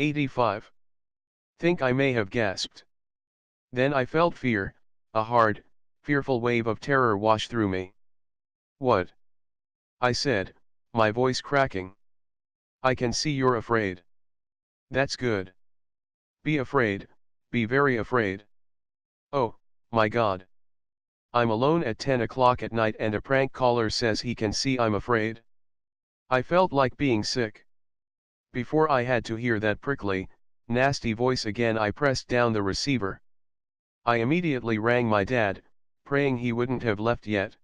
85. Think I may have gasped. Then I felt fear, a hard, fearful wave of terror wash through me. What? I said, my voice cracking. I can see you're afraid. That's good. Be afraid, be very afraid. Oh, my God. I'm alone at 10 o'clock at night and a prank caller says he can see I'm afraid. I felt like being sick. Before I had to hear that prickly, nasty voice again, I pressed down the receiver. I immediately rang my dad, praying he wouldn't have left yet.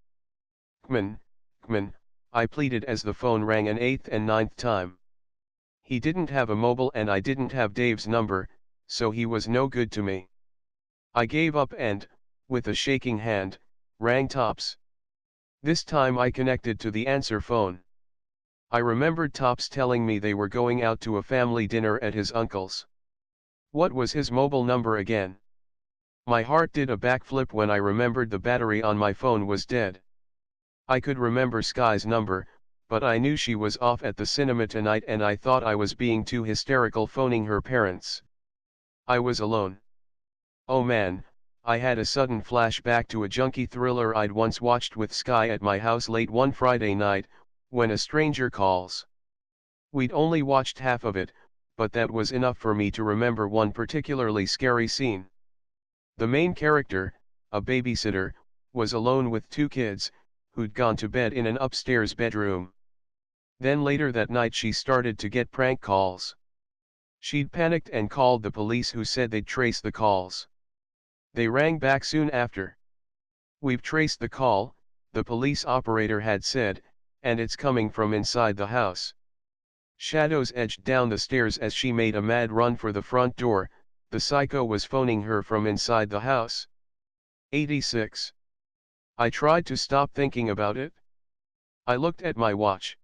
Kman, Kman, I pleaded as the phone rang an eighth and ninth time. He didn't have a mobile and I didn't have Dave's number, so he was no good to me. I gave up and, with a shaking hand, rang Tops. This time I connected to the answer phone. I remembered Tops telling me they were going out to a family dinner at his uncle's. What was his mobile number again? My heart did a backflip when I remembered the battery on my phone was dead. I could remember Sky's number, but I knew she was off at the cinema tonight and I thought I was being too hysterical phoning her parents. I was alone. Oh man, I had a sudden flashback to a junkie thriller I'd once watched with Sky at my house late one Friday night, When a Stranger Calls. We'd only watched half of it, but that was enough for me to remember one particularly scary scene. The main character, a babysitter, was alone with two kids, who'd gone to bed in an upstairs bedroom. Then later that night she started to get prank calls. She'd panicked and called the police, who said they'd trace the calls. They rang back soon after. "We've traced the call," the police operator had said, "and it's coming from inside the house." Shadows edged down the stairs as she made a mad run for the front door. The psycho was phoning her from inside the house. 86. I tried to stop thinking about it. I looked at my watch.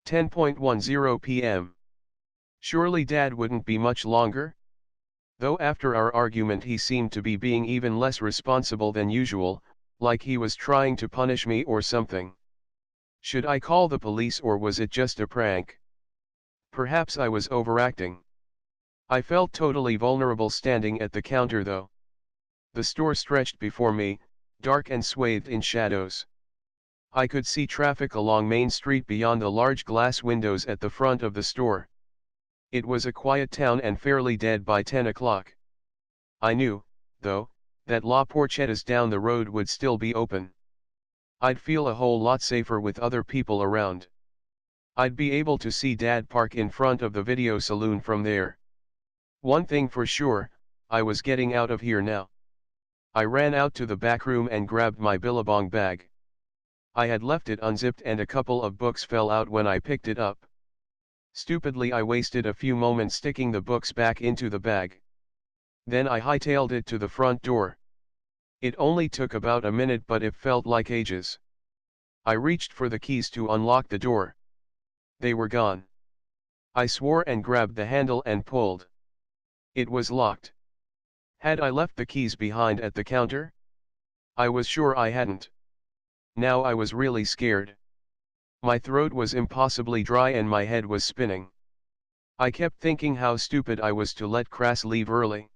10:10 p.m. Surely Dad wouldn't be much longer? Though after our argument he seemed to be being even less responsible than usual, like he was trying to punish me or something. Should I call the police or was it just a prank? Perhaps I was overacting. I felt totally vulnerable standing at the counter though. The store stretched before me, dark and swathed in shadows. I could see traffic along Main Street beyond the large glass windows at the front of the store. It was a quiet town and fairly dead by 10 o'clock. I knew, though, that La Porchetta's down the road would still be open. I'd feel a whole lot safer with other people around. I'd be able to see Dad park in front of the video saloon from there. One thing for sure, I was getting out of here now. I ran out to the back room and grabbed my billabong bag. I had left it unzipped and a couple of books fell out when I picked it up. Stupidly I wasted a few moments sticking the books back into the bag. Then I hightailed it to the front door. It only took about a minute but it felt like ages. I reached for the keys to unlock the door. They were gone. I swore and grabbed the handle and pulled. It was locked. Had I left the keys behind at the counter? I was sure I hadn't. Now I was really scared. My throat was impossibly dry and my head was spinning. I kept thinking how stupid I was to let Crass leave early.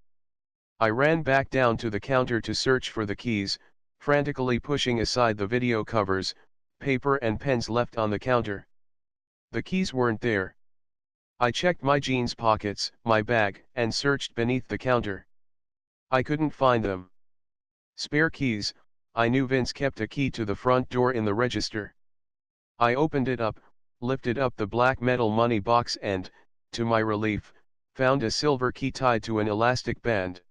I ran back down to the counter to search for the keys, frantically pushing aside the video covers, paper and pens left on the counter. The keys weren't there. I checked my jeans pockets, my bag, and searched beneath the counter. I couldn't find them. Spare keys. I knew Vince kept a key to the front door in the register. I opened it up, lifted up the black metal money box and, to my relief, found a silver key tied to an elastic band.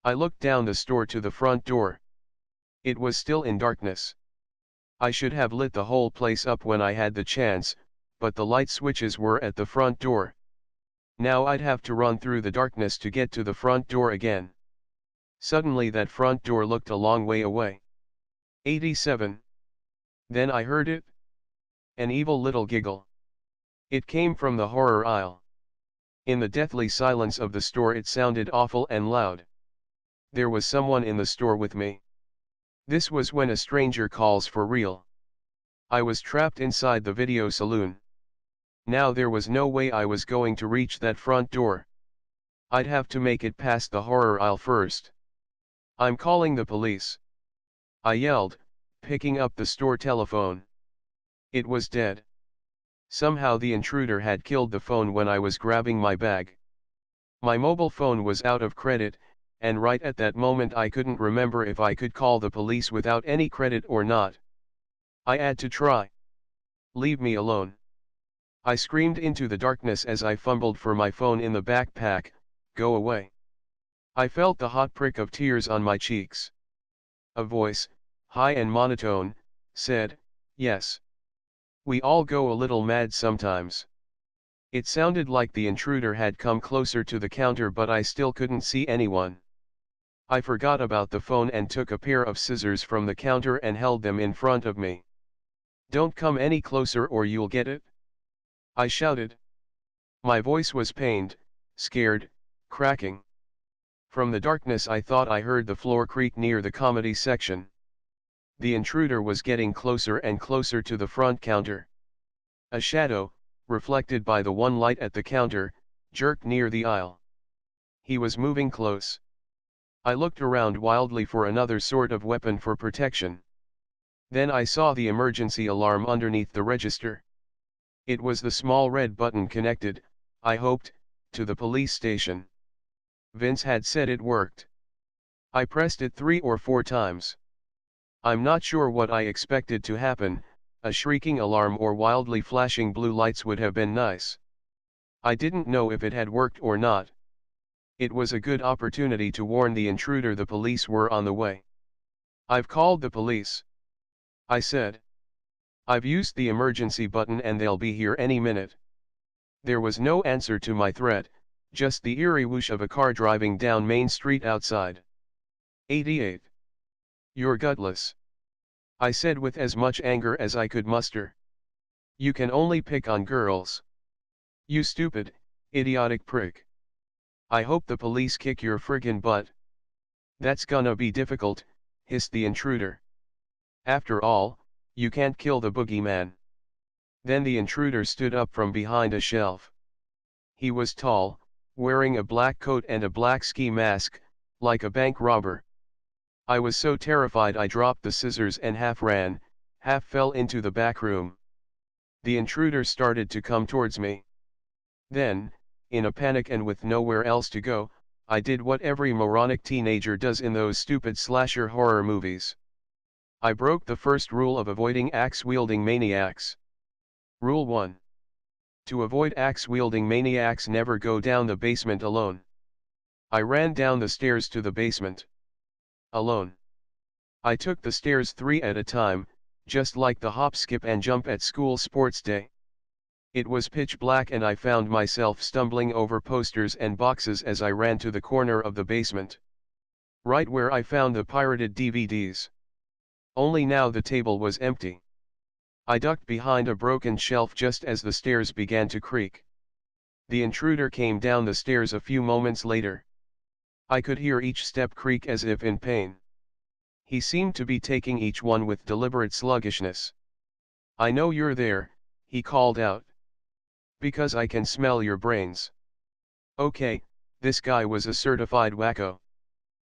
I looked down the store to the front door. It was still in darkness. I should have lit the whole place up when I had the chance, but the light switches were at the front door. Now I'd have to run through the darkness to get to the front door again. Suddenly that front door looked a long way away. 87. Then I heard it. An evil little giggle. It came from the horror aisle. In the deathly silence of the store it sounded awful and loud. There was someone in the store with me. This was When a Stranger Calls for real. I was trapped inside the video saloon. Now there was no way I was going to reach that front door. I'd have to make it past the horror aisle first. "I'm calling the police," I yelled, picking up the store telephone. It was dead. Somehow the intruder had killed the phone when I was grabbing my bag. My mobile phone was out of credit, and right at that moment I couldn't remember if I could call the police without any credit or not. I had to try. "Leave me alone," I screamed into the darkness as I fumbled for my phone in the backpack. "Go away." I felt the hot prick of tears on my cheeks. A voice, high and monotone, said, "Yes. We all go a little mad sometimes." It sounded like the intruder had come closer to the counter, but I still couldn't see anyone. I forgot about the phone and took a pair of scissors from the counter and held them in front of me. "Don't come any closer or you'll get it," I shouted. My voice was pained, scared, cracking. From the darkness I thought I heard the floor creak near the comedy section. The intruder was getting closer and closer to the front counter. A shadow, reflected by the one light at the counter, jerked near the aisle. He was moving close. I looked around wildly for another sort of weapon for protection. Then I saw the emergency alarm underneath the register. It was the small red button connected, I hoped, to the police station. Vince had said it worked. I pressed it 3 or 4 times. I'm not sure what I expected to happen. A shrieking alarm or wildly flashing blue lights would have been nice. I didn't know if it had worked or not. It was a good opportunity to warn the intruder the police were on the way. "I've called the police," I said. "I've used the emergency button and they'll be here any minute." There was no answer to my threat, just the eerie whoosh of a car driving down Main Street outside. 88. "You're gutless," I said with as much anger as I could muster. "You can only pick on girls. You stupid, idiotic prick. I hope the police kick your friggin' butt." "That's gonna be difficult," hissed the intruder. "After all, you can't kill the boogeyman." Then the intruder stood up from behind a shelf. He was tall, wearing a black coat and a black ski mask, like a bank robber. I was so terrified I dropped the scissors and half ran, half fell into the back room. The intruder started to come towards me. Then, in a panic and with nowhere else to go, I did what every moronic teenager does in those stupid slasher horror movies. I broke the first rule of avoiding axe-wielding maniacs. Rule 1. To avoid axe-wielding maniacs, never go down the basement alone. I ran down the stairs to the basement. Alone. I took the stairs 3 at a time, just like the hop, skip and jump at school sports day. It was pitch black and I found myself stumbling over posters and boxes as I ran to the corner of the basement. Right where I found the pirated DVDs. Only now the table was empty. I ducked behind a broken shelf just as the stairs began to creak. The intruder came down the stairs a few moments later. I could hear each step creak as if in pain. He seemed to be taking each one with deliberate sluggishness. "I know you're there," he called out. "Because I can smell your brains." Okay, this guy was a certified wacko.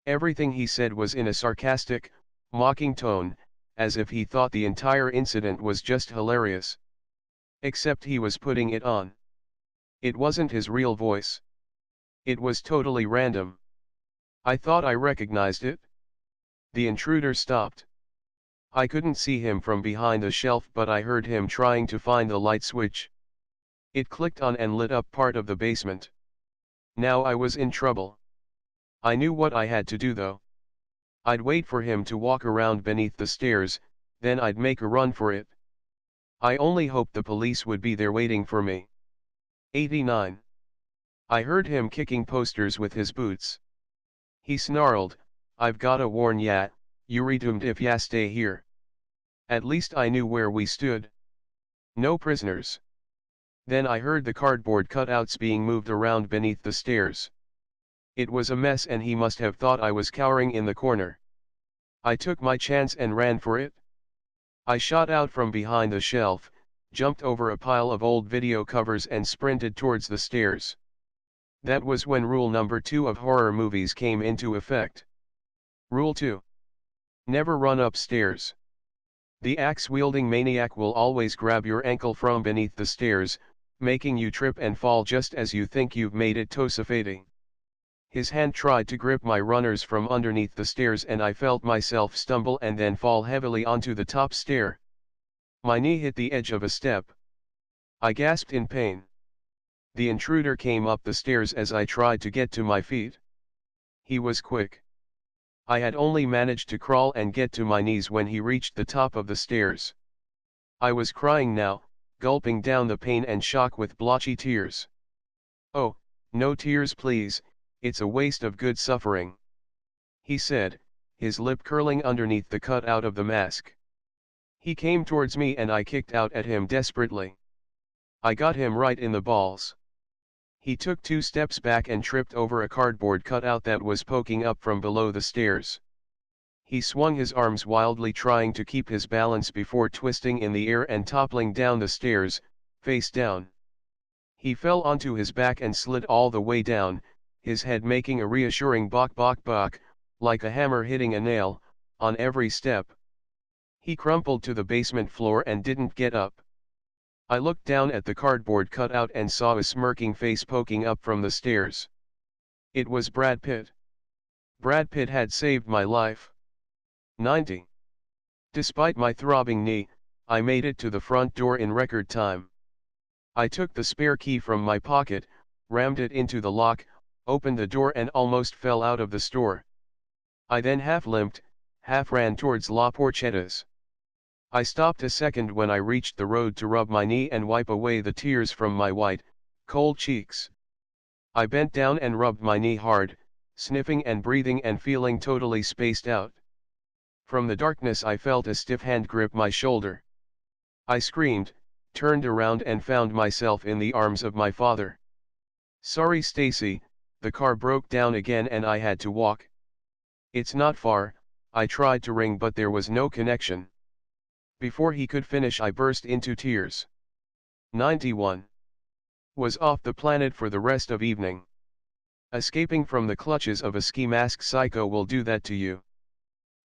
Everything he said was in a sarcastic, mocking tone, as if he thought the entire incident was just hilarious. Except he was putting it on. It wasn't his real voice. It was totally random. I thought I recognized it. The intruder stopped. I couldn't see him from behind the shelf, but I heard him trying to find the light switch. It clicked on and lit up part of the basement. Now I was in trouble. I knew what I had to do though. I'd wait for him to walk around beneath the stairs, then I'd make a run for it. I only hoped the police would be there waiting for me. 89. I heard him kicking posters with his boots. He snarled, "I've gotta warn ya, you redoomed if ya stay here." At least I knew where we stood. No prisoners. Then I heard the cardboard cutouts being moved around beneath the stairs. It was a mess and he must have thought I was cowering in the corner. I took my chance and ran for it. I shot out from behind the shelf, jumped over a pile of old video covers and sprinted towards the stairs. That was when rule number 2 of horror movies came into effect. Rule 2. Never run upstairs. The axe-wielding maniac will always grab your ankle from beneath the stairs, making you trip and fall just as you think you've made it tossifying. His hand tried to grip my runners from underneath the stairs and I felt myself stumble and then fall heavily onto the top stair. My knee hit the edge of a step. I gasped in pain. The intruder came up the stairs as I tried to get to my feet. He was quick. I had only managed to crawl and get to my knees when he reached the top of the stairs. I was crying now, gulping down the pain and shock with blotchy tears. "Oh, no tears please, it's a waste of good suffering," he said, his lip curling underneath the cutout of the mask. He came towards me and I kicked out at him desperately. I got him right in the balls. He took 2 steps back and tripped over a cardboard cutout that was poking up from below the stairs. He swung his arms wildly trying to keep his balance before twisting in the air and toppling down the stairs, face down. He fell onto his back and slid all the way down, his head making a reassuring bok bok bok, like a hammer hitting a nail, on every step. He crumpled to the basement floor and didn't get up. I looked down at the cardboard cutout and saw a smirking face poking up from the stairs. It was Brad Pitt. Brad Pitt had saved my life. 90. Despite my throbbing knee, I made it to the front door in record time. I took the spare key from my pocket, rammed it into the lock, opened the door and almost fell out of the store. I then half limped, half ran towards La Porchetta's. I stopped a second when I reached the road to rub my knee and wipe away the tears from my white, cold cheeks. I bent down and rubbed my knee hard, sniffing and breathing and feeling totally spaced out. From the darkness I felt a stiff hand grip my shoulder. I screamed, turned around and found myself in the arms of my father. "Sorry Stacey, the car broke down again and I had to walk." "It's not far," I tried to ring but there was no connection. Before he could finish I burst into tears. 91. Was off the planet for the rest of evening. Escaping from the clutches of a ski mask psycho will do that to you.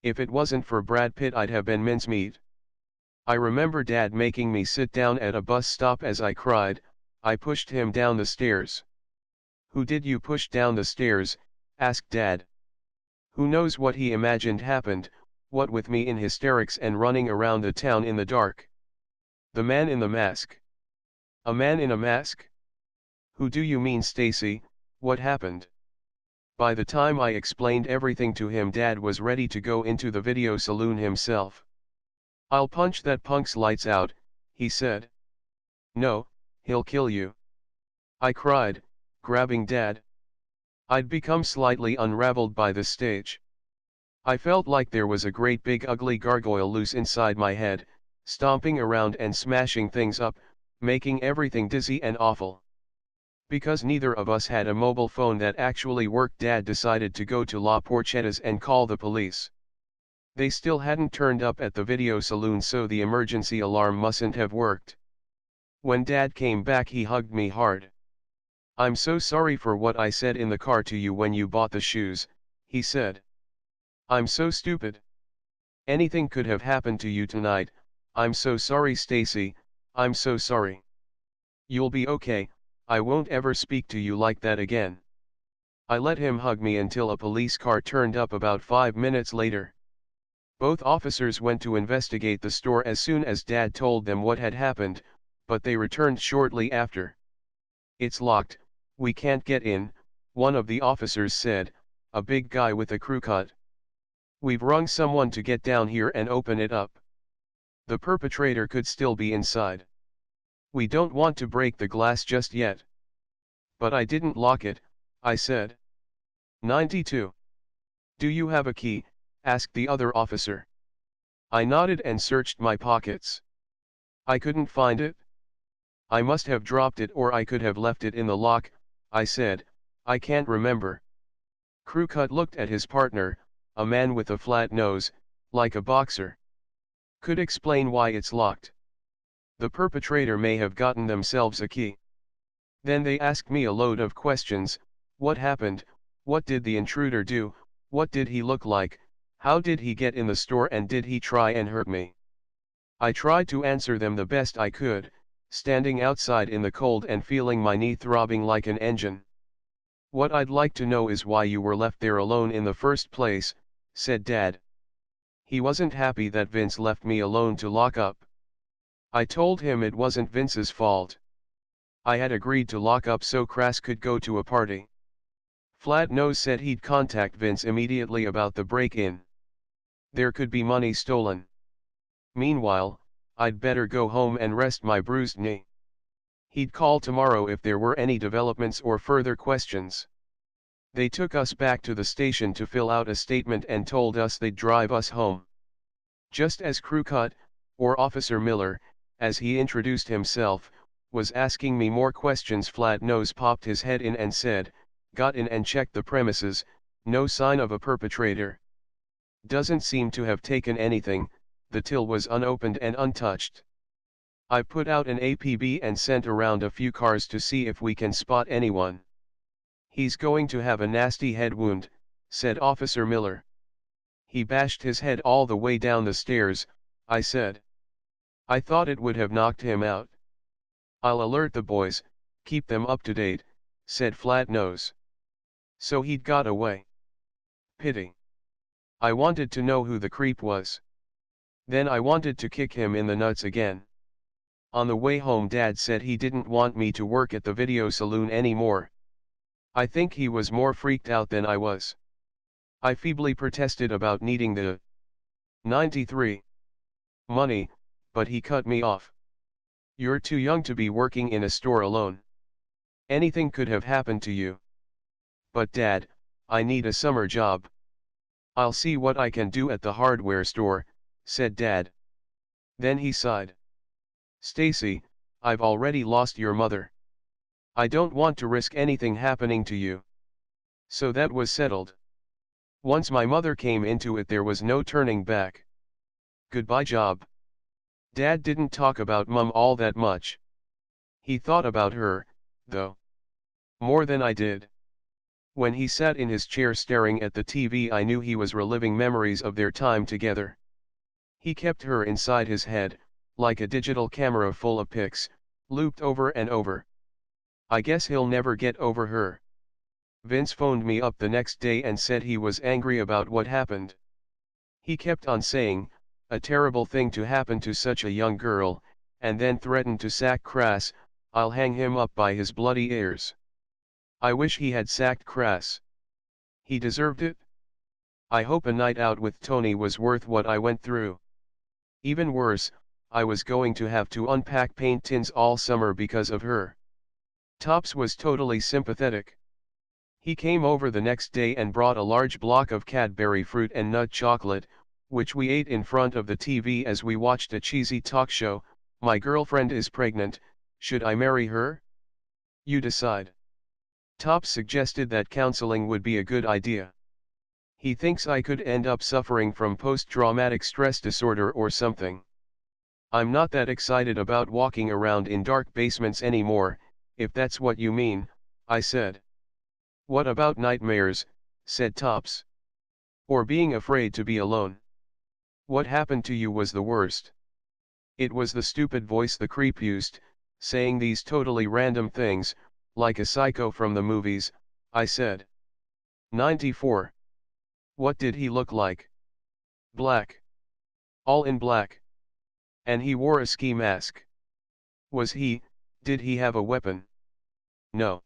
If it wasn't for Brad Pitt I'd have been mincemeat. I remember Dad making me sit down at a bus stop as I cried. I pushed him down the stairs. "Who did you push down the stairs?" asked Dad. Who knows what he imagined happened, what with me in hysterics and running around the town in the dark. "The man in the mask." "A man in a mask? Who do you mean Stacey, what happened?" By the time I explained everything to him Dad was ready to go into the video saloon himself. "I'll punch that punk's lights out," he said. "No, he'll kill you," I cried, grabbing Dad. I'd become slightly unraveled by this stage. I felt like there was a great big ugly gargoyle loose inside my head, stomping around and smashing things up, making everything dizzy and awful. Because neither of us had a mobile phone that actually worked, Dad decided to go to La Porchetta's and call the police. They still hadn't turned up at the video saloon, so the emergency alarm mustn't have worked. When Dad came back he hugged me hard. "I'm so sorry for what I said in the car to you when you bought the shoes," he said. "I'm so stupid. Anything could have happened to you tonight. I'm so sorry Stacey, I'm so sorry. You'll be okay, I won't ever speak to you like that again." I let him hug me until a police car turned up about 5 minutes later. Both officers went to investigate the store as soon as Dad told them what had happened, but they returned shortly after. "It's locked, we can't get in," one of the officers said, a big guy with a crew cut. "We've rung someone to get down here and open it up. The perpetrator could still be inside. We don't want to break the glass just yet." "But I didn't lock it," I said. 92. "Do you have a key?" asked the other officer. I nodded and searched my pockets. I couldn't find it. "I must have dropped it or I could have left it in the lock," I said, "I can't remember." Crew cut looked at his partner, a man with a flat nose, like a boxer. "Could explain why it's locked." The perpetrator may have gotten themselves a key. Then they asked me a load of questions: what happened, what did the intruder do, what did he look like, how did he get in the store, and did he try and hurt me? I tried to answer them the best I could, standing outside in the cold and feeling my knee throbbing like an engine. What I'd like to know is why you were left there alone in the first place, said Dad. He wasn't happy that Vince left me alone to lock up. I told him it wasn't Vince's fault. I had agreed to lock up so Crass could go to a party. Flatnose said he'd contact Vince immediately about the break-in. There could be money stolen. Meanwhile, I'd better go home and rest my bruised knee. He'd call tomorrow if there were any developments or further questions. They took us back to the station to fill out a statement and told us they'd drive us home. Just as Crew Cut, or Officer Miller, as he introduced himself, was asking me more questions, Flatnose popped his head in and said, "Got in and checked the premises, no sign of a perpetrator. Doesn't seem to have taken anything, the till was unopened and untouched. I put out an APB and sent around a few cars to see if we can spot anyone." "He's going to have a nasty head wound," said Officer Miller. "He bashed his head all the way down the stairs," I said. "I thought it would have knocked him out." "I'll alert the boys, keep them up to date," said Flatnose. "So he'd got away. Pity. I wanted to know who the creep was. Then I wanted to kick him in the nuts again." On the way home, Dad said he didn't want me to work at the video saloon anymore. I think he was more freaked out than I was. I feebly protested about needing the 93 money, but he cut me off. "You're too young to be working in a store alone. Anything could have happened to you." "But Dad, I need a summer job." "I'll see what I can do at the hardware store," said Dad. Then he sighed. "Stacey, I've already lost your mother. I don't want to risk anything happening to you." So that was settled. Once my mother came into it, there was no turning back. Goodbye job. Dad didn't talk about Mum all that much. He thought about her, though. More than I did. When he sat in his chair staring at the TV, I knew he was reliving memories of their time together. He kept her inside his head, like a digital camera full of pics, looped over and over. I guess he'll never get over her. Vince phoned me up the next day and said he was angry about what happened. He kept on saying, "A terrible thing to happen to such a young girl," and then threatened to sack Crass. "I'll hang him up by his bloody ears." I wish he had sacked Crass. He deserved it. I hope a night out with Tony was worth what I went through. Even worse, I was going to have to unpack paint tins all summer because of her. Tops was totally sympathetic. He came over the next day and brought a large block of Cadbury fruit and nut chocolate, which we ate in front of the TV as we watched a cheesy talk show. "My girlfriend is pregnant, should I marry her? You decide." Tops suggested that counseling would be a good idea. He thinks I could end up suffering from post-traumatic stress disorder or something. "I'm not that excited about walking around in dark basements anymore, if that's what you mean," I said. "What about nightmares?" said Tops. "Or being afraid to be alone? What happened to you was the worst." "It was the stupid voice the creep used, saying these totally random things, like a psycho from the movies," I said. 94. "What did he look like?" "Black. All in black. And he wore a ski mask." Did he have a weapon?" "No.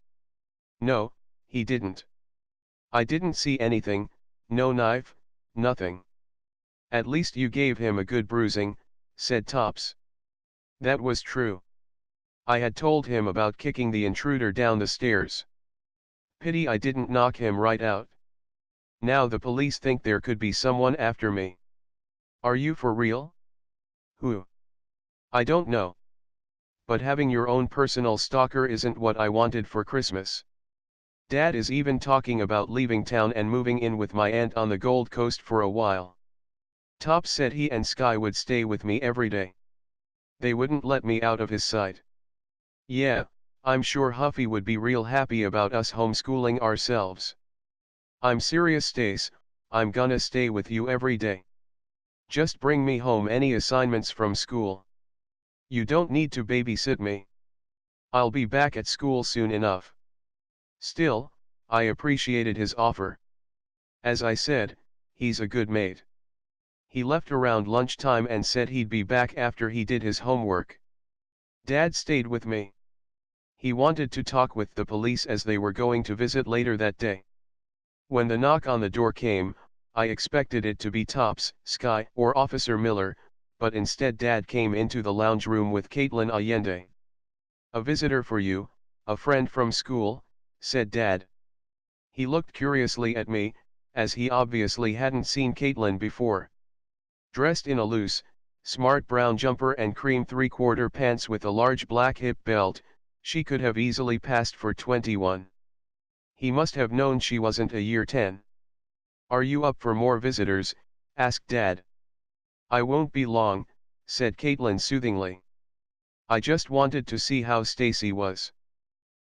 No, he didn't. I didn't see anything, no knife, nothing." "At least you gave him a good bruising," said Tops. That was true. I had told him about kicking the intruder down the stairs. Pity I didn't knock him right out. Now the police think there could be someone after me. "Are you for real?" "Who?" "I don't know. But having your own personal stalker isn't what I wanted for Christmas. Dad is even talking about leaving town and moving in with my aunt on the Gold Coast for a while. Tops said he and Sky would stay with me every day." They wouldn't let me out of his sight. Yeah, I'm sure Huffy would be real happy about us homeschooling ourselves. I'm serious, Stace, I'm gonna stay with you every day. Just bring me home any assignments from school. You don't need to babysit me. I'll be back at school soon enough. Still, I appreciated his offer. As I said, he's a good mate. He left around lunchtime and said he'd be back after he did his homework. Dad stayed with me. He wanted to talk with the police as they were going to visit later that day. When the knock on the door came, I expected it to be Tops, Sky, or Officer Miller, but instead Dad came into the lounge room with Caitlin Allende. "A visitor for you, a friend from school," said Dad. He looked curiously at me, as he obviously hadn't seen Caitlin before. Dressed in a loose, smart brown jumper and cream three-quarter pants with a large black hip belt, she could have easily passed for 21. He must have known she wasn't a year 10. "Are you up for more visitors?" asked Dad. "I won't be long," said Caitlin soothingly. "I just wanted to see how Stacey was."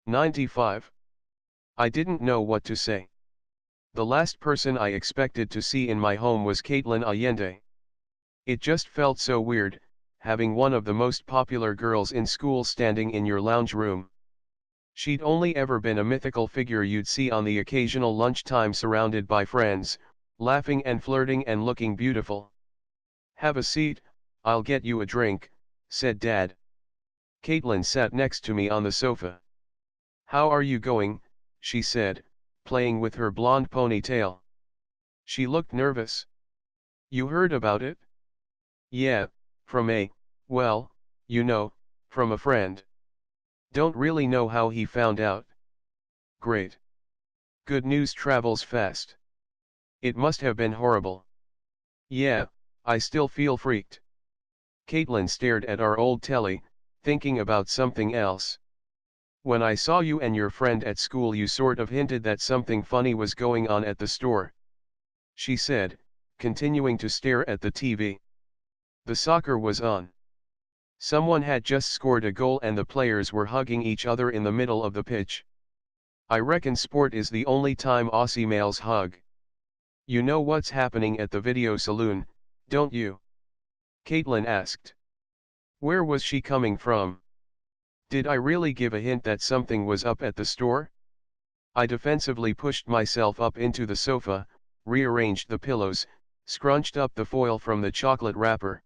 95. I didn't know what to say. The last person I expected to see in my home was Caitlin Allende. It just felt so weird, having one of the most popular girls in school standing in your lounge room. She'd only ever been a mythical figure you'd see on the occasional lunchtime surrounded by friends, laughing and flirting and looking beautiful. "Have a seat, I'll get you a drink," said Dad. Caitlin sat next to me on the sofa. "How are you going?" she said, playing with her blonde ponytail. She looked nervous. "You heard about it?" "Yeah, well, you know, from a friend. Don't really know how he found out." "Great. Good news travels fast. It must have been horrible." "Yeah, I still feel freaked." Caitlin stared at our old telly, thinking about something else. "When I saw you and your friend at school, you sort of hinted that something funny was going on at the store," she said, continuing to stare at the TV. The soccer was on. Someone had just scored a goal and the players were hugging each other in the middle of the pitch. "I reckon sport is the only time Aussie males hug. You know what's happening at the video saloon, don't you?" Caitlin asked. Where was she coming from? Did I really give a hint that something was up at the store? I defensively pushed myself up into the sofa, rearranged the pillows, scrunched up the foil from the chocolate wrapper.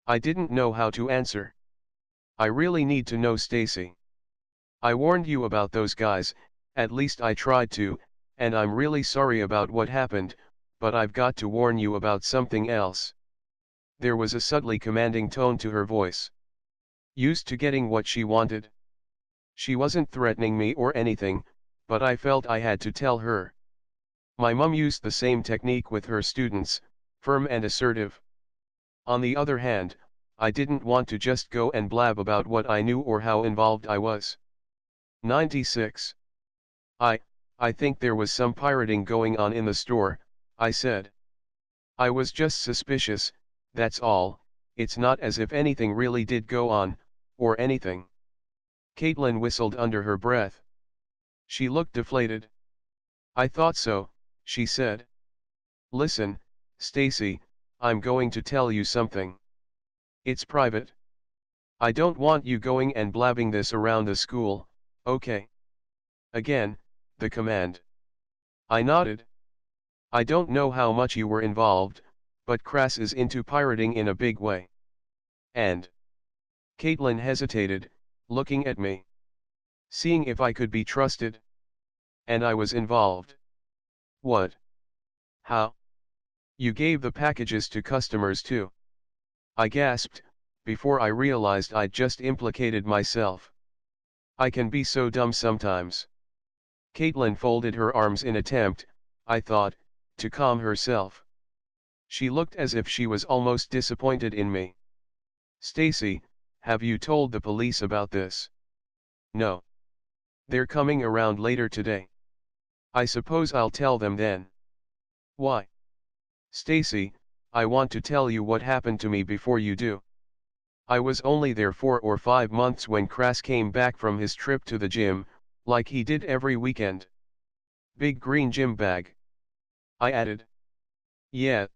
I didn't know how to answer. "I really need to know, Stacey. I warned you about those guys, at least I tried to, and I'm really sorry about what happened, but I've got to warn you about something else." There was a subtly commanding tone to her voice. Used to getting what she wanted. She wasn't threatening me or anything, but I felt I had to tell her. My mum used the same technique with her students, firm and assertive. On the other hand, I didn't want to just go and blab about what I knew or how involved I was. 96. I think there was some pirating going on in the store," I said. "I was just suspicious, that's all. It's not as if anything really did go on, or anything." Caitlin whistled under her breath. She looked deflated. "I thought so," she said. "Listen, Stacey, I'm going to tell you something. It's private. I don't want you going and blabbing this around the school, okay?" Again, the command. I nodded. "I don't know how much you were involved, but Crass is into pirating in a big way. And..." Caitlin hesitated, looking at me. "Seeing if I could be trusted. And I was involved." "What? How? You gave the packages to customers too?" I gasped, before I realized I'd just implicated myself. I can be so dumb sometimes. Caitlin folded her arms in attempt, I thought, to calm herself. She looked as if she was almost disappointed in me. "Stacey, have you told the police about this?" "No. They're coming around later today. I suppose I'll tell them then." "Why?" "Stacey, I want to tell you what happened to me before you do." I was only there 4 or 5 months when Crass came back from his trip to the gym, like he did every weekend. Big green gym bag. I added. Yeah.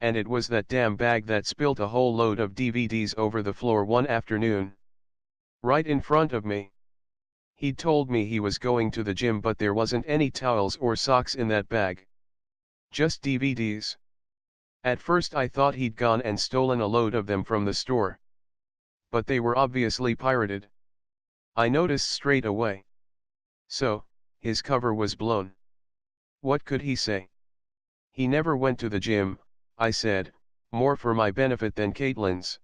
And it was that damn bag that spilled a whole load of DVDs over the floor one afternoon. Right in front of me. He'd told me he was going to the gym, but there wasn't any towels or socks in that bag. Just DVDs. At first I thought he'd gone and stolen a load of them from the store. But they were obviously pirated. I noticed straight away. So, his cover was blown. What could he say? He never went to the gym, I said, more for my benefit than Caitlin's.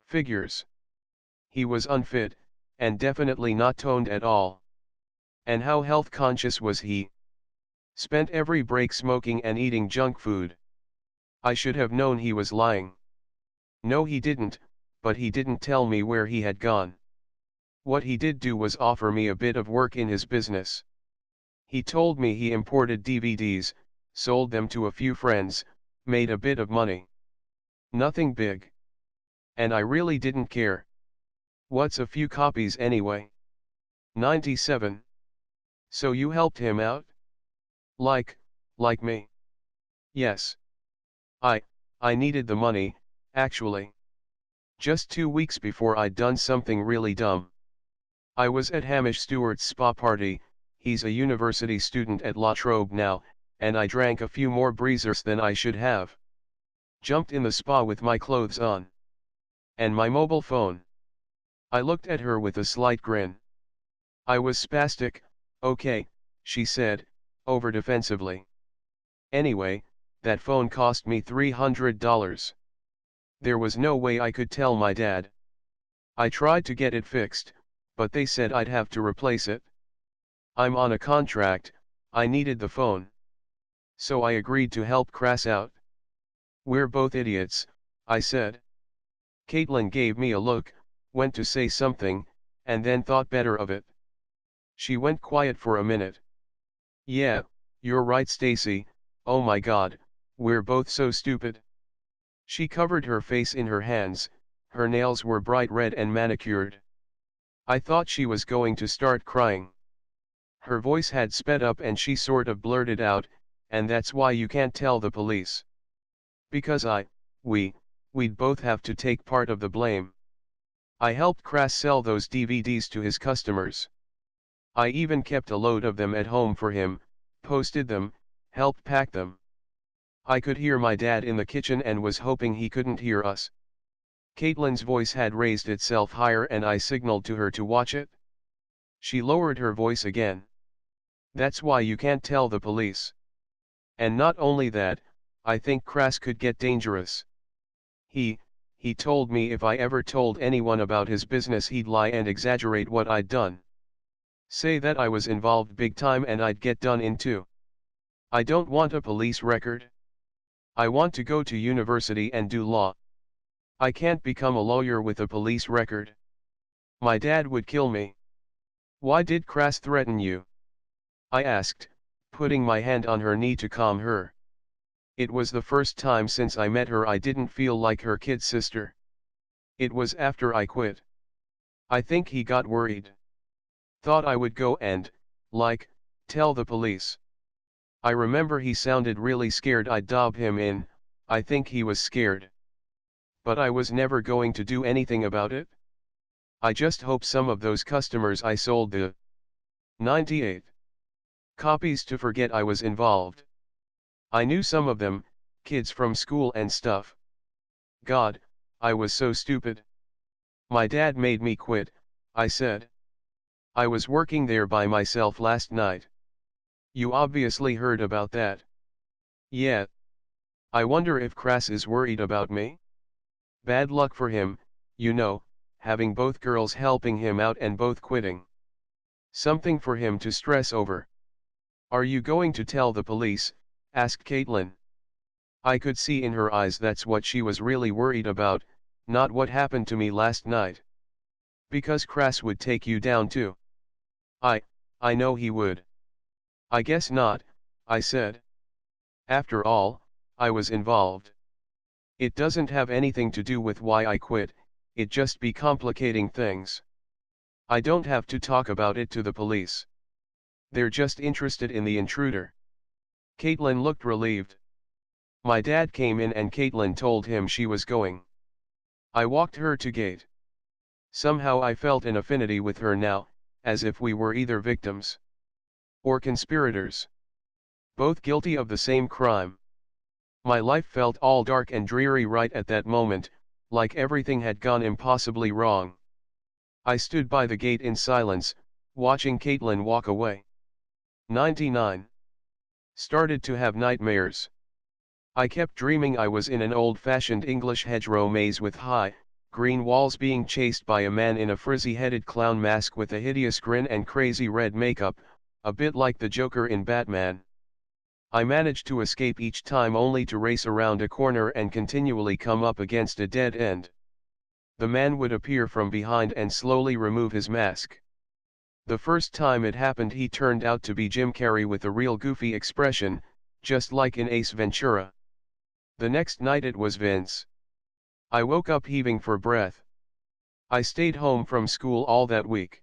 Figures. He was unfit, and definitely not toned at all. And how health conscious was he? Spent every break smoking and eating junk food. I should have known he was lying. No, he didn't, but he didn't tell me where he had gone. What he did do was offer me a bit of work in his business. He told me he imported DVDs, sold them to a few friends, made a bit of money. Nothing big. And I really didn't care. What's a few copies anyway? 97. So you helped him out? Like me? Yes. I needed the money, actually. Just 2 weeks before I'd done something really dumb. I was at Hamish Stewart's spa party, he's a university student at La Trobe now, and I drank a few more breezers than I should have. Jumped in the spa with my clothes on. And my mobile phone. I looked at her with a slight grin. I was spastic, okay, she said, over defensively. Anyway, that phone cost me $300. There was no way I could tell my dad. I tried to get it fixed, but they said I'd have to replace it. I'm on a contract, I needed the phone. So I agreed to help Crass out. We're both idiots, I said. Caitlin gave me a look, went to say something, and then thought better of it. She went quiet for a minute. Yeah, you're right, Stacey, oh my God, we're both so stupid. She covered her face in her hands, her nails were bright red and manicured. I thought she was going to start crying. Her voice had sped up and she sort of blurted out, and that's why you can't tell the police. Because we'd both have to take part of the blame. I helped Crass sell those DVDs to his customers. I even kept a load of them at home for him, posted them, helped pack them. I could hear my dad in the kitchen and was hoping he couldn't hear us. Caitlin's voice had raised itself higher and I signaled to her to watch it. She lowered her voice again. That's why you can't tell the police. And not only that, I think Crass could get dangerous. He told me if I ever told anyone about his business he'd lie and exaggerate what I'd done. Say that I was involved big time and I'd get done in too. I don't want a police record. I want to go to university and do law. I can't become a lawyer with a police record. My dad would kill me. Why did Crass threaten you? I asked, putting my hand on her knee to calm her. It was the first time since I met her I didn't feel like her kid sister. It was after I quit. I think he got worried. Thought I would go and, tell the police. I remember he sounded really scared I'd dob him in, I think he was scared. But I was never going to do anything about it. I just hope some of those customers I sold the 98 copies to forget I was involved. I knew some of them, kids from school and stuff. God, I was so stupid. My dad made me quit, I said. I was working there by myself last night. You obviously heard about that. Yeah. I wonder if Crass is worried about me? Bad luck for him, you know, having both girls helping him out and both quitting. Something for him to stress over. Are you going to tell the police? Asked Caitlin. I could see in her eyes that's what she was really worried about, not what happened to me last night. Because Crass would take you down too. I know he would. I guess not, I said. After all, I was involved. It doesn't have anything to do with why I quit, it just be complicating things. I don't have to talk about it to the police. They're just interested in the intruder. Caitlin looked relieved. My dad came in and Caitlin told him she was going. I walked her to gate. Somehow I felt an affinity with her now, as if we were either victims or conspirators, both guilty of the same crime. My life felt all dark and dreary right at that moment, like everything had gone impossibly wrong. I stood by the gate in silence, watching Caitlin walk away. 99. Started to have nightmares. I kept dreaming I was in an old-fashioned English hedgerow maze with high, green walls being chased by a man in a frizzy-headed clown mask with a hideous grin and crazy red makeup, a bit like the Joker in Batman. I managed to escape each time only to race around a corner and continually come up against a dead end. The man would appear from behind and slowly remove his mask. The first time it happened he turned out to be Jim Carrey with a real goofy expression, just like in Ace Ventura. The next night it was Vince. I woke up heaving for breath. I stayed home from school all that week.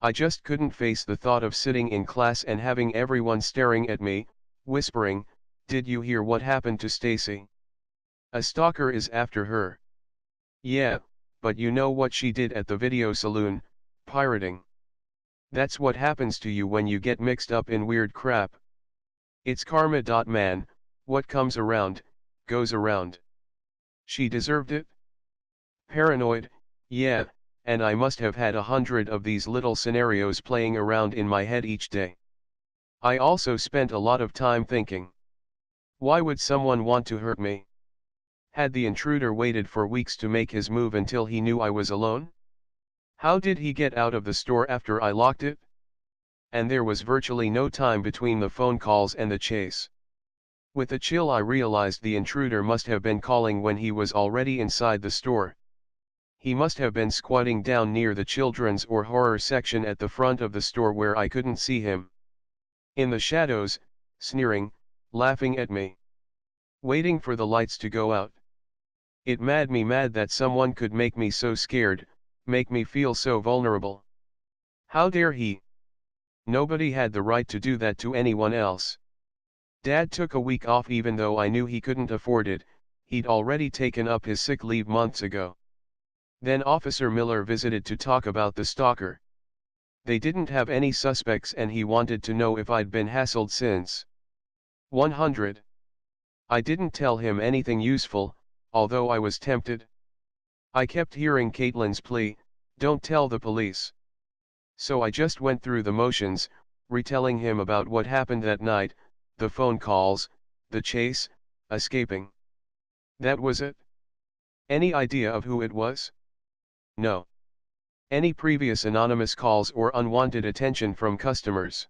I just couldn't face the thought of sitting in class and having everyone staring at me, whispering, "Did you hear what happened to Stacey? A stalker is after her." "Yeah, but you know what she did at the video saloon, pirating. That's what happens to you when you get mixed up in weird crap. It's karma. Man, what comes around, goes around. She deserved it?" Paranoid, yeah, and I must have had 100 of these little scenarios playing around in my head each day. I also spent a lot of time thinking, why would someone want to hurt me? Had the intruder waited for weeks to make his move until he knew I was alone? How did he get out of the store after I locked it? And there was virtually no time between the phone calls and the chase. With a chill I realized the intruder must have been calling when he was already inside the store. He must have been squatting down near the children's or horror section at the front of the store where I couldn't see him. In the shadows, sneering, laughing at me. Waiting for the lights to go out. It made me mad that someone could make me so scared, make me feel so vulnerable. How dare he? Nobody had the right to do that to anyone else. Dad took a week off even though I knew he couldn't afford it, he'd already taken up his sick leave months ago. Then Officer Miller visited to talk about the stalker. They didn't have any suspects and he wanted to know if I'd been hassled since. 100. I didn't tell him anything useful, although I was tempted. I kept hearing Caitlin's plea, "Don't tell the police." So I just went through the motions, retelling him about what happened that night, the phone calls, the chase, escaping. That was it. Any idea of who it was? No. Any previous anonymous calls or unwanted attention from customers?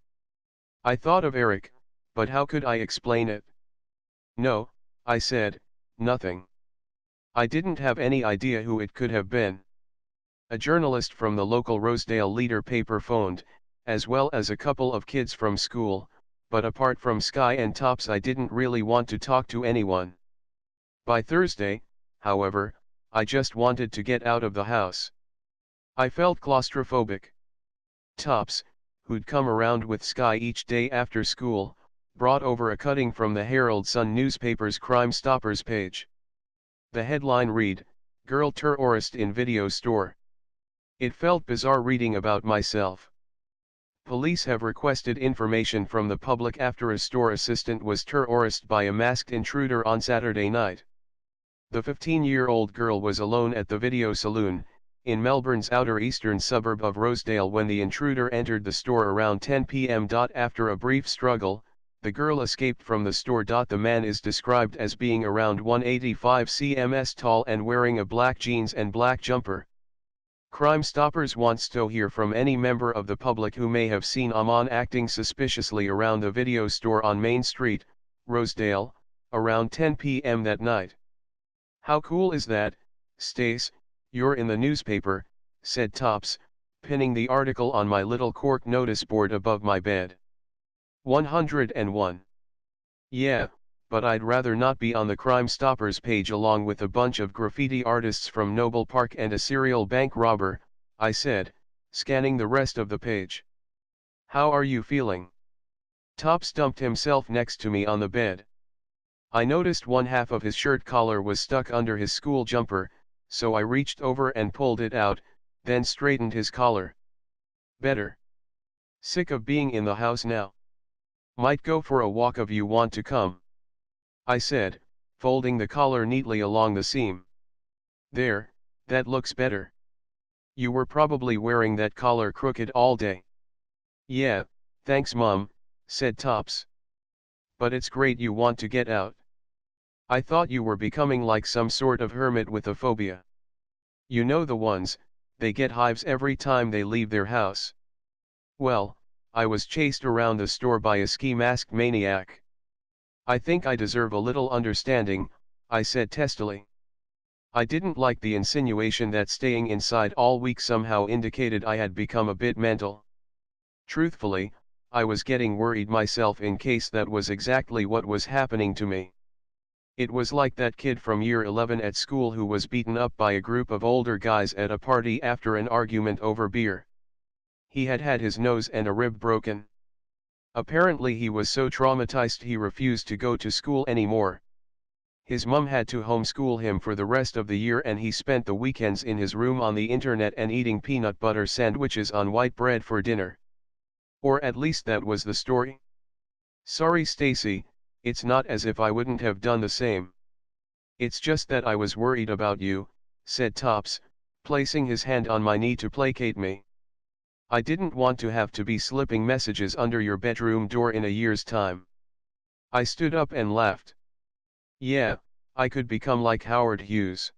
I thought of Eric, but how could I explain it? No, I said, nothing. I didn't have any idea who it could have been. A journalist from the local Rosedale Leader paper phoned, as well as a couple of kids from school, but apart from Sky and Tops I didn't really want to talk to anyone. By Thursday, however, I just wanted to get out of the house. I felt claustrophobic. Tops, who'd come around with Sky each day after school, brought over a cutting from the Herald Sun newspaper's Crime Stoppers page. The headline read, "Girl Terrorist in Video Store." It felt bizarre reading about myself. Police have requested information from the public after a store assistant was terrorized by a masked intruder on Saturday night. The 15-year-old girl was alone at the video saloon, in Melbourne's outer eastern suburb of Rosedale when the intruder entered the store around 10 p.m. After a brief struggle, the girl escaped from the store. The man is described as being around 185 cm tall and wearing a black jeans and black jumper. Crime Stoppers wants to hear from any member of the public who may have seen a man acting suspiciously around the video store on Main Street, Rosedale, around 10 p.m. that night. How cool is that, Stace? You're in the newspaper, said Tops, pinning the article on my little cork notice board above my bed. 101. Yeah, but I'd rather not be on the Crime Stoppers page along with a bunch of graffiti artists from Noble Park and a serial bank robber, I said, scanning the rest of the page. How are you feeling? Tops dumped himself next to me on the bed. I noticed one half of his shirt collar was stuck under his school jumper, so I reached over and pulled it out, then straightened his collar. Better. Sick of being in the house now. Might go for a walk if you want to come, I said, folding the collar neatly along the seam. There, that looks better. You were probably wearing that collar crooked all day. Yeah, thanks Mom, said Tops. But it's great you want to get out. I thought you were becoming like some sort of hermit with a phobia. You know the ones, they get hives every time they leave their house. Well, I was chased around the store by a ski-masked maniac. I think I deserve a little understanding, I said testily. I didn't like the insinuation that staying inside all week somehow indicated I had become a bit mental. Truthfully, I was getting worried myself in case that was exactly what was happening to me. It was like that kid from year 11 at school who was beaten up by a group of older guys at a party after an argument over beer. He had had his nose and a rib broken. Apparently he was so traumatized he refused to go to school anymore. His mum had to homeschool him for the rest of the year and he spent the weekends in his room on the internet and eating peanut butter sandwiches on white bread for dinner. Or at least that was the story. Sorry Stacey, it's not as if I wouldn't have done the same. It's just that I was worried about you, said Tops, placing his hand on my knee to placate me. I didn't want to have to be slipping messages under your bedroom door in a year's time. I stood up and laughed. Yeah, I could become like Howard Hughes.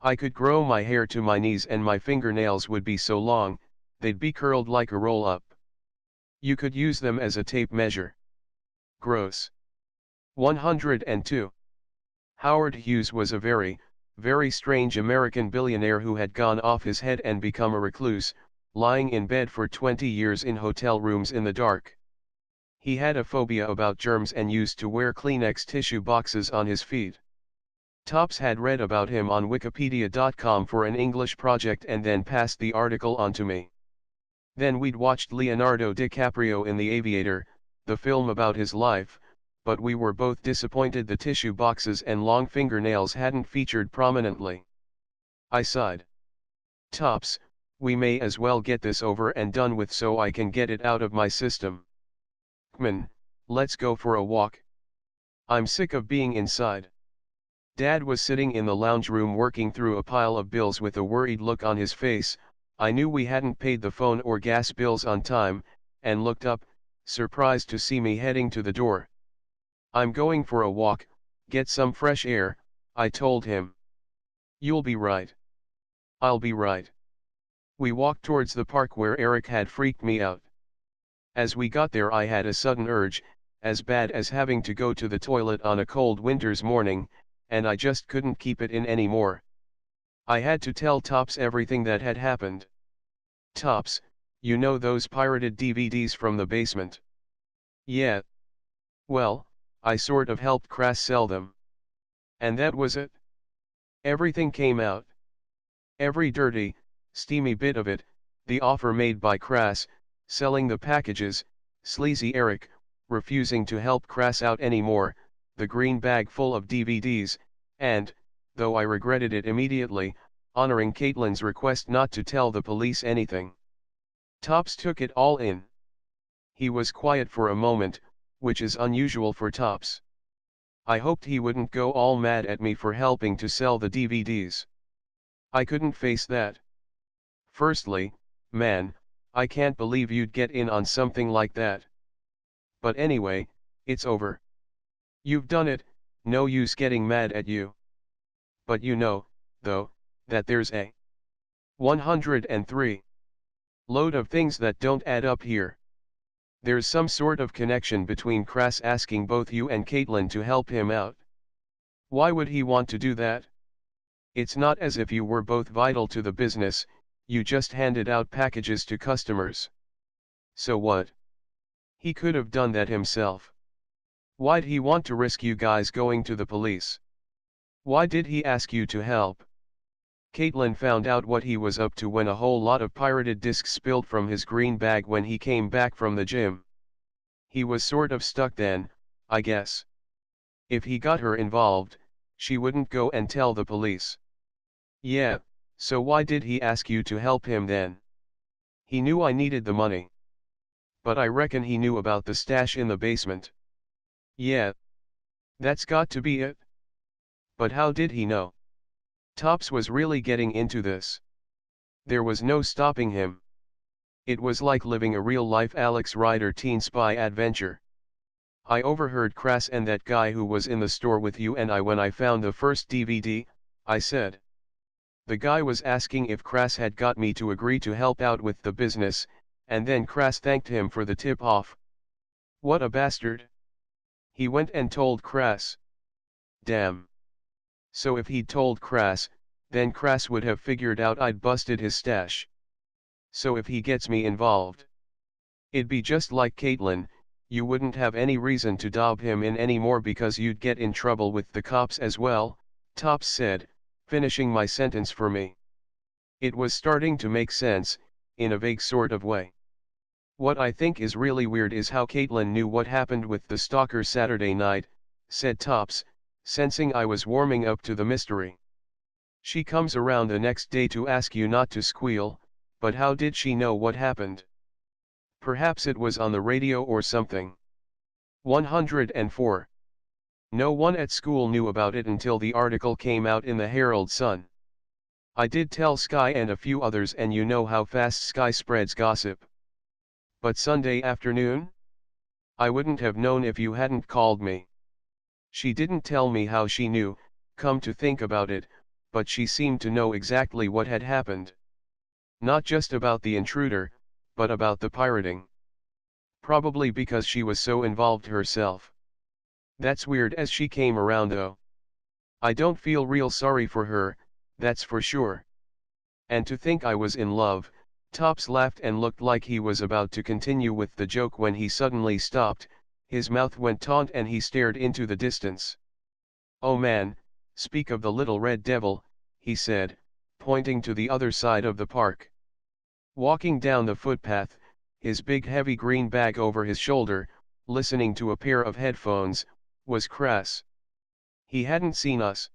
I could grow my hair to my knees and my fingernails would be so long, they'd be curled like a roll-up. You could use them as a tape measure. Gross. 102. Howard Hughes was a very, very strange American billionaire who had gone off his head and become a recluse, lying in bed for 20 years in hotel rooms in the dark. He had a phobia about germs and used to wear Kleenex tissue boxes on his feet. Tops had read about him on Wikipedia.com for an English project and then passed the article on to me. Then we'd watched Leonardo DiCaprio in The Aviator, the film about his life, but we were both disappointed the tissue boxes and long fingernails hadn't featured prominently. I sighed. Tops, we may as well get this over and done with so I can get it out of my system. Kman, let's go for a walk. I'm sick of being inside. Dad was sitting in the lounge room working through a pile of bills with a worried look on his face. I knew we hadn't paid the phone or gas bills on time, and looked up, surprised to see me heading to the door. I'm going for a walk, get some fresh air, I told him. You'll be right. I'll be right. We walked towards the park where Eric had freaked me out. As we got there I had a sudden urge, as bad as having to go to the toilet on a cold winter's morning, and I just couldn't keep it in anymore. I had to tell Tops everything that had happened. Tops, you know those pirated DVDs from the basement? Yeah. Well, I sort of helped Crass sell them. And that was it. Everything came out. Every dirty, steamy bit of it, the offer made by Crass, selling the packages, sleazy Eric, refusing to help Crass out anymore, the green bag full of DVDs, and, though I regretted it immediately, honoring Caitlin's request not to tell the police anything. Tops took it all in. He was quiet for a moment, which is unusual for Tops. I hoped he wouldn't go all mad at me for helping to sell the DVDs. I couldn't face that. Firstly, man, I can't believe you'd get in on something like that. But anyway, it's over. You've done it, no use getting mad at you. But you know, though, that there's a 103 load of things that don't add up here. There's some sort of connection between Crass asking both you and Caitlin to help him out. Why would he want to do that? It's not as if you were both vital to the business, you just handed out packages to customers. So what? He could have done that himself. Why'd he want to risk you guys going to the police? Why did he ask you to help? Caitlin found out what he was up to when a whole lot of pirated discs spilled from his green bag when he came back from the gym. He was sort of stuck then, I guess. If he got her involved, she wouldn't go and tell the police. Yeah, so why did he ask you to help him then? He knew I needed the money. But I reckon he knew about the stash in the basement. Yeah. That's got to be it. But how did he know? Tops was really getting into this. There was no stopping him. It was like living a real-life Alex Rider teen spy adventure. I overheard Crass and that guy who was in the store with you and I when I found the first DVD, I said. The guy was asking if Crass had got me to agree to help out with the business, and then Crass thanked him for the tip-off. What a bastard. He went and told Crass. Damn. So if he'd told Crass, then Crass would have figured out I'd busted his stash. So if he gets me involved, it'd be just like Caitlin, you wouldn't have any reason to dob him in anymore because you'd get in trouble with the cops as well, Tops said, finishing my sentence for me. It was starting to make sense, in a vague sort of way. What I think is really weird is how Caitlin knew what happened with the stalker Saturday night, said Tops, sensing I was warming up to the mystery. She comes around the next day to ask you not to squeal, but how did she know what happened? Perhaps it was on the radio or something. 104. No one at school knew about it until the article came out in the Herald Sun. I did tell Sky and a few others, and you know how fast Sky spreads gossip. But Sunday afternoon? I wouldn't have known if you hadn't called me. She didn't tell me how she knew, come to think about it, but she seemed to know exactly what had happened. Not just about the intruder, but about the pirating. Probably because she was so involved herself. That's weird as she came around though. I don't feel real sorry for her, that's for sure. And to think I was in love, Tops laughed and looked like he was about to continue with the joke when he suddenly stopped, his mouth went taut and he stared into the distance. Oh man, speak of the little red devil, he said, pointing to the other side of the park. Walking down the footpath, his big heavy green bag over his shoulder, listening to a pair of headphones, was Crass. He hadn't seen us.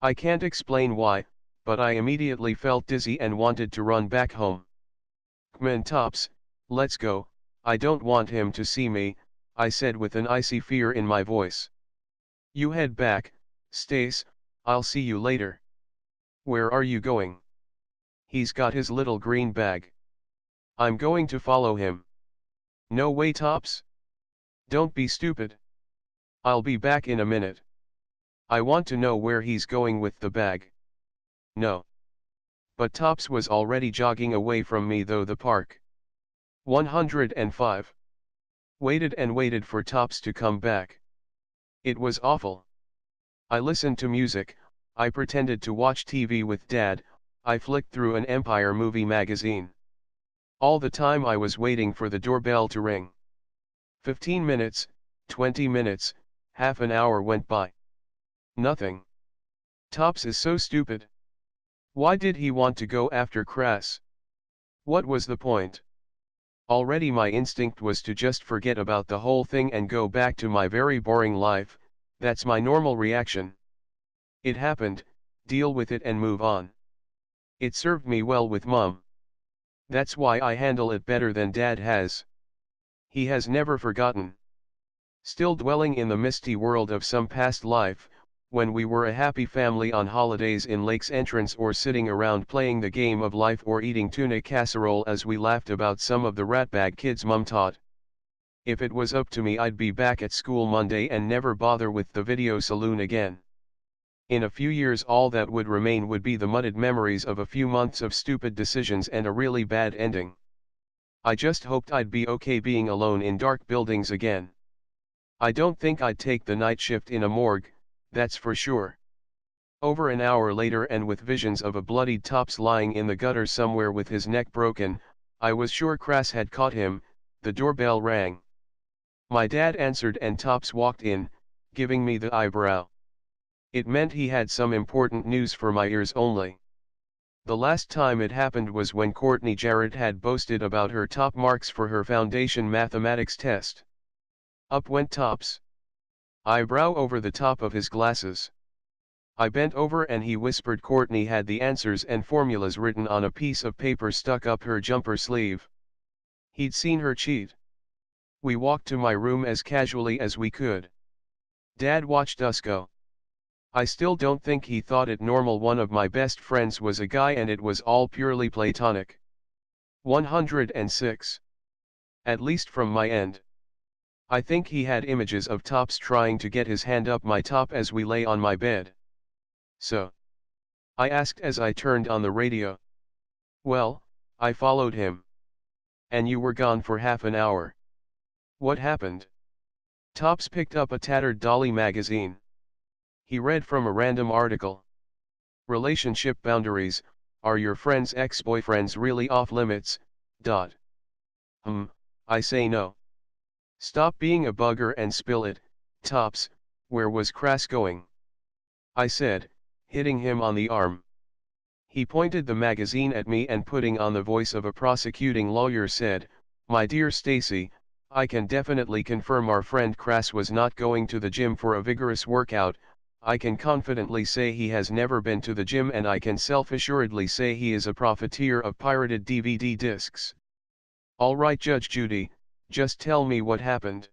I can't explain why, but I immediately felt dizzy and wanted to run back home. Come on Tops, let's go, I don't want him to see me, I said with an icy fear in my voice. You head back, Stace, I'll see you later. Where are you going? He's got his little green bag. I'm going to follow him. No way Tops. Don't be stupid. I'll be back in a minute. I want to know where he's going with the bag. No. But Tops was already jogging away from me though the park. 105. Waited and waited for Tops to come back. It was awful. I listened to music, I pretended to watch TV with Dad, I flicked through an Empire movie magazine. All the time I was waiting for the doorbell to ring. 15 minutes, 20 minutes, half an hour went by. Nothing. Tops is so stupid. Why did he want to go after Crass? What was the point? Already my instinct was to just forget about the whole thing and go back to my very boring life, that's my normal reaction. It happened, deal with it and move on. It served me well with Mum. That's why I handle it better than Dad has. He has never forgotten. Still dwelling in the misty world of some past life, when we were a happy family on holidays in Lake's Entrance or sitting around playing the game of life or eating tuna casserole as we laughed about some of the ratbag kids Mum taught. If it was up to me I'd be back at school Monday and never bother with the video saloon again. In a few years all that would remain would be the mudded memories of a few months of stupid decisions and a really bad ending. I just hoped I'd be okay being alone in dark buildings again. I don't think I'd take the night shift in a morgue, that's for sure. Over an hour later and with visions of a bloodied Tops lying in the gutter somewhere with his neck broken, I was sure Crass had caught him, the doorbell rang. My dad answered and Tops walked in, giving me the eyebrow. It meant he had some important news for my ears only. The last time it happened was when Courtney Jarrett had boasted about her top marks for her foundation mathematics test. Up went Tops. Eyebrow over the top of his glasses. I bent over and he whispered Courtney had the answers and formulas written on a piece of paper stuck up her jumper sleeve. He'd seen her cheat. We walked to my room as casually as we could. Dad watched us go. I still don't think he thought it normal one of my best friends was a guy and it was all purely platonic. 106. At least from my end. I think he had images of Tops trying to get his hand up my top as we lay on my bed. So? I asked as I turned on the radio. Well, I followed him. And you were gone for half an hour. What happened? Tops picked up a tattered Dolly magazine. He read from a random article. Relationship boundaries, are your friends' ex-boyfriends really off limits? I say no. Stop being a bugger and spill it, Tops, where was Crass going? I said, hitting him on the arm. He pointed the magazine at me and putting on the voice of a prosecuting lawyer said, my dear Stacey, I can definitely confirm our friend Crass was not going to the gym for a vigorous workout. I can confidently say he has never been to the gym and I can self-assuredly say he is a profiteer of pirated DVD discs. All right Judge Judy, just tell me what happened.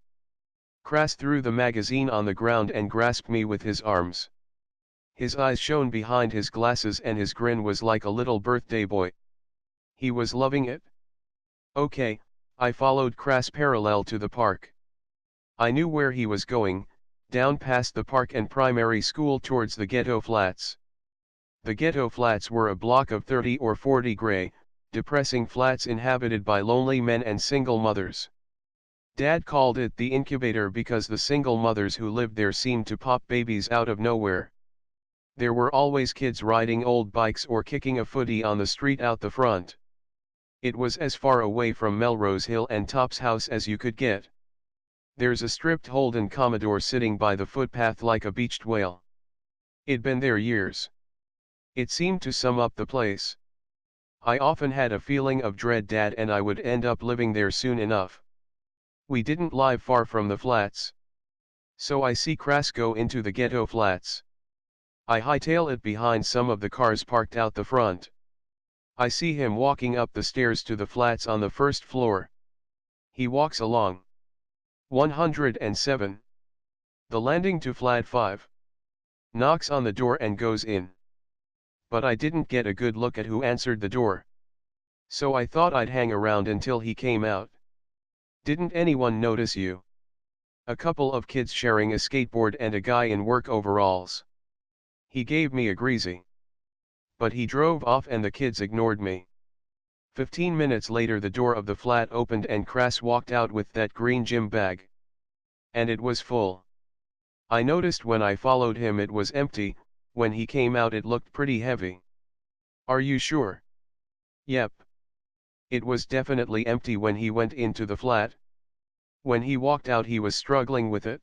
Crass threw the magazine on the ground and grasped me with his arms. His eyes shone behind his glasses and his grin was like a little birthday boy. He was loving it. Okay, I followed Crass parallel to the park. I knew where he was going, down past the park and primary school towards the ghetto flats. The ghetto flats were a block of 30 or 40 gray, depressing flats inhabited by lonely men and single mothers. Dad called it the incubator because the single mothers who lived there seemed to pop babies out of nowhere. There were always kids riding old bikes or kicking a footy on the street out the front. It was as far away from Melrose Hill and Tops' house as you could get. There's a stripped Holden Commodore sitting by the footpath like a beached whale. It'd been there years. It seemed to sum up the place. I often had a feeling of dread Dad and I would end up living there soon enough. We didn't live far from the flats. So I see Crass go into the ghetto flats. I hightail it behind some of the cars parked out the front. I see him walking up the stairs to the flats on the first floor. He walks along. 107. The landing to flat 5. Knocks on the door and goes in. But I didn't get a good look at who answered the door. So I thought I'd hang around until he came out. Didn't anyone notice you? A couple of kids sharing a skateboard and a guy in work overalls. He gave me a greasy. But he drove off and the kids ignored me. 15 minutes later the door of the flat opened and Crass walked out with that green gym bag. And it was full. I noticed when I followed him it was empty, when he came out it looked pretty heavy. Are you sure? Yep. It was definitely empty when he went into the flat. When he walked out he was struggling with it.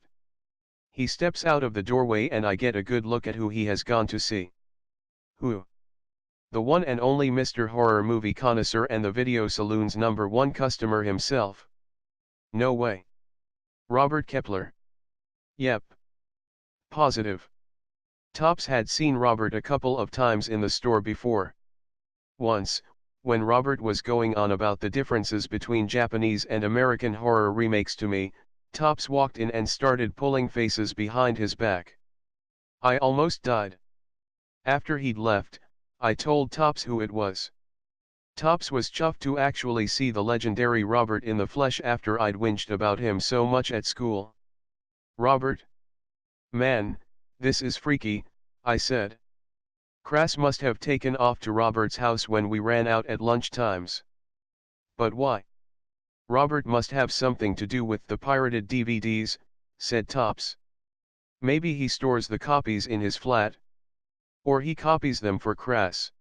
He steps out of the doorway and I get a good look at who he has gone to see. Who? The one and only Mr. Horror Movie Connoisseur and the Video Saloon's #1 customer himself. No way. Robert Kepler. Yep. Positive. Tops had seen Robert a couple of times in the store before. Once, when Robert was going on about the differences between Japanese and American horror remakes to me, Tops walked in and started pulling faces behind his back. I almost died. After he'd left, I told Tops who it was. Tops was chuffed to actually see the legendary Robert in the flesh after I'd whinged about him so much at school. Robert? Man, this is freaky, I said. Crass must have taken off to Robert's house when we ran out at lunch times. But why? Robert must have something to do with the pirated DVDs, said Tops. Maybe he stores the copies in his flat. Or he copies them for Crass.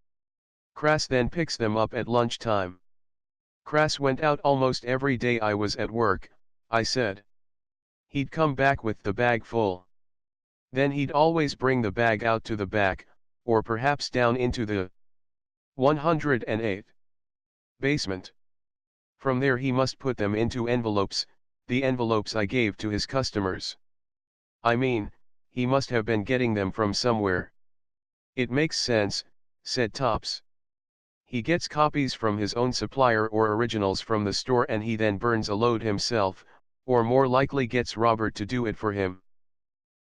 Crass then picks them up at lunchtime. Crass went out almost every day I was at work, I said. He'd come back with the bag full. Then he'd always bring the bag out to the back, or perhaps down into the 108 basement. From there he must put them into envelopes, the envelopes I gave to his customers. I mean, he must have been getting them from somewhere. It makes sense, said Tops. He gets copies from his own supplier or originals from the store and he then burns a load himself, or more likely gets Robert to do it for him.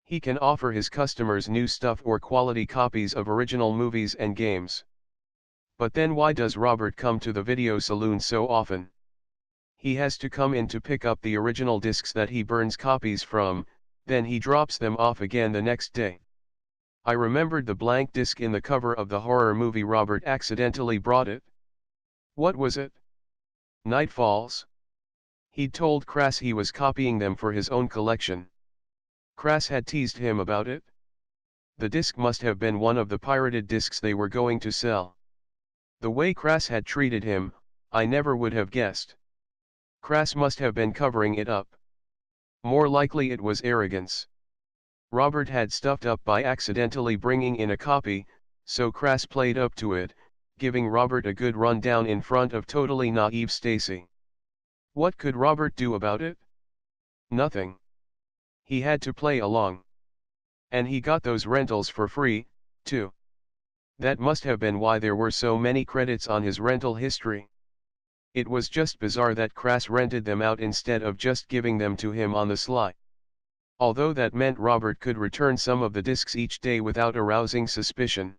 He can offer his customers new stuff or quality copies of original movies and games. But then why does Robert come to the video saloon so often? He has to come in to pick up the original discs that he burns copies from, then he drops them off again the next day. I remembered the blank disc in the cover of the horror movie Robert accidentally brought it. What was it? Night Falls? He'd told Crass he was copying them for his own collection. Crass had teased him about it. The disc must have been one of the pirated discs they were going to sell. The way Crass had treated him, I never would have guessed. Crass must have been covering it up. More likely it was arrogance. Robert had stuffed up by accidentally bringing in a copy, so Crass played up to it, giving Robert a good rundown in front of totally naive Stacey. What could Robert do about it? Nothing. He had to play along. And he got those rentals for free, too. That must have been why there were so many credits on his rental history. It was just bizarre that Crass rented them out instead of just giving them to him on the sly. Although that meant Robert could return some of the discs each day without arousing suspicion.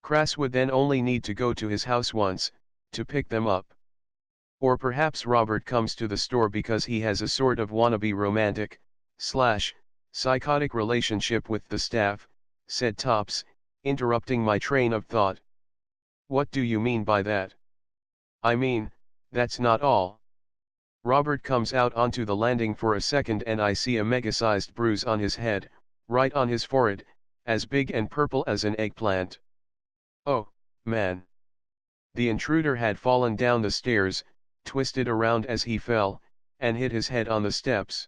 Crass would then only need to go to his house once, to pick them up. Or perhaps Robert comes to the store because he has a sort of wannabe romantic, psychotic relationship with the staff, said Tops, interrupting my train of thought. What do you mean by that? I mean, that's not all. Robert comes out onto the landing for a second and I see a mega-sized bruise on his head, right on his forehead, as big and purple as an eggplant. Oh, man. The intruder had fallen down the stairs, twisted around as he fell, and hit his head on the steps.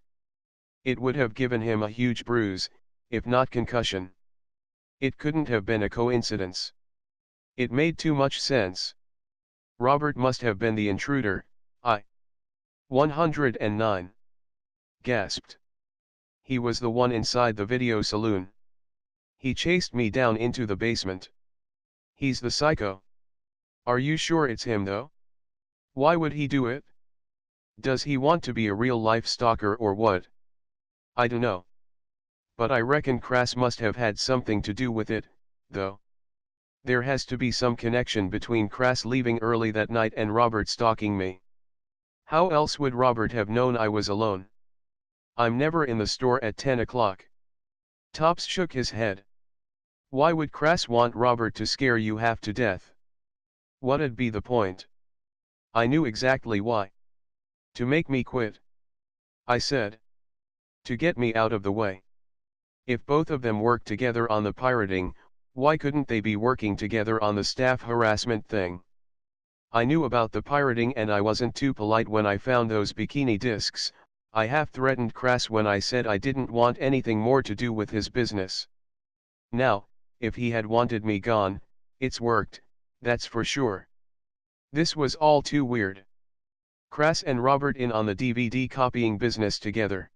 It would have given him a huge bruise, if not concussion. It couldn't have been a coincidence. It made too much sense. Robert must have been the intruder. 109. Gasped. He was the one inside the video saloon. He chased me down into the basement. He's the psycho. Are you sure it's him though? Why would he do it? Does he want to be a real-life stalker or what? I dunno. But I reckon Crass must have had something to do with it, though. There has to be some connection between Crass leaving early that night and Robert stalking me. How else would Robert have known I was alone? I'm never in the store at 10 o'clock. Tops shook his head. Why would Crass want Robert to scare you half to death? What'd be the point? I knew exactly why. To make me quit. I said. To get me out of the way. If both of them worked together on the pirating, why couldn't they be working together on the staff harassment thing? I knew about the pirating and I wasn't too polite when I found those bikini discs. I half threatened Crass when I said I didn't want anything more to do with his business. Now, if he had wanted me gone, it's worked, that's for sure. This was all too weird. Crass and Robert in on the DVD copying business together.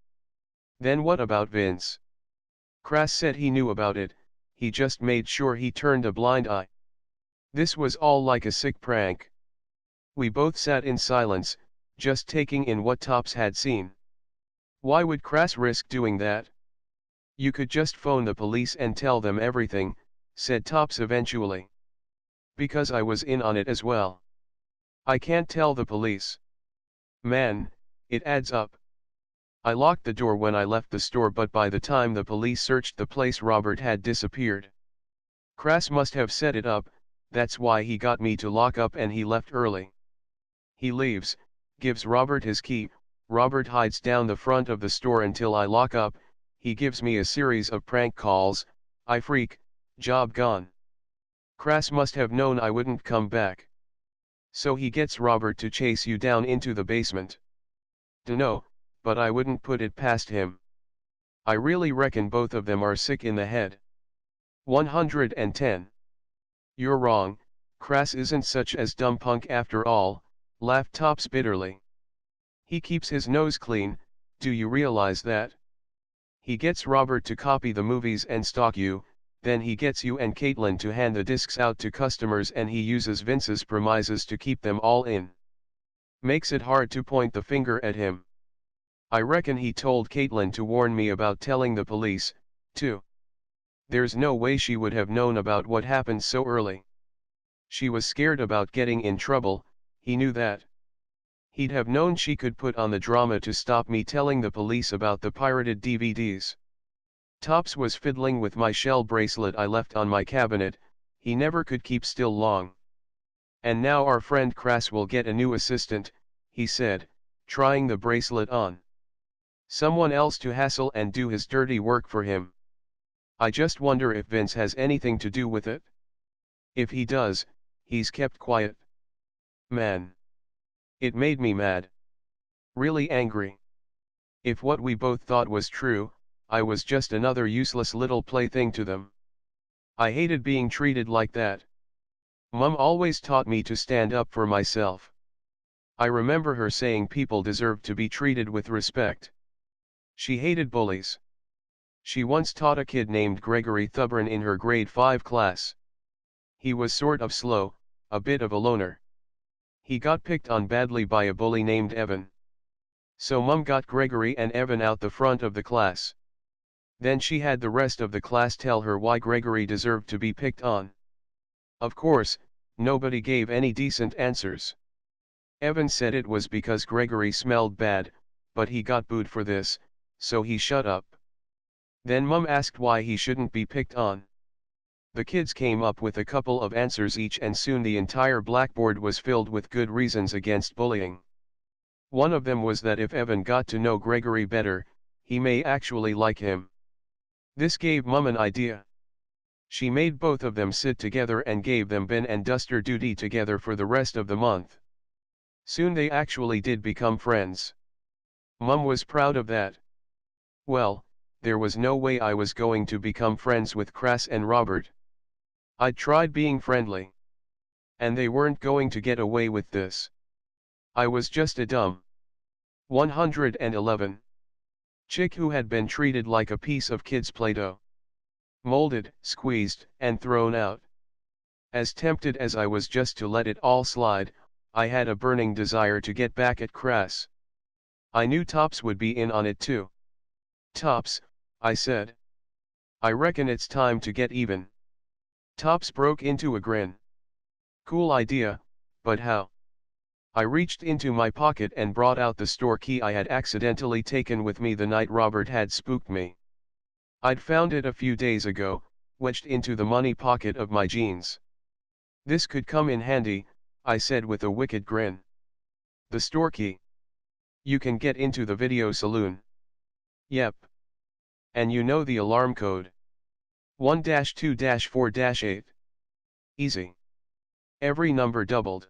Then what about Vince? Crass said he knew about it, he just made sure he turned a blind eye. This was all like a sick prank. We both sat in silence, just taking in what Tops had seen. Why would Crass risk doing that? You could just phone the police and tell them everything, said Tops eventually. Because I was in on it as well. I can't tell the police. Man, it adds up. I locked the door when I left the store, but by the time the police searched the place, Robert had disappeared. Crass must have set it up, that's why he got me to lock up and he left early. He leaves, gives Robert his key, Robert hides down the front of the store until I lock up, he gives me a series of prank calls, I freak, job gone. Crass must have known I wouldn't come back. So he gets Robert to chase you down into the basement. Dunno, but I wouldn't put it past him. I really reckon both of them are sick in the head. 110. You're wrong, Crass isn't such as dumb punk after all, laughed Tops bitterly. He keeps his nose clean, do you realize that? He gets Robert to copy the movies and stalk you, then he gets you and Caitlin to hand the discs out to customers and he uses Vince's premises to keep them all in. Makes it hard to point the finger at him. I reckon he told Caitlin to warn me about telling the police, too. There's no way she would have known about what happened so early. She was scared about getting in trouble, he knew that. He'd have known she could put on the drama to stop me telling the police about the pirated DVDs. Tops was fiddling with my shell bracelet I left on my cabinet, he never could keep still long. And now our friend Crass will get a new assistant, he said, trying the bracelet on. Someone else to hassle and do his dirty work for him. I just wonder if Vince has anything to do with it. If he does, he's kept quiet. Man. It made me mad. Really angry. If what we both thought was true, I was just another useless little plaything to them. I hated being treated like that. Mum always taught me to stand up for myself. I remember her saying people deserve to be treated with respect. She hated bullies. She once taught a kid named Gregory Thubron in her grade 5 class. He was sort of slow, a bit of a loner. He got picked on badly by a bully named Evan. So Mum got Gregory and Evan out the front of the class. Then she had the rest of the class tell her why Gregory deserved to be picked on. Of course, nobody gave any decent answers. Evan said it was because Gregory smelled bad, but he got booed for this, so he shut up. Then Mum asked why he shouldn't be picked on. The kids came up with a couple of answers each and soon the entire blackboard was filled with good reasons against bullying. One of them was that if Evan got to know Gregory better, he may actually like him. This gave Mum an idea. She made both of them sit together and gave them bin and duster duty together for the rest of the month. Soon they actually did become friends. Mum was proud of that. Well, there was no way I was going to become friends with Crass and Robert. I'd tried being friendly. And they weren't going to get away with this. I was just a dumb 111 chick who had been treated like a piece of kids' Play-Doh. Molded, squeezed, and thrown out. As tempted as I was just to let it all slide, I had a burning desire to get back at Crass. I knew Tops would be in on it too. Tops, I said. I reckon it's time to get even. Tops broke into a grin. Cool idea, but how? I reached into my pocket and brought out the store key I had accidentally taken with me the night Robert had spooked me. I'd found it a few days ago, wedged into the money pocket of my jeans. This could come in handy, I said with a wicked grin. The store key. You can get into the video saloon. Yep. And you know the alarm code. 1-2-4-8. Easy. Every number doubled.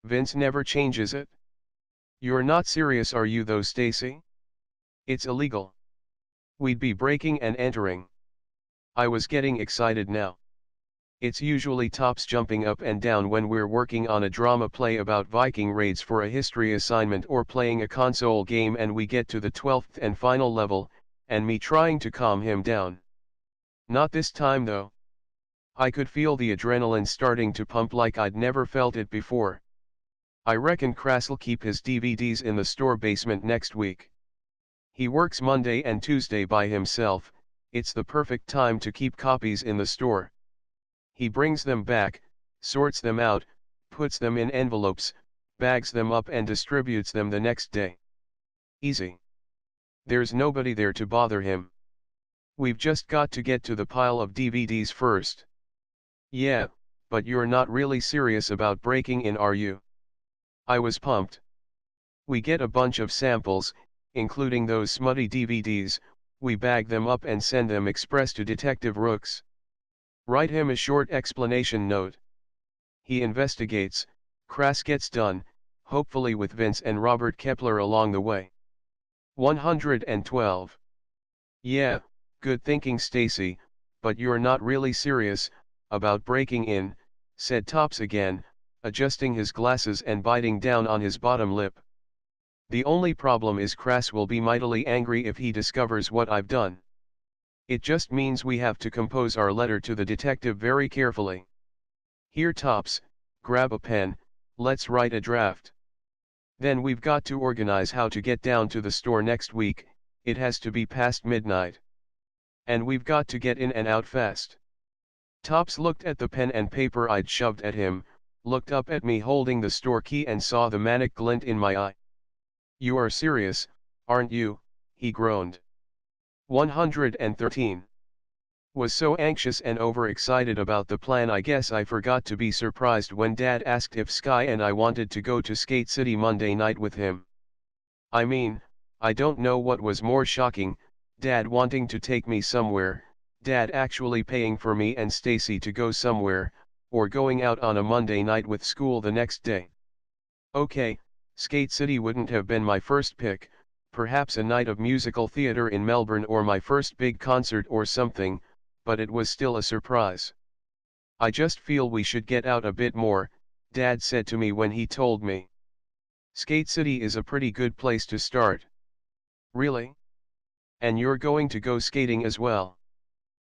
Vince never changes it. You're not serious, are you though, Stacey? It's illegal. We'd be breaking and entering. I was getting excited now. It's usually Tops jumping up and down when we're working on a drama play about Viking raids for a history assignment or playing a console game and we get to the 12th and final level, and me trying to calm him down. Not this time though. I could feel the adrenaline starting to pump like I'd never felt it before. I reckon Crass'll keep his DVDs in the store basement next week. He works Monday and Tuesday by himself, it's the perfect time to keep copies in the store. He brings them back, sorts them out, puts them in envelopes, bags them up and distributes them the next day. Easy. There's nobody there to bother him. We've just got to get to the pile of DVDs first. Yeah, but you're not really serious about breaking in, are you? I was pumped. We get a bunch of samples, including those smutty DVDs, we bag them up and send them express to Detective Rooks. Write him a short explanation note. He investigates, Crass gets done, hopefully with Vince and Robert Kepler along the way. 112. Yeah, good thinking Stacey, but you're not really serious about breaking in, said Tops again, adjusting his glasses and biting down on his bottom lip. The only problem is Crass will be mightily angry if he discovers what I've done. It just means we have to compose our letter to the detective very carefully. Here Tops, grab a pen, let's write a draft. Then we've got to organize how to get down to the store next week, it has to be past midnight. And we've got to get in and out fast. Tops looked at the pen and paper I'd shoved at him, looked up at me holding the store key and saw the manic glint in my eye. You are serious, aren't you? He groaned. 113. Was so anxious and overexcited about the plan I guess I forgot to be surprised when Dad asked if Sky and I wanted to go to Skate City Monday night with him. I mean, I don't know what was more shocking, Dad wanting to take me somewhere, Dad actually paying for me and Stacey to go somewhere, or going out on a Monday night with school the next day. Okay, Skate City wouldn't have been my first pick, perhaps a night of musical theater in Melbourne or my first big concert or something, but it was still a surprise. I just feel we should get out a bit more, Dad said to me when he told me. Skate City is a pretty good place to start. Really? And you're going to go skating as well?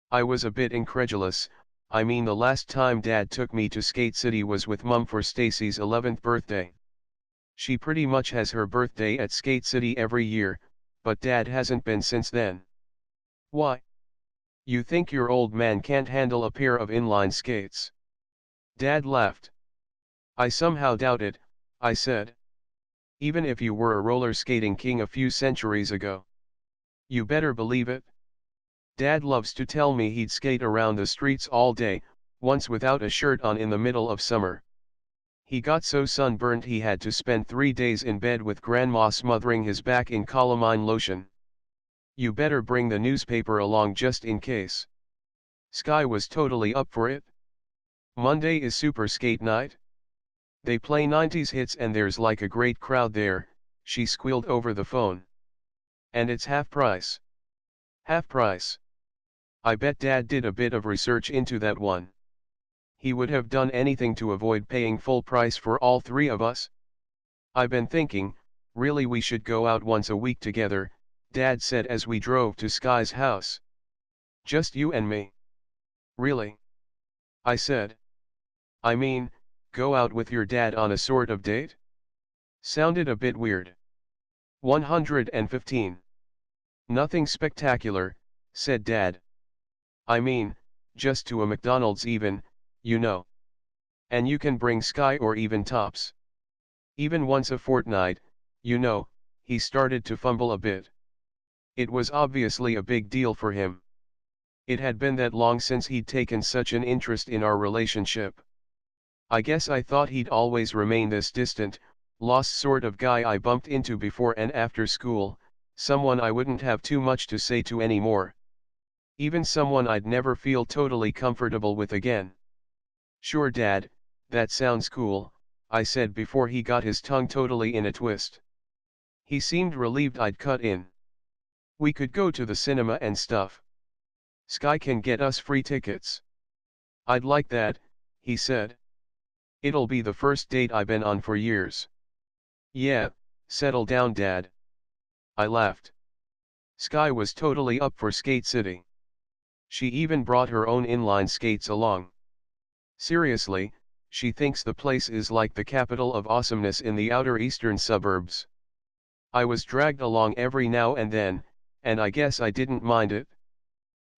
I was a bit incredulous. I mean, the last time Dad took me to Skate City was with Mum for Stacey's 11th birthday. She pretty much has her birthday at Skate City every year, but Dad hasn't been since then. Why? You think your old man can't handle a pair of inline skates? Dad laughed. I somehow doubt it, I said. Even if you were a roller skating king a few centuries ago. You better believe it. Dad loves to tell me he'd skate around the streets all day, once without a shirt on in the middle of summer. He got so sunburned he had to spend 3 days in bed with Grandma smothering his back in calamine lotion. You better bring the newspaper along just in case. Sky was totally up for it. Monday is Super Skate Night. They play 90s hits and there's like a great crowd there, she squealed over the phone. And it's half price. Half price. I bet Dad did a bit of research into that one. He would have done anything to avoid paying full price for all three of us. I've been thinking, really we should go out once a week together, Dad said as we drove to Sky's house. Just you and me. Really? I said. I mean, go out with your dad on a sort of date? Sounded a bit weird. 115. Nothing spectacular, said Dad. I mean, just to a McDonald's even, you know. And you can bring Sky or even Tops. Even once a fortnight, you know, he started to fumble a bit. It was obviously a big deal for him. It had been that long since he'd taken such an interest in our relationship. I guess I thought he'd always remain this distant, lost sort of guy I bumped into before and after school, someone I wouldn't have too much to say to anymore. Even someone I'd never feel totally comfortable with again. Sure Dad, that sounds cool, I said before he got his tongue totally in a twist. He seemed relieved I'd cut in. We could go to the cinema and stuff. Sky can get us free tickets. I'd like that, he said. It'll be the first date I've been on for years. Yeah, settle down Dad. I laughed. Sky was totally up for Skate City. She even brought her own inline skates along. Seriously, she thinks the place is like the capital of awesomeness in the outer eastern suburbs. I was dragged along every now and then, and I guess I didn't mind it.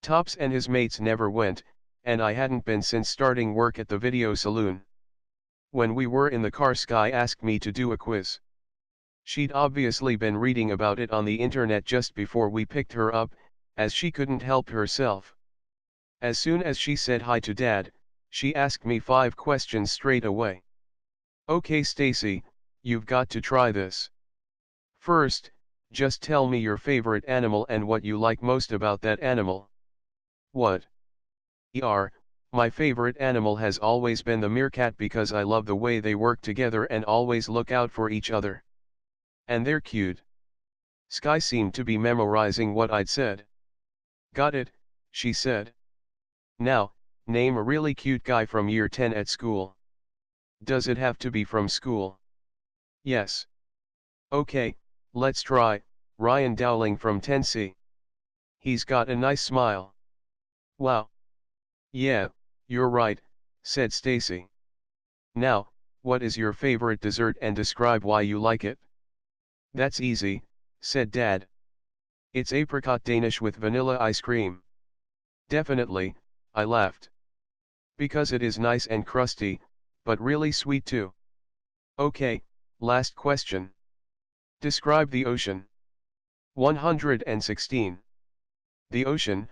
Tops and his mates never went, and I hadn't been since starting work at the video saloon. When we were in the car Sky asked me to do a quiz. She'd obviously been reading about it on the internet just before we picked her up, as she couldn't help herself. As soon as she said hi to Dad, she asked me 5 questions straight away. Okay Stacey, you've got to try this. First, just tell me your favorite animal and what you like most about that animal. What? My favorite animal has always been the meerkat because I love the way they work together and always look out for each other. And they're cute. Sky seemed to be memorizing what I'd said. Got it, she said. Now, name a really cute guy from year 10 at school. Does it have to be from school? Yes. Okay, let's try, Ryan Dowling from 10C. He's got a nice smile. Wow. Yeah, you're right, said Stacey. Now, what is your favorite dessert and describe why you like it? That's easy, said Dad. It's apricot Danish with vanilla ice cream. Definitely, I laughed. Because it is nice and crusty, but really sweet too. Okay, last question. Describe the ocean. 116. The ocean,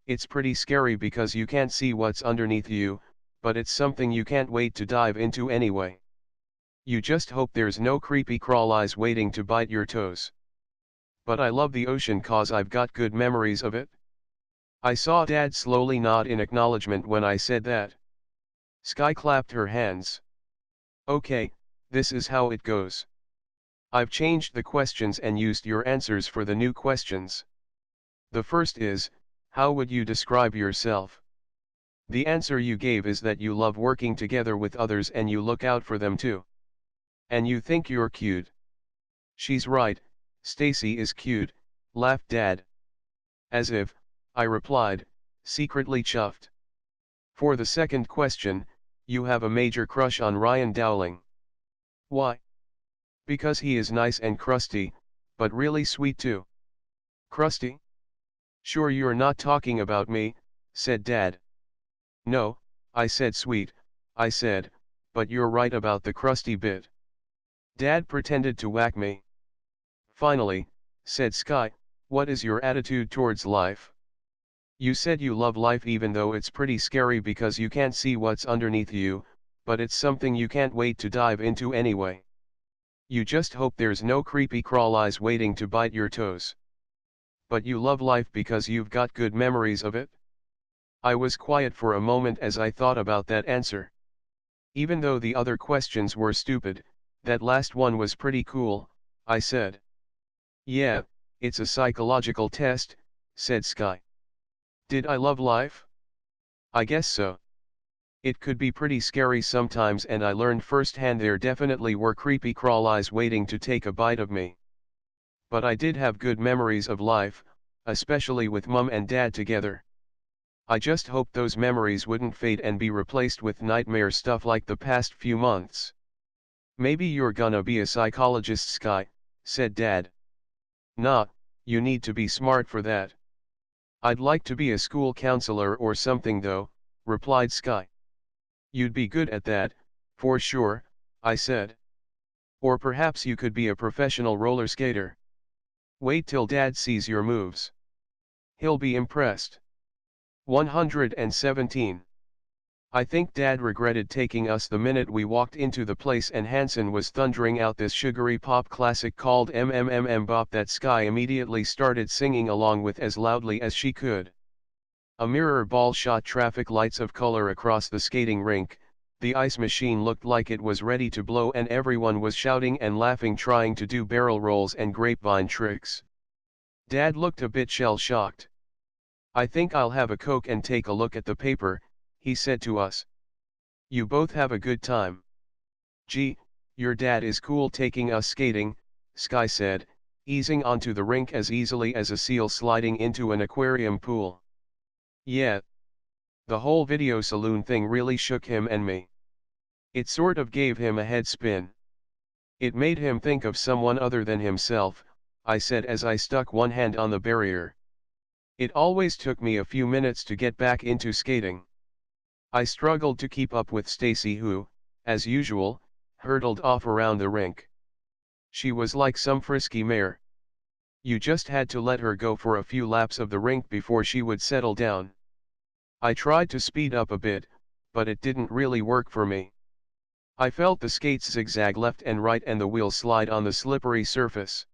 it's pretty scary because you can't see what's underneath you, but it's something you can't wait to dive into anyway. You just hope there's no creepy crawl eyes waiting to bite your toes. But I love the ocean cause I've got good memories of it. I saw Dad slowly nod in acknowledgement when I said that. Sky clapped her hands. Okay, this is how it goes. I've changed the questions and used your answers for the new questions. The first is, how would you describe yourself? The answer you gave is that you love working together with others and you look out for them too. And you think you're cute. She's right, Stacey is cute, laughed Dad. As if, I replied, secretly chuffed. For the second question, you have a major crush on Ryan Dowling. Why? Because he is nice and crusty, but really sweet too. Crusty? Sure you're not talking about me, said Dad. No, I said sweet, I said, but you're right about the crusty bit. Dad pretended to whack me. Finally, said Sky, what is your attitude towards life? You said you love life even though it's pretty scary because you can't see what's underneath you, but it's something you can't wait to dive into anyway. You just hope there's no creepy crawl eyes waiting to bite your toes. But you love life because you've got good memories of it? I was quiet for a moment as I thought about that answer. Even though the other questions were stupid, that last one was pretty cool, I said. Yeah, it's a psychological test, said Sky. Did I love life? I guess so. It could be pretty scary sometimes and I learned firsthand there definitely were creepy crawl eyes waiting to take a bite of me. But I did have good memories of life, especially with Mum and Dad together. I just hope those memories wouldn't fade and be replaced with nightmare stuff like the past few months. Maybe you're gonna be a psychologist, Sky, said Dad. Nah, you need to be smart for that. I'd like to be a school counselor or something though, replied Sky. You'd be good at that, for sure, I said. Or perhaps you could be a professional roller skater. Wait till Dad sees your moves. He'll be impressed. 117. I think Dad regretted taking us the minute we walked into the place and Hanson was thundering out this sugary pop classic called Bop that Sky immediately started singing along with as loudly as she could. A mirror ball shot traffic lights of color across the skating rink, the ice machine looked like it was ready to blow and everyone was shouting and laughing trying to do barrel rolls and grapevine tricks. Dad looked a bit shell-shocked. I think I'll have a Coke and take a look at the paper, he said to us. You both have a good time. Gee, your dad is cool taking us skating, Sky said, easing onto the rink as easily as a seal sliding into an aquarium pool. Yeah. The whole video saloon thing really shook him and me. It sort of gave him a head spin. It made him think of someone other than himself, I said as I stuck one hand on the barrier. It always took me a few minutes to get back into skating. I struggled to keep up with Stacey who, as usual, hurtled off around the rink. She was like some frisky mare. You just had to let her go for a few laps of the rink before she would settle down. I tried to speed up a bit, but it didn't really work for me. I felt the skates zigzag left and right and the wheels slide on the slippery surface.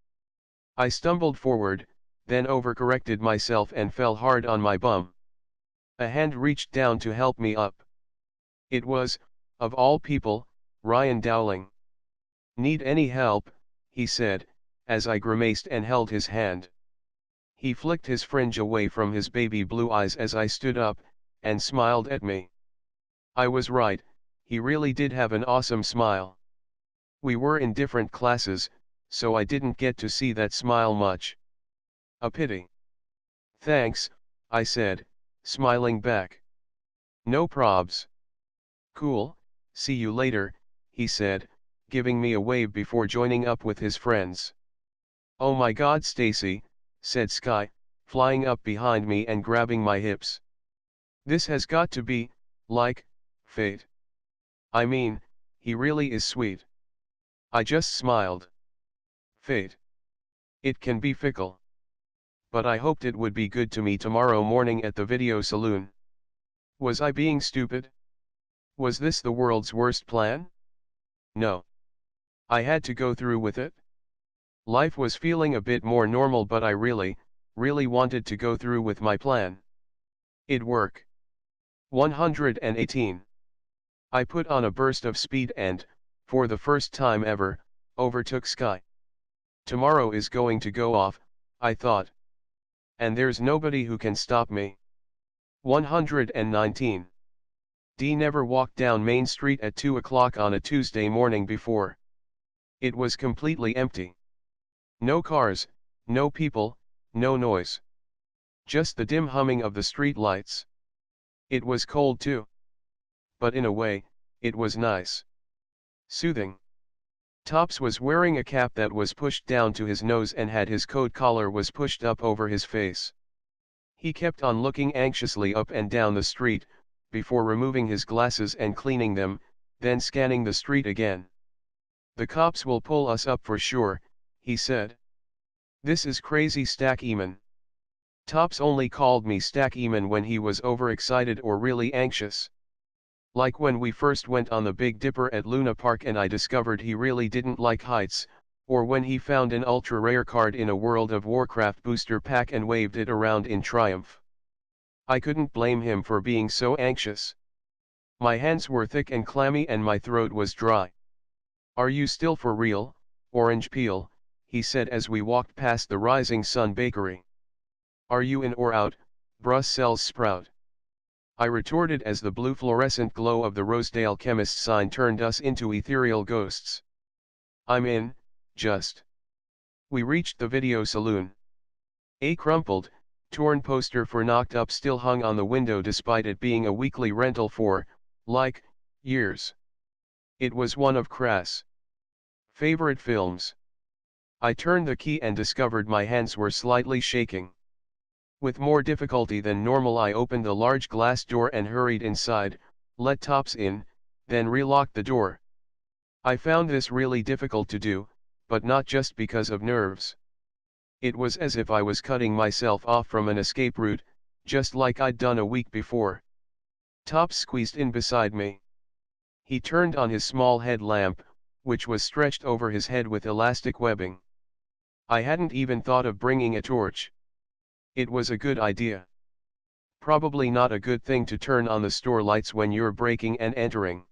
I stumbled forward, then overcorrected myself and fell hard on my bum. A hand reached down to help me up. It was, of all people, Ryan Dowling. Need any help, he said, as I grimaced and held his hand. He flicked his fringe away from his baby blue eyes as I stood up, and smiled at me. I was right, he really did have an awesome smile. We were in different classes, so I didn't get to see that smile much. A pity. Thanks, I said, smiling back. No probs. Cool, see you later, he said, giving me a wave before joining up with his friends. Oh my God, Stacey, said Sky, flying up behind me and grabbing my hips. This has got to be, like, fate. I mean, he really is sweet. I just smiled. Fate. It can be fickle. But I hoped it would be good to me tomorrow morning at the video saloon. Was I being stupid? Was this the world's worst plan? No. I had to go through with it. Life was feeling a bit more normal, but I really wanted to go through with my plan. It'd work. 118. I put on a burst of speed and, for the first time ever, overtook Sky. Tomorrow is going to go off, I thought. And there's nobody who can stop me. 119. D never walked down Main Street at 2 o'clock on a Tuesday morning before. It was completely empty. No cars, no people, no noise. Just the dim humming of the street lights. It was cold too. But in a way, it was nice. Soothing. Tops was wearing a cap that was pushed down to his nose and had his coat collar was pushed up over his face. He kept on looking anxiously up and down the street, before removing his glasses and cleaning them, then scanning the street again. The cops will pull us up for sure, he said. This is crazy, Stack-Eman. Tops only called me Stack-Eman when he was overexcited or really anxious. Like when we first went on the Big Dipper at Luna Park and I discovered he really didn't like heights, or when he found an ultra-rare card in a World of Warcraft booster pack and waved it around in triumph. I couldn't blame him for being so anxious. My hands were thick and clammy and my throat was dry. Are you still for real, Orange Peel? He said as we walked past the Rising Sun Bakery. Are you in or out, Brussels sprout? I retorted as the blue fluorescent glow of the Rosedale chemist sign turned us into ethereal ghosts. I'm in, just. We reached the video saloon. A crumpled, torn poster for Knocked Up still hung on the window despite it being a weekly rental for, like, years. It was one of Crass' favorite films. I turned the key and discovered my hands were slightly shaking. With more difficulty than normal I opened the large glass door and hurried inside, let Tops in, then relocked the door. I found this really difficult to do, but not just because of nerves. It was as if I was cutting myself off from an escape route, just like I'd done a week before. Tops squeezed in beside me. He turned on his small headlamp, which was stretched over his head with elastic webbing. I hadn't even thought of bringing a torch. It was a good idea. Probably not a good thing to turn on the store lights when you're breaking and entering.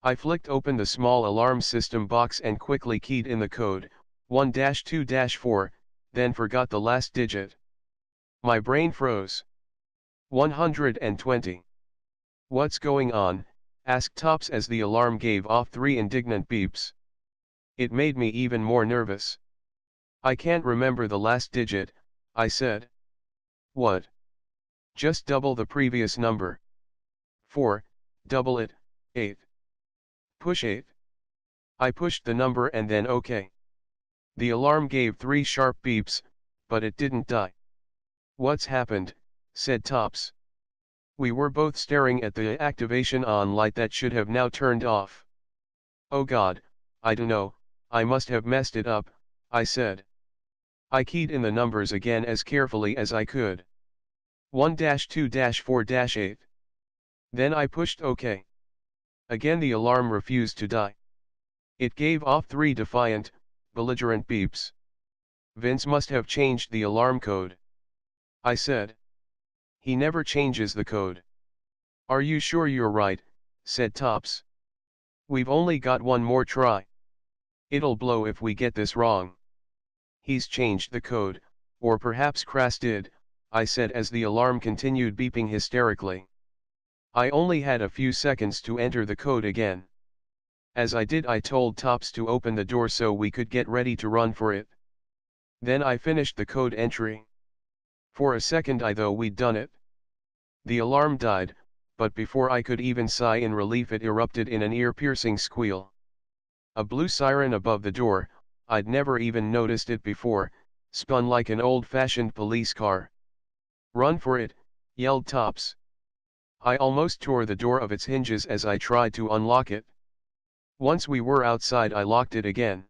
I flicked open the small alarm system box and quickly keyed in the code, 1-2-4, then forgot the last digit. My brain froze. 120. What's going on? Asked Tops as the alarm gave off 3 indignant beeps. It made me even more nervous. I can't remember the last digit, I said. What? Just double the previous number. 4, double it, 8. Push 8. I pushed the number and then OK. The alarm gave 3 sharp beeps, but it didn't die. What's happened? Said Tops. We were both staring at the activation on light that should have now turned off. Oh God, I dunno, I must have messed it up, I said. I keyed in the numbers again as carefully as I could. 1-2-4-8. Then I pushed OK. Again the alarm refused to die. It gave off 3 defiant, belligerent beeps. Vince must have changed the alarm code. I said. He never changes the code. Are you sure you're right? Said Tops. We've only got one more try. It'll blow if we get this wrong. He's changed the code, or perhaps Crass did, I said as the alarm continued beeping hysterically. I only had a few seconds to enter the code again. As I did, I told Tops to open the door so we could get ready to run for it. Then I finished the code entry. For a second I thought we'd done it. The alarm died, but before I could even sigh in relief it erupted in an ear-piercing squeal. A blue siren above the door, I'd never even noticed it before, spun like an old-fashioned police car. "Run for it," yelled Tops. I almost tore the door of its hinges as I tried to unlock it. Once we were outside I locked it again.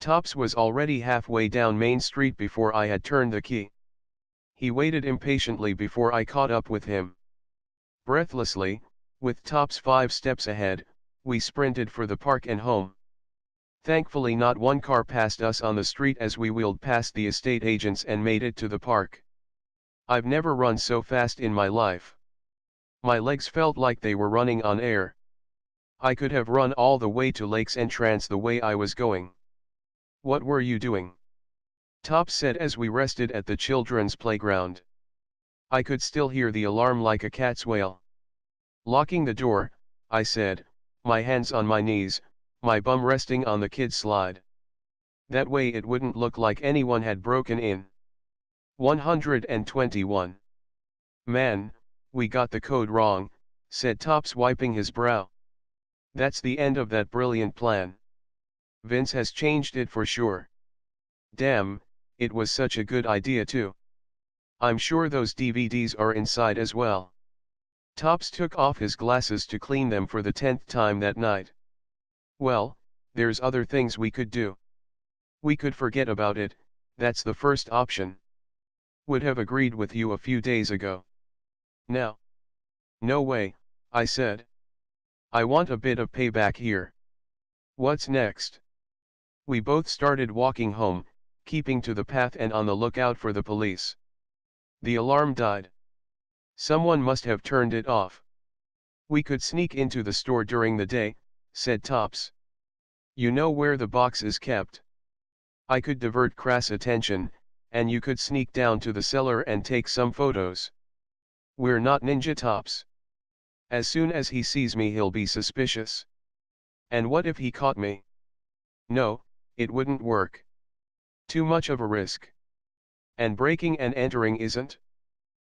Tops was already halfway down Main Street before I had turned the key. He waited impatiently before I caught up with him. Breathlessly, with Tops 5 steps ahead, we sprinted for the park and home. Thankfully not one car passed us on the street as we wheeled past the estate agents and made it to the park. I've never run so fast in my life. My legs felt like they were running on air. I could have run all the way to Lake's entrance the way I was going. "What were you doing?" Tops said as we rested at the children's playground. I could still hear the alarm like a cat's wail. "Locking the door," I said, my hands on my knees, my bum resting on the kid's slide. That way it wouldn't look like anyone had broken in. 121. "Man, we got the code wrong," said Tops wiping his brow. "That's the end of that brilliant plan. Vince has changed it for sure. Damn, it was such a good idea too. I'm sure those DVDs are inside as well." Tops took off his glasses to clean them for the 10th time that night. "Well, there's other things we could do. We could forget about it, that's the first option. Would have agreed with you a few days ago. Now." "No way," I said. "I want a bit of payback here." "What's next?" We both started walking home, keeping to the path and on the lookout for the police. The alarm died. Someone must have turned it off. "We could sneak into the store during the day," said Tops. "You know where the box is kept. I could divert Crass' attention, and you could sneak down to the cellar and take some photos. We're not ninja, Tops. As soon as he sees me he'll be suspicious. And what if he caught me?" "No, it wouldn't work. Too much of a risk. And breaking and entering isn't?"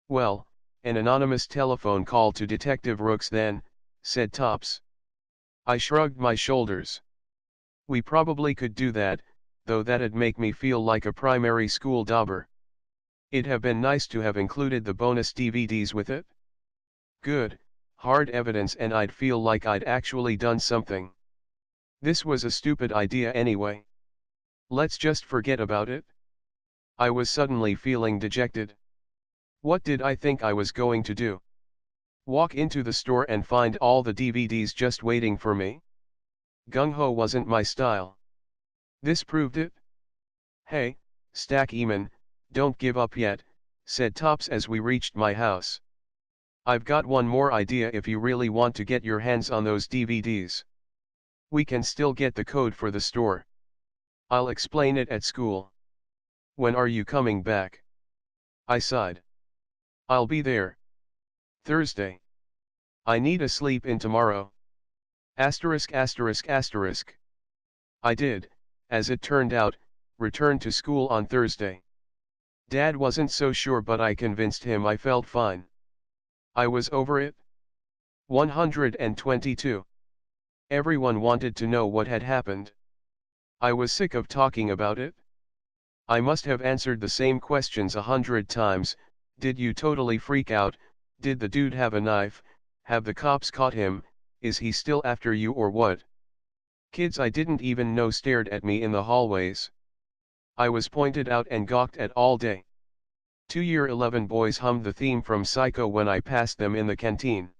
"Well, an anonymous telephone call to Detective Rooks then," said Tops. I shrugged my shoulders. "We probably could do that, though that'd make me feel like a primary school dauber. It'd have been nice to have included the bonus DVDs with it. Good, hard evidence, and I'd feel like I'd actually done something. This was a stupid idea anyway. Let's just forget about it." I was suddenly feeling dejected. What did I think I was going to do? Walk into the store and find all the DVDs just waiting for me? Gung-ho wasn't my style. This proved it. "Hey, Stacey, don't give up yet," said Tops as we reached my house. "I've got one more idea if you really want to get your hands on those DVDs. We can still get the code for the store. I'll explain it at school." "When are you coming back?" I sighed. "I'll be there Thursday. I need a sleep in tomorrow. Asterisk asterisk asterisk." I did, as it turned out, return to school on Thursday. Dad wasn't so sure, but I convinced him I felt fine. I was over it. 122. Everyone wanted to know what had happened. I was sick of talking about it. I must have answered the same questions 100 times. Did you totally freak out? Did the dude have a knife? Have the cops caught him? Is he still after you or what? Kids I didn't even know stared at me in the hallways. I was pointed out and gawked at all day. 2-year 11 boys hummed the theme from Psycho when I passed them in the canteen.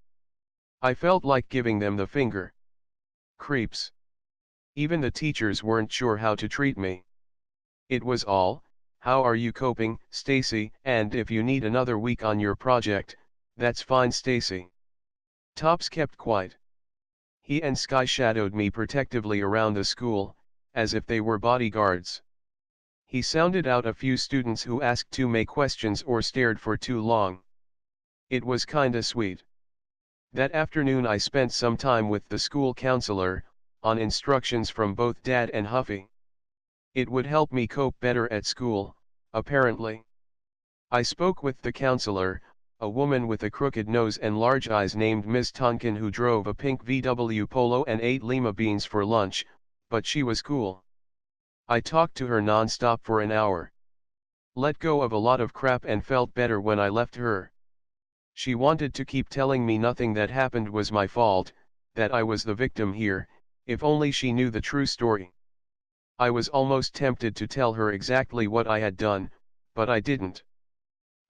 I felt like giving them the finger. Creeps. Even the teachers weren't sure how to treat me. It was all, "How are you coping, Stacey, and if you need another week on your project, that's fine, Stacey." Tops kept quiet. He and Sky shadowed me protectively around the school, as if they were bodyguards. He sounded out a few students who asked too many questions or stared for too long. It was kinda sweet. That afternoon I spent some time with the school counselor, on instructions from both Dad and Huffy. It would help me cope better at school, apparently. I spoke with the counselor, a woman with a crooked nose and large eyes named Miss Tonkin who drove a pink VW Polo and ate lima beans for lunch, but she was cool. I talked to her non-stop for an hour. Let go of a lot of crap and felt better when I left her. She wanted to keep telling me nothing that happened was my fault, that I was the victim here, if only she knew the true story. I was almost tempted to tell her exactly what I had done, but I didn't.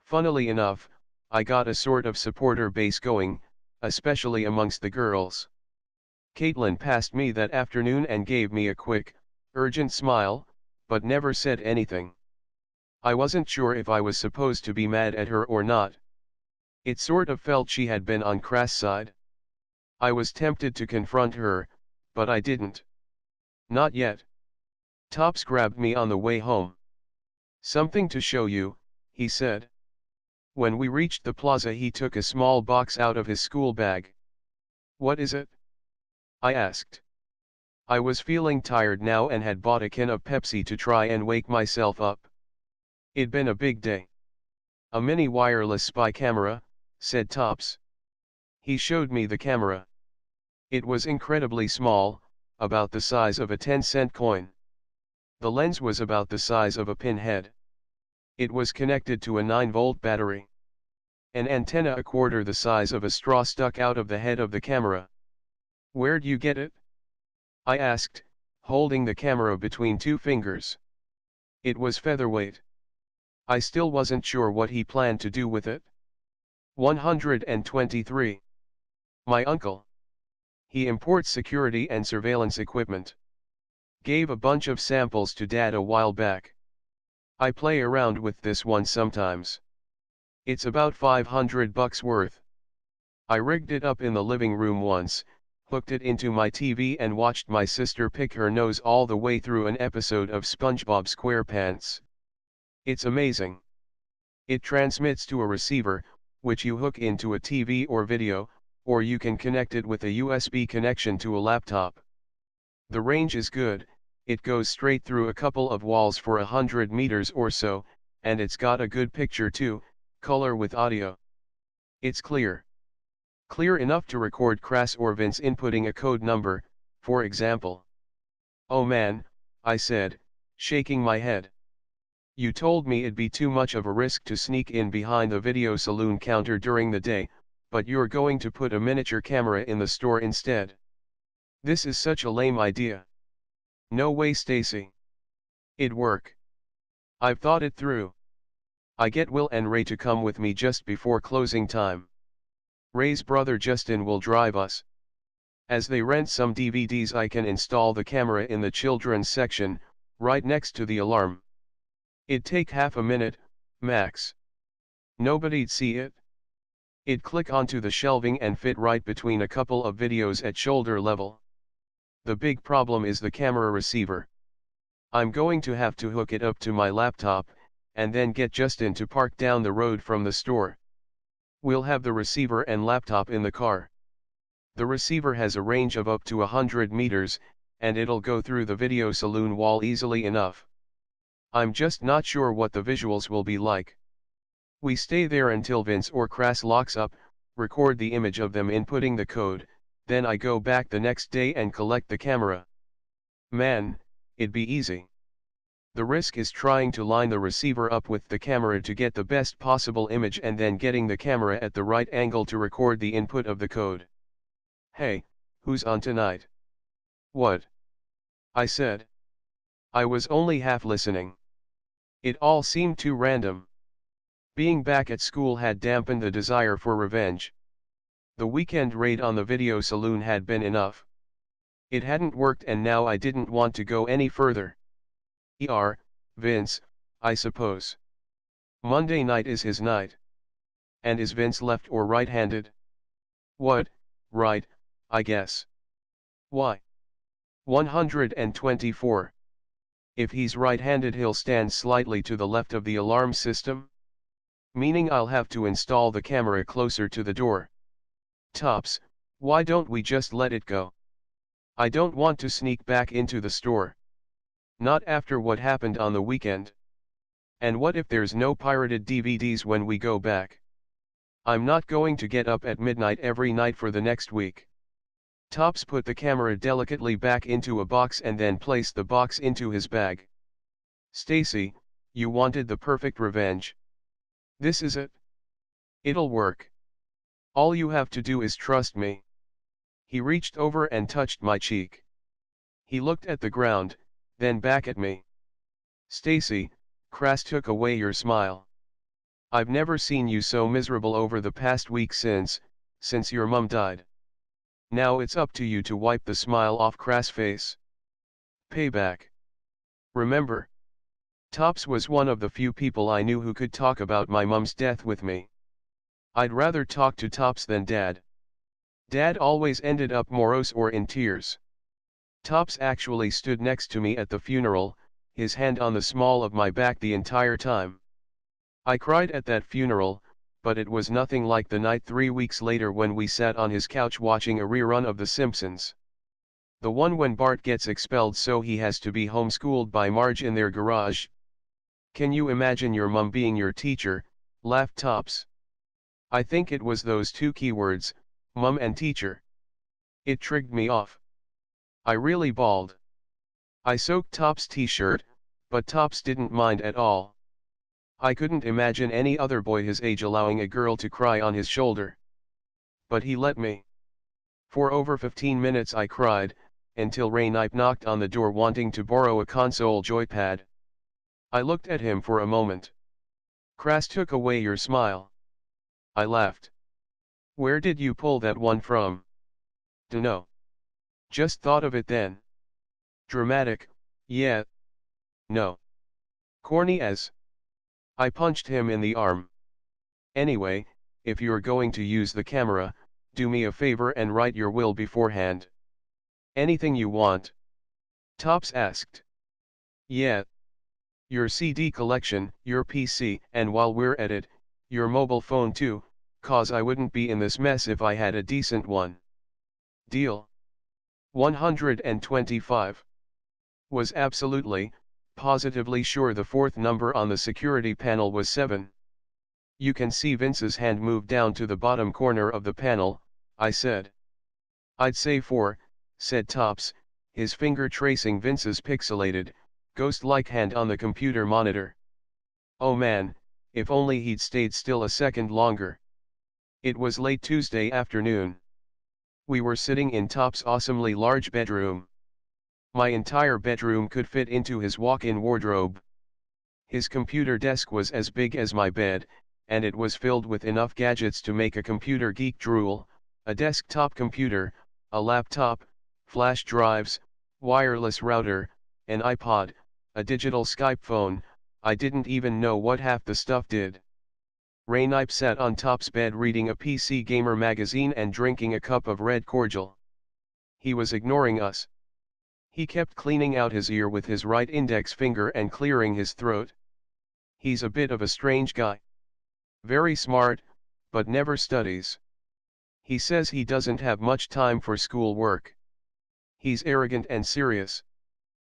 Funnily enough, I got a sort of supporter base going, especially amongst the girls. Caitlin passed me that afternoon and gave me a quick, urgent smile, but never said anything. I wasn't sure if I was supposed to be mad at her or not. It sort of felt she had been on Crass' side. I was tempted to confront her, but I didn't. Not yet. Tops grabbed me on the way home. "Something to show you," he said. When we reached the plaza he took a small box out of his school bag. "What is it?" I asked. I was feeling tired now and had bought a can of Pepsi to try and wake myself up. It'd been a big day. "A mini wireless spy camera," said Tops. He showed me the camera. It was incredibly small, about the size of a 10-cent coin. The lens was about the size of a pinhead. It was connected to a 9-volt battery. An antenna a quarter the size of a straw stuck out of the head of the camera. "Where'd you get it?" I asked, holding the camera between two fingers. It was featherweight. I still wasn't sure what he planned to do with it. 123. My uncle. He imports security and surveillance equipment. Gave a bunch of samples to Dad a while back. I play around with this one sometimes. It's about $500 worth. I rigged it up in the living room once, hooked it into my TV and watched my sister pick her nose all the way through an episode of SpongeBob SquarePants. It's amazing. It transmits to a receiver, which you hook into a TV or video, or you can connect it with a USB connection to a laptop. The range is good, it goes straight through a couple of walls for 100 meters or so, and it's got a good picture too, color with audio. It's clear. Clear enough to record Crass or Vince inputting a code number, for example. "Oh man," I said, shaking my head. "You told me it'd be too much of a risk to sneak in behind the video saloon counter during the day, but you're going to put a miniature camera in the store instead. This is such a lame idea." "No way, Stacey. It'd work. I've thought it through. I get Will and Ray to come with me just before closing time. Ray's brother Justin will drive us. As they rent some DVDs I can install the camera in the children's section, right next to the alarm. It'd take half a minute, max. Nobody'd see it. It'd click onto the shelving and fit right between a couple of videos at shoulder level. The big problem is the camera receiver. I'm going to have to hook it up to my laptop, and then get Justin to park down the road from the store. We'll have the receiver and laptop in the car. The receiver has a range of up to 100 meters, and it'll go through the video saloon wall easily enough. I'm just not sure what the visuals will be like. We stay there until Vince or Crass locks up, record the image of them inputting the code, then I go back the next day and collect the camera. Man, it'd be easy. The risk is trying to line the receiver up with the camera to get the best possible image and then getting the camera at the right angle to record the input of the code. "Hey, who's on tonight?" "What?" I said. I was only half listening. It all seemed too random. Being back at school had dampened the desire for revenge. The weekend raid on the video saloon had been enough. It hadn't worked and now I didn't want to go any further. Vince, I suppose. Monday night is his night. And is Vince left or right-handed? What, right, I guess. Why? 124. If he's right-handed he'll stand slightly to the left of the alarm system, meaning I'll have to install the camera closer to the door. Tops, why don't we just let it go? I don't want to sneak back into the store. Not after what happened on the weekend. And what if there's no pirated DVDs when we go back? I'm not going to get up at midnight every night for the next week. Tops put the camera delicately back into a box and then placed the box into his bag. Stacey, you wanted the perfect revenge. This is it. It'll work. All you have to do is trust me. He reached over and touched my cheek. He looked at the ground, then back at me. Stacey, Crass took away your smile. I've never seen you so miserable over the past week since your mum died. Now it's up to you to wipe the smile off Crass' face. Payback. Remember? Tops was one of the few people I knew who could talk about my mum's death with me. I'd rather talk to Tops than Dad. Dad always ended up morose or in tears. Tops actually stood next to me at the funeral, his hand on the small of my back the entire time. I cried at that funeral, but it was nothing like the night 3 weeks later when we sat on his couch watching a rerun of The Simpsons. The one when Bart gets expelled so he has to be homeschooled by Marge in their garage. Can you imagine your mum being your teacher? Laughed Tops. I think it was those two keywords, mum and teacher. It trigged me off. I really bawled. I soaked Tops' t-shirt, but Tops didn't mind at all. I couldn't imagine any other boy his age allowing a girl to cry on his shoulder. But he let me. For over 15 minutes I cried, until Raynipe knocked on the door wanting to borrow a console joypad. I looked at him for a moment. Crass took away your smile. I laughed. Where did you pull that one from? Dunno. Just thought of it then. Dramatic, yeah. No. Corny as. I punched him in the arm. Anyway, if you're going to use the camera, do me a favor and write your will beforehand. Anything you want. Tops asked. Yeah. Your CD collection, your PC, and while we're at it, your mobile phone too, cause I wouldn't be in this mess if I had a decent one. Deal. 125. Was absolutely, positively sure the fourth number on the security panel was 7. You can see Vince's hand move down to the bottom corner of the panel, I said. I'd say 4, said Tops, his finger tracing Vince's pixelated, ghost-like hand on the computer monitor. Oh man, if only he'd stayed still a second longer. It was late Tuesday afternoon. We were sitting in Tops' awesomely large bedroom. My entire bedroom could fit into his walk-in wardrobe. His computer desk was as big as my bed, and it was filled with enough gadgets to make a computer geek drool, a desktop computer, a laptop, flash drives, wireless router, an iPod, a digital Skype phone. I didn't even know what half the stuff did. Raynipe sat on Tops' bed reading a PC Gamer magazine and drinking a cup of red cordial. He was ignoring us. He kept cleaning out his ear with his right index finger and clearing his throat. He's a bit of a strange guy. Very smart, but never studies. He says he doesn't have much time for school work. He's arrogant and serious.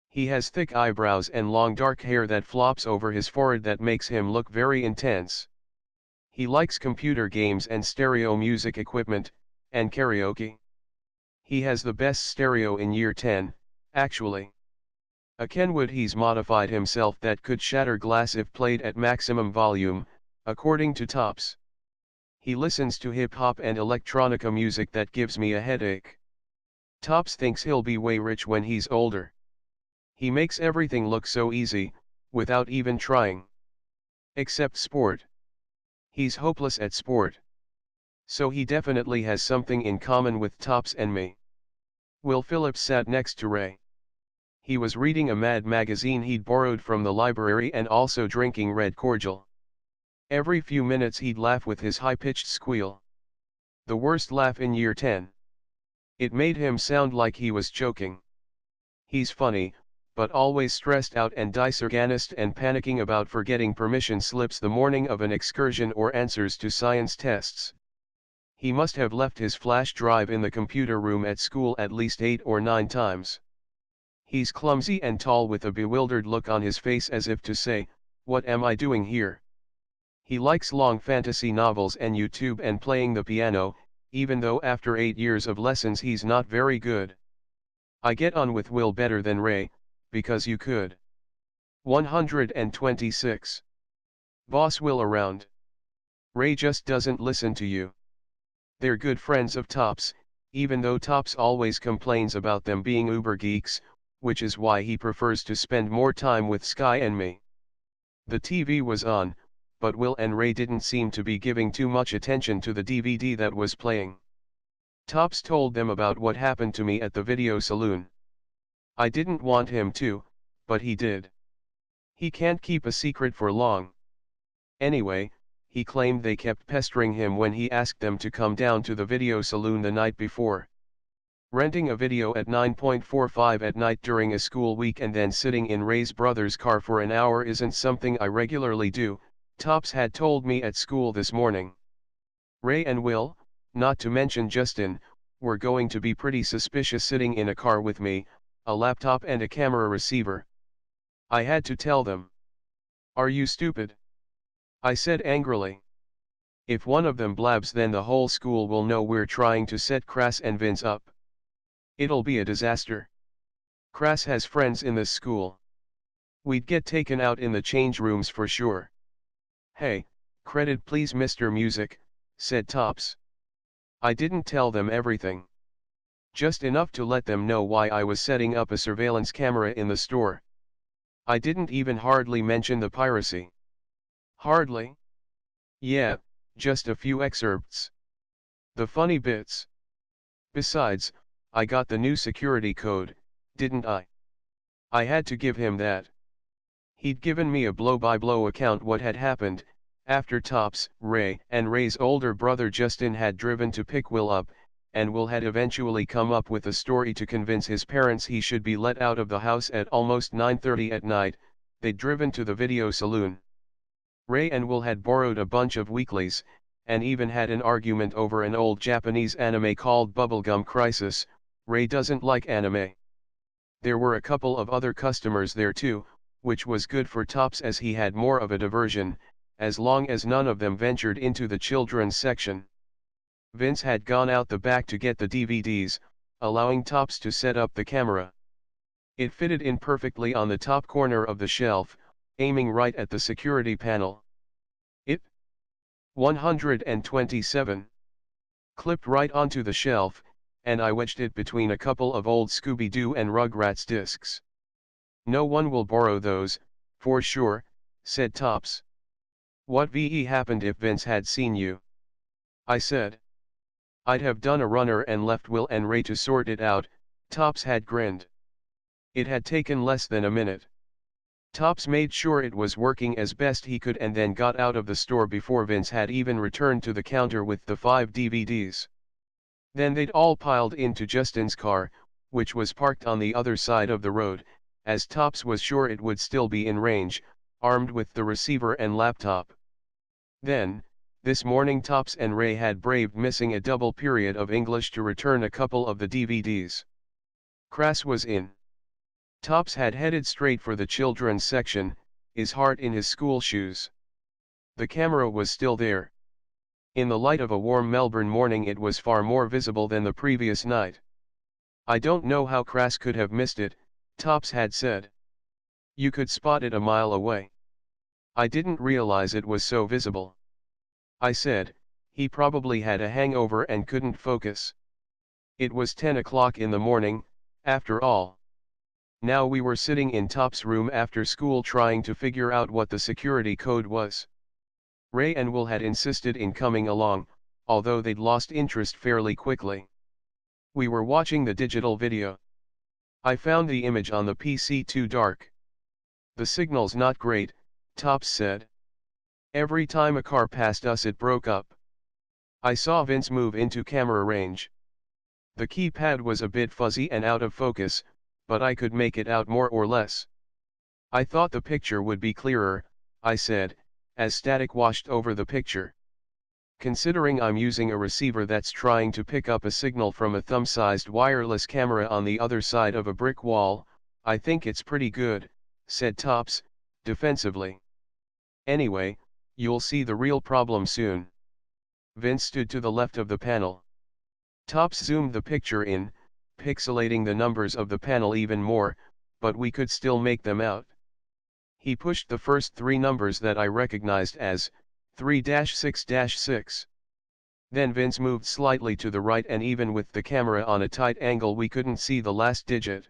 He has thick eyebrows and long dark hair that flops over his forehead that makes him look very intense. He likes computer games and stereo music equipment, and karaoke. He has the best stereo in year 10, actually. A Kenwood he's modified himself that could shatter glass if played at maximum volume, according to Tops. He listens to hip-hop and electronica music that gives me a headache. Tops thinks he'll be way rich when he's older. He makes everything look so easy, without even trying. Except sport. He's hopeless at sport. So he definitely has something in common with Tops and me. Will Phillips sat next to Ray. He was reading a Mad magazine he'd borrowed from the library and also drinking red cordial. Every few minutes he'd laugh with his high-pitched squeal. The worst laugh in year 10. It made him sound like he was choking. He's funny, but always stressed out and disorganized and panicking about forgetting permission slips the morning of an excursion or answers to science tests. He must have left his flash drive in the computer room at school at least 8 or 9 times. He's clumsy and tall with a bewildered look on his face as if to say, "What am I doing here?" He likes long fantasy novels and YouTube and playing the piano, even though after 8 years of lessons he's not very good. I get on with Will better than Ray, because you could. 126. Boss Will around. Ray just doesn't listen to you. They're good friends of Top's, even though Top's always complains about them being uber geeks, which is why he prefers to spend more time with Sky and me. The TV was on, but Will and Ray didn't seem to be giving too much attention to the DVD that was playing. Top's told them about what happened to me at the video saloon. I didn't want him to, but he did. He can't keep a secret for long. Anyway, he claimed they kept pestering him when he asked them to come down to the video saloon the night before. Renting a video at 9:45 at night during a school week and then sitting in Ray's brother's car for an hour isn't something I regularly do, Topps had told me at school this morning. Ray and Will, not to mention Justin, were going to be pretty suspicious sitting in a car with me, a laptop and a camera receiver. I had to tell them. "Are you stupid?" I said angrily. "If one of them blabs, then the whole school will know we're trying to set Crass and Vince up. It'll be a disaster. Crass has friends in this school. We'd get taken out in the change rooms for sure." "Hey, credit please Mr. Music," said Topps. I didn't tell them everything. Just enough to let them know why I was setting up a surveillance camera in the store. I didn't even hardly mention the piracy. Hardly? Yeah, just a few excerpts. The funny bits. Besides, I got the new security code, didn't I? I had to give him that. He'd given me a blow-by-blow account what had happened, after Topps, Ray, and Ray's older brother Justin had driven to pick Will up, and Will had eventually come up with a story to convince his parents he should be let out of the house at almost 9:30 at night. They'd driven to the video saloon. Ray and Will had borrowed a bunch of weeklies, and even had an argument over an old Japanese anime called Bubblegum Crisis. Ray doesn't like anime. There were a couple of other customers there too, which was good for Topps as he had more of a diversion, as long as none of them ventured into the children's section. Vince had gone out the back to get the DVDs, allowing Topps to set up the camera. It fitted in perfectly on the top corner of the shelf, aiming right at the security panel. It 127 clipped right onto the shelf, and I wedged it between a couple of old Scooby-Doo and Rugrats discs. "No one will borrow those, for sure," said Topps. "What VE happened if Vince had seen you?" I said. "I'd have done a runner and left Will and Ray to sort it out," Topps had grinned. It had taken less than a minute. Topps made sure it was working as best he could and then got out of the store before Vince had even returned to the counter with the 5 DVDs. Then they'd all piled into Justin's car, which was parked on the other side of the road, as Topps was sure it would still be in range, armed with the receiver and laptop. Then, this morning Topps and Ray had braved missing a double period of English to return a couple of the DVDs. Crass was in. Topps had headed straight for the children's section, his heart in his school shoes. The camera was still there. In the light of a warm Melbourne morning it was far more visible than the previous night. "I don't know how Crass could have missed it," Topps had said. "You could spot it a mile away." "I didn't realize it was so visible." I said, "He probably had a hangover and couldn't focus." It was 10 o'clock in the morning, after all. Now we were sitting in Topps' room after school trying to figure out what the security code was. Ray and Will had insisted in coming along, although they'd lost interest fairly quickly. We were watching the digital video. I found the image on the PC too dark. "The signal's not great," Topps said. "Every time a car passed us it broke up." I saw Vince move into camera range. The keypad was a bit fuzzy and out of focus, but I could make it out more or less. I thought the picture would be clearer, I said, as static washed over the picture. Considering I'm using a receiver that's trying to pick up a signal from a thumb-sized wireless camera on the other side of a brick wall, I think it's pretty good, said Tops, defensively. Anyway, you'll see the real problem soon. Vince stood to the left of the panel. Tops zoomed the picture in, pixelating the numbers of the panel even more, but we could still make them out. He pushed the first three numbers that I recognized as 3-6-6. Then Vince moved slightly to the right, and even with the camera on a tight angle we couldn't see the last digit.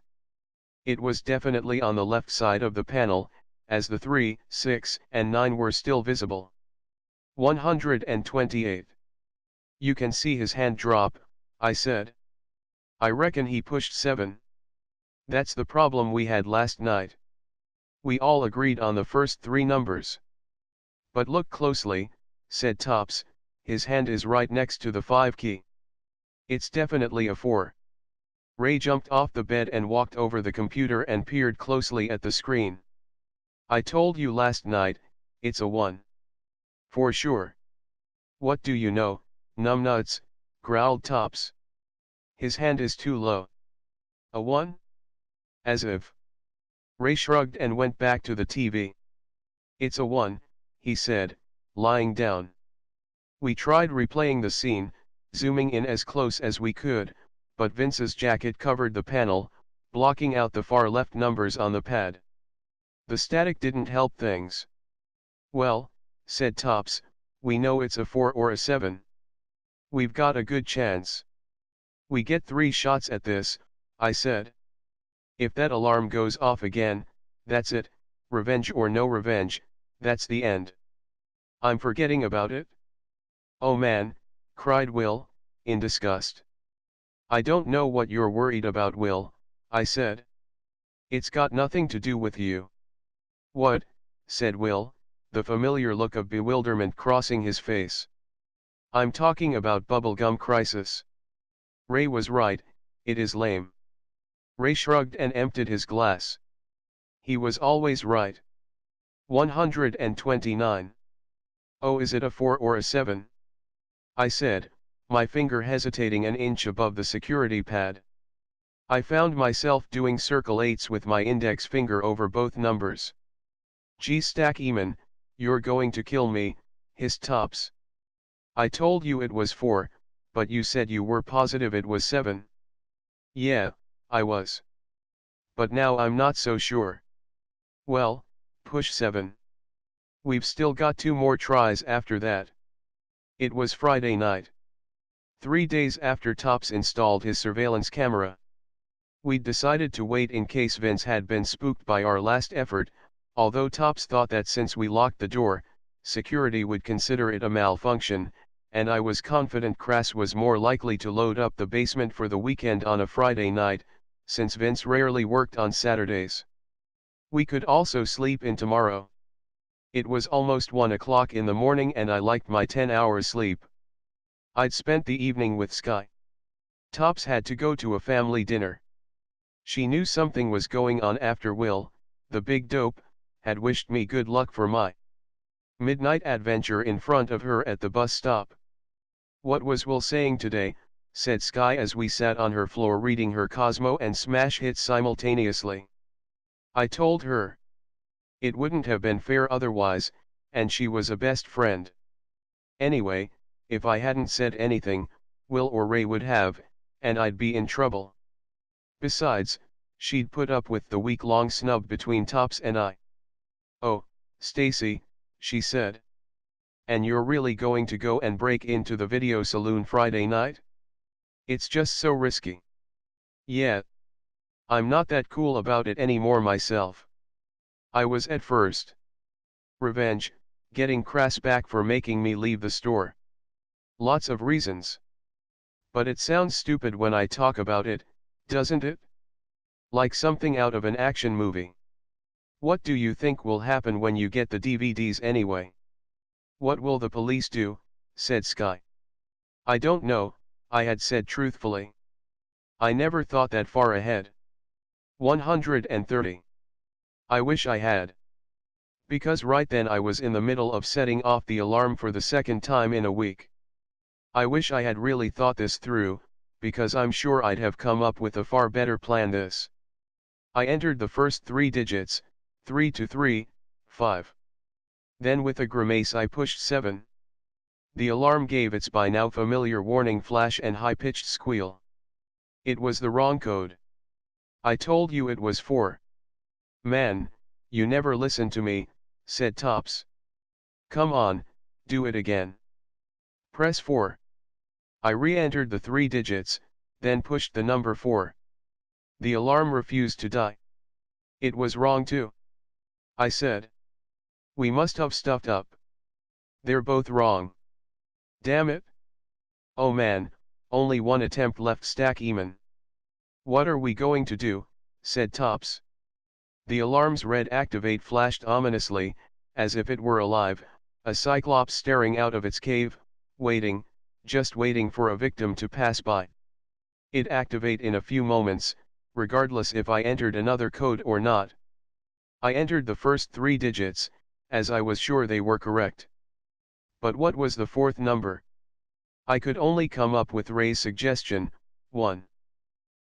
It was definitely on the left side of the panel, as the 3, 6, and 9 were still visible. 128. You can see his hand drop, I said. I reckon he pushed 7. That's the problem we had last night. We all agreed on the first three numbers. But look closely, said Tops, his hand is right next to the 5 key. It's definitely a 4. Ray jumped off the bed and walked over the computer and peered closely at the screen. I told you last night, it's a 1. For sure. What do you know, numbnuts, growled Tops. His hand is too low. A 1? As if. Ray shrugged and went back to the TV. It's a 1, he said, lying down. We tried replaying the scene, zooming in as close as we could, but Vince's jacket covered the panel, blocking out the far left numbers on the pad. The static didn't help things. Well, said Tops, we know it's a 4 or a 7. We've got a good chance. We get 3 shots at this, I said. If that alarm goes off again, that's it, revenge or no revenge, that's the end. I'm forgetting about it? Oh man, cried Will, in disgust. I don't know what you're worried about, Will, I said. It's got nothing to do with you. What? Said Will, the familiar look of bewilderment crossing his face. I'm talking about bubblegum crisis. Ray was right, it is lame. Ray shrugged and emptied his glass. He was always right. 129. Oh, is it a 4 or a 7? I said, my finger hesitating an inch above the security pad. I found myself doing circle 8s with my index finger over both numbers. Gee, Staceyman, you're going to kill me, hissed Tops. I told you it was 4, but you said you were positive it was 7. Yeah, I was. But now I'm not so sure. Well, push 7. We've still got 2 more tries after that. It was Friday night. 3 days after Tops installed his surveillance camera. We'd decided to wait in case Vince had been spooked by our last effort, although Tops thought that since we locked the door, security would consider it a malfunction, and I was confident Crass was more likely to load up the basement for the weekend on a Friday night, since Vince rarely worked on Saturdays. We could also sleep in tomorrow. It was almost 1 o'clock in the morning and I liked my 10 hours sleep. I'd spent the evening with Sky. Tops had to go to a family dinner. She knew something was going on after Will, the big dope, had wished me good luck for my midnight adventure in front of her at the bus stop. What was Will saying today? Said Sky as we sat on her floor reading her Cosmo and Smash hits simultaneously. I told her. It wouldn't have been fair otherwise, and she was a best friend. Anyway, if I hadn't said anything, Will or Ray would have, and I'd be in trouble. Besides, she'd put up with the week-long snub between Tops and I. Oh, Stacey, she said. And you're really going to go and break into the video saloon Friday night? It's just so risky. Yeah. I'm not that cool about it anymore myself. I was at first. Revenge, getting Crass back for making me leave the store. Lots of reasons. But it sounds stupid when I talk about it, doesn't it? Like something out of an action movie. What do you think will happen when you get the DVDs anyway? What will the police do? Said Sky. I don't know, I had said truthfully. I never thought that far ahead. 130. I wish I had. Because right then I was in the middle of setting off the alarm for the second time in a week. I wish I had really thought this through, because I'm sure I'd have come up with a far better plan this. I entered the first three digits, 323, 5. Then with a grimace I pushed 7. The alarm gave its by now familiar warning flash and high-pitched squeal. It was the wrong code. I told you it was 4. Man, you never listen to me, said Tops. Come on, do it again. Press 4. I re-entered the 3 digits, then pushed the number 4. The alarm refused to die. It was wrong too. I said. We must have stuffed up. They're both wrong. Damn it. Oh man, only one attempt left Stack Eamon. What are we going to do, said Tops. The alarm's red activate flashed ominously, as if it were alive, a cyclops staring out of its cave, waiting, just waiting for a victim to pass by. It'd activate in a few moments, regardless if I entered another code or not. I entered the first 3 digits, as I was sure they were correct. But what was the fourth number? I could only come up with Ray's suggestion, 1.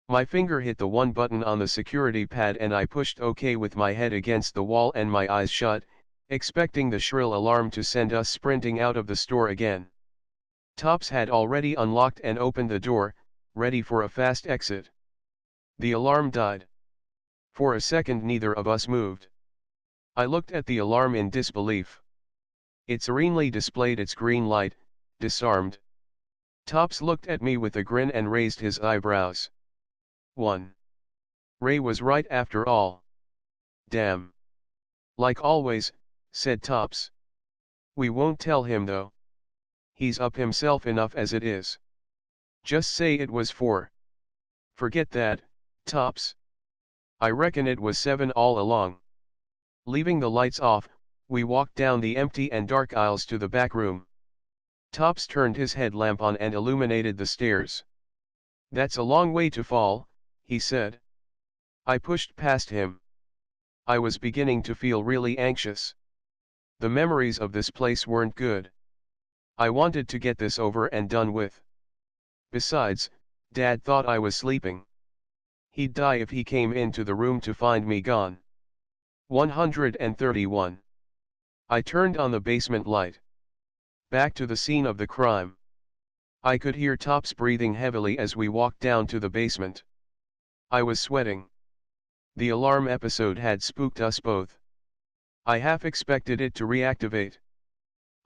My finger hit the 1 button on the security pad and I pushed OK with my head against the wall and my eyes shut, expecting the shrill alarm to send us sprinting out of the store again. Tops had already unlocked and opened the door, ready for a fast exit. The alarm died. For a second neither of us moved. I looked at the alarm in disbelief. It serenely displayed its green light, disarmed. Tops looked at me with a grin and raised his eyebrows. 1. Ray was right after all. Damn. Like always, said Tops. We won't tell him though. He's up himself enough as it is. Just say it was 4. Forget that, Tops. I reckon it was 7 all along. Leaving the lights off, we walked down the empty and dark aisles to the back room. Tops turned his headlamp on and illuminated the stairs. That's a long way to fall, he said. I pushed past him. I was beginning to feel really anxious. The memories of this place weren't good. I wanted to get this over and done with. Besides, Dad thought I was sleeping. He'd die if he came into the room to find me gone. 131. I turned on the basement light. Back to the scene of the crime. I could hear Tops breathing heavily as we walked down to the basement. I was sweating. The alarm episode had spooked us both. I half expected it to reactivate.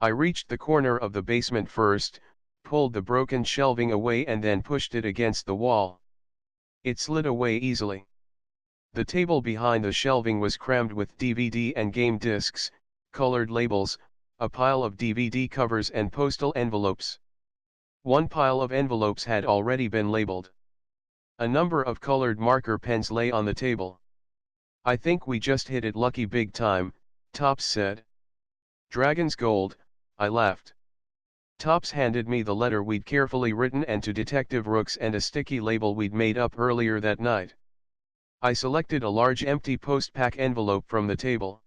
I reached the corner of the basement first, pulled the broken shelving away and then pushed it against the wall. It slid away easily. The table behind the shelving was crammed with DVD and game discs, colored labels, a pile of DVD covers and postal envelopes. One pile of envelopes had already been labeled. A number of colored marker pens lay on the table. I think we just hit it lucky big time, Tops said. Dragon's gold, I laughed. Tops handed me the letter we'd carefully written and to Detective Rooks and a sticky label we'd made up earlier that night. I selected a large empty post-pack envelope from the table.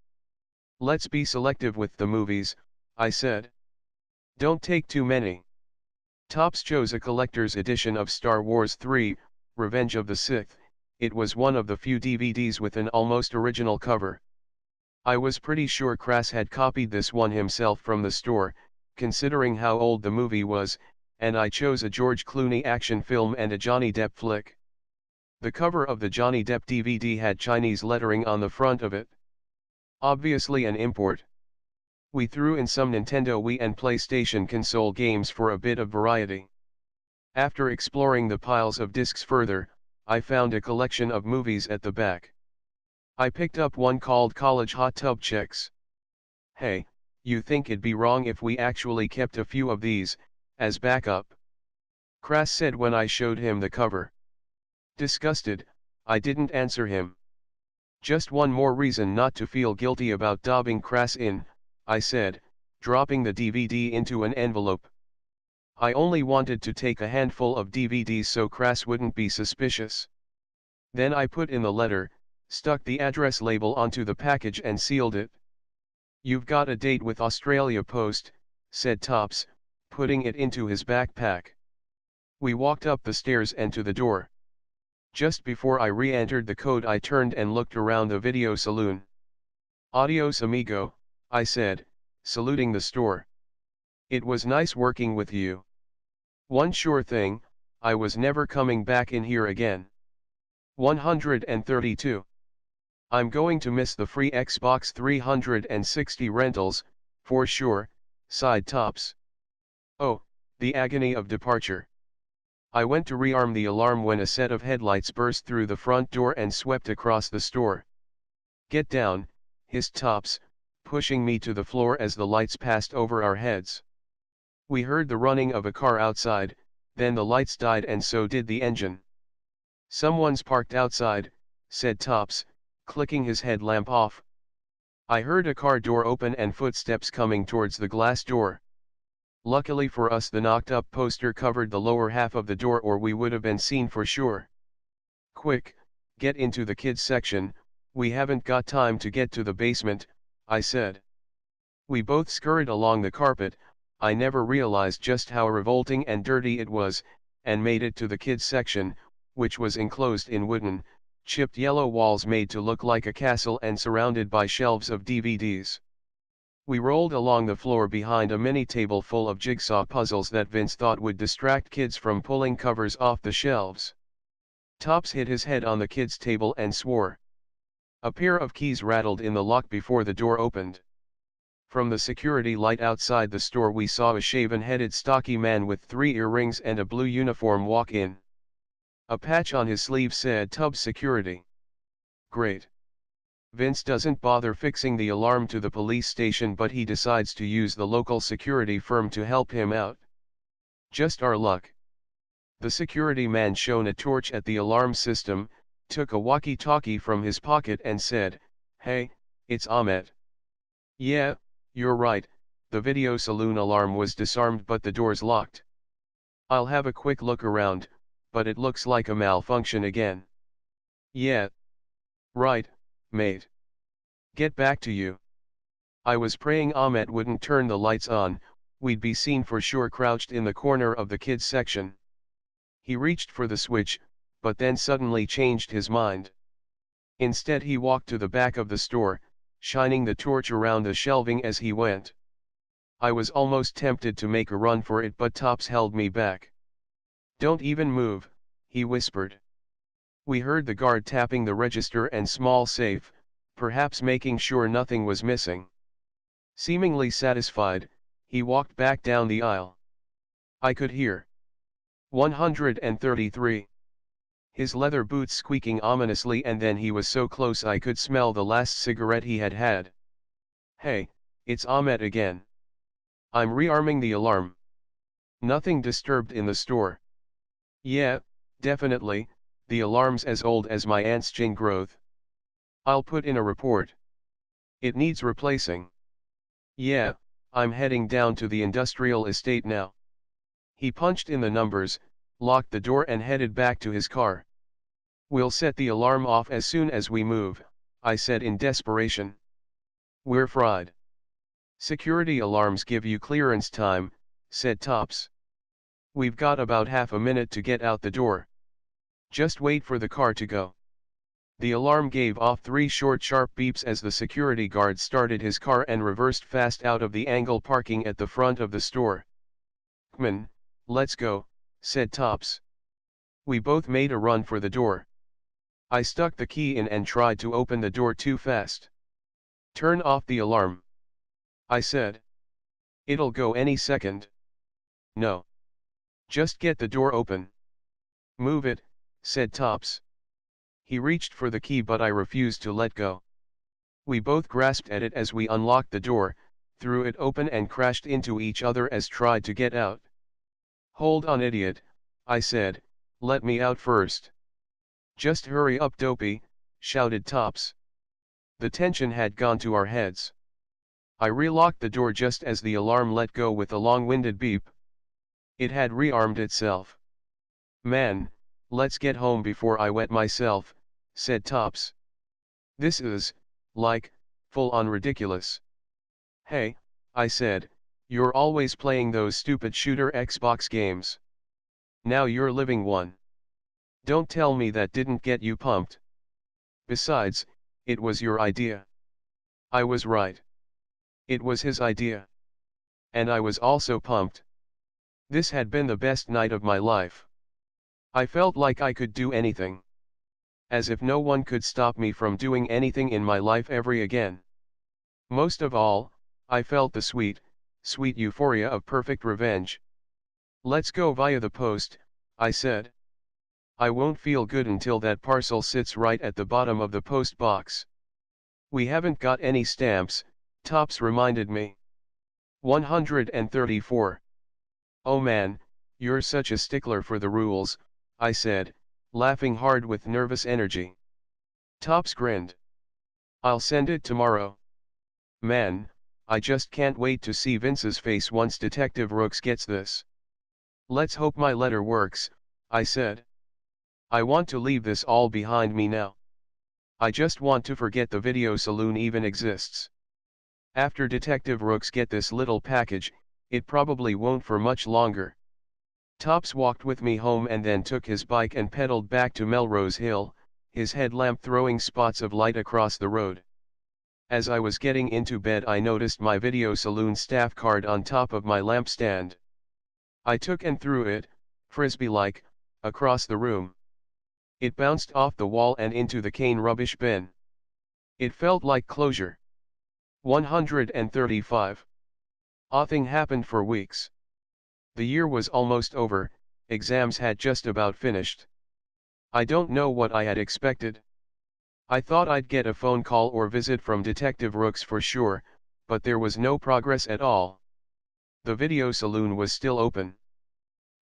Let's be selective with the movies, I said. Don't take too many. Tops chose a collector's edition of Star Wars 3, Revenge of the Sith. It was one of the few DVDs with an almost original cover. I was pretty sure Crass had copied this one himself from the store, considering how old the movie was, and I chose a George Clooney action film and a Johnny Depp flick. The cover of the Johnny Depp DVD had Chinese lettering on the front of it. Obviously an import. We threw in some Nintendo Wii and PlayStation console games for a bit of variety. After exploring the piles of discs further, I found a collection of movies at the back. I picked up one called College Hot Tub Chicks. Hey, you think it'd be wrong if we actually kept a few of these, as backup? Crass said when I showed him the cover. Disgusted, I didn't answer him. Just one more reason not to feel guilty about dobbing Crass in, I said, dropping the DVD into an envelope. I only wanted to take a handful of DVDs so Crass wouldn't be suspicious. Then I put in the letter, stuck the address label onto the package and sealed it. "You've got a date with Australia Post," said Tops, putting it into his backpack. We walked up the stairs and to the door. Just before I re-entered the code, I turned and looked around the video saloon. "Adios amigo," I said, saluting the store. "It was nice working with you. One sure thing, I was never coming back in here again." 132. "I'm going to miss the free Xbox 360 rentals, for sure," sighed Tops. Oh, the agony of departure. I went to rearm the alarm when a set of headlights burst through the front door and swept across the store. "Get down," hissed Tops, pushing me to the floor as the lights passed over our heads. We heard the running of a car outside, then the lights died and so did the engine. "Someone's parked outside," said Tops, clicking his headlamp off. I heard a car door open and footsteps coming towards the glass door. Luckily for us, the knocked-up poster covered the lower half of the door, or we would have been seen for sure. "Quick, get into the kids section, we haven't got time to get to the basement," I said. We both scurried along the carpet. I never realized just how revolting and dirty it was, and made it to the kids section, which was enclosed in wooden, chipped yellow walls made to look like a castle and surrounded by shelves of DVDs. We rolled along the floor behind a mini table full of jigsaw puzzles that Vince thought would distract kids from pulling covers off the shelves. Tops hit his head on the kids' table and swore. A pair of keys rattled in the lock before the door opened. From the security light outside the store we saw a shaven-headed stocky man with 3 earrings and a blue uniform walk in. A patch on his sleeve said Tubbs Security. Great. Vince doesn't bother fixing the alarm to the police station, but he decides to use the local security firm to help him out. Just our luck. The security man shone a torch at the alarm system, took a walkie-talkie from his pocket and said, "Hey, it's Ahmet." "Yeah, you're right, the video saloon alarm was disarmed but the door's locked. I'll have a quick look around, but it looks like a malfunction again." "Yeah. Right, mate. Get back to you." I was praying Ahmet wouldn't turn the lights on, we'd be seen for sure crouched in the corner of the kids section. He reached for the switch, but then suddenly changed his mind. Instead he walked to the back of the store, shining the torch around the shelving as he went. I was almost tempted to make a run for it, but Tops held me back. "Don't even move," he whispered. We heard the guard tapping the register and small safe, perhaps making sure nothing was missing. Seemingly satisfied, he walked back down the aisle. I could hear 133. His leather boots squeaking ominously, and then he was so close I could smell the last cigarette he had had. "Hey, it's Ahmet again. I'm rearming the alarm. Nothing disturbed in the store." "Yeah, definitely, the alarm's as old as my aunt's chin growth. I'll put in a report. It needs replacing." "Yeah, I'm heading down to the industrial estate now." He punched in the numbers, locked the door and headed back to his car. "We'll set the alarm off as soon as we move," I said in desperation. "We're fried." "Security alarms give you clearance time," said Tops. "We've got about half a minute to get out the door. Just wait for the car to go." The alarm gave off 3 short sharp beeps as the security guard started his car and reversed fast out of the angle parking at the front of the store. "Come on, let's go," said Tops. We both made a run for the door. I stuck the key in and tried to open the door too fast. "Turn off the alarm," I said. "It'll go any second." "No. Just get the door open." "Move it," said Tops. He reached for the key but I refused to let go. We both grasped at it as we unlocked the door, threw it open and crashed into each other as tried to get out. "Hold on, idiot," I said, "let me out first." "Just hurry up, dopey," shouted Tops. The tension had gone to our heads. I relocked the door just as the alarm let go with a long-winded beep. It had rearmed itself. "Man, let's get home before I wet myself," said Tops. This is, like, full-on ridiculous. Hey, I said, you're always playing those stupid shooter Xbox games. Now you're living one. Don't tell me that didn't get you pumped. Besides, it was your idea. I was right. It was his idea. And I was also pumped. This had been the best night of my life. I felt like I could do anything. As if no one could stop me from doing anything in my life ever again. Most of all, I felt the sweet, sweet euphoria of perfect revenge. Let's go via the post, I said. I won't feel good until that parcel sits right at the bottom of the post box. We haven't got any stamps, Tops reminded me. 134. Oh man, you're such a stickler for the rules, I said, laughing hard with nervous energy. Tops grinned. I'll send it tomorrow. Man, I just can't wait to see Vince's face once Detective Rooks gets this. Let's hope my letter works, I said. I want to leave this all behind me now. I just want to forget the video saloon even exists. After Detective Rooks get this little package, it probably won't for much longer. Tops walked with me home and then took his bike and pedaled back to Melrose Hill, his headlamp throwing spots of light across the road. As I was getting into bed I noticed my video saloon staff card on top of my lampstand. I took and threw it, frisbee-like, across the room. It bounced off the wall and into the cane rubbish bin. It felt like closure. 135. Nothing happened for weeks. The year was almost over, exams had just about finished. I don't know what I had expected. I thought I'd get a phone call or visit from Detective Rooks for sure, but there was no progress at all. The video saloon was still open.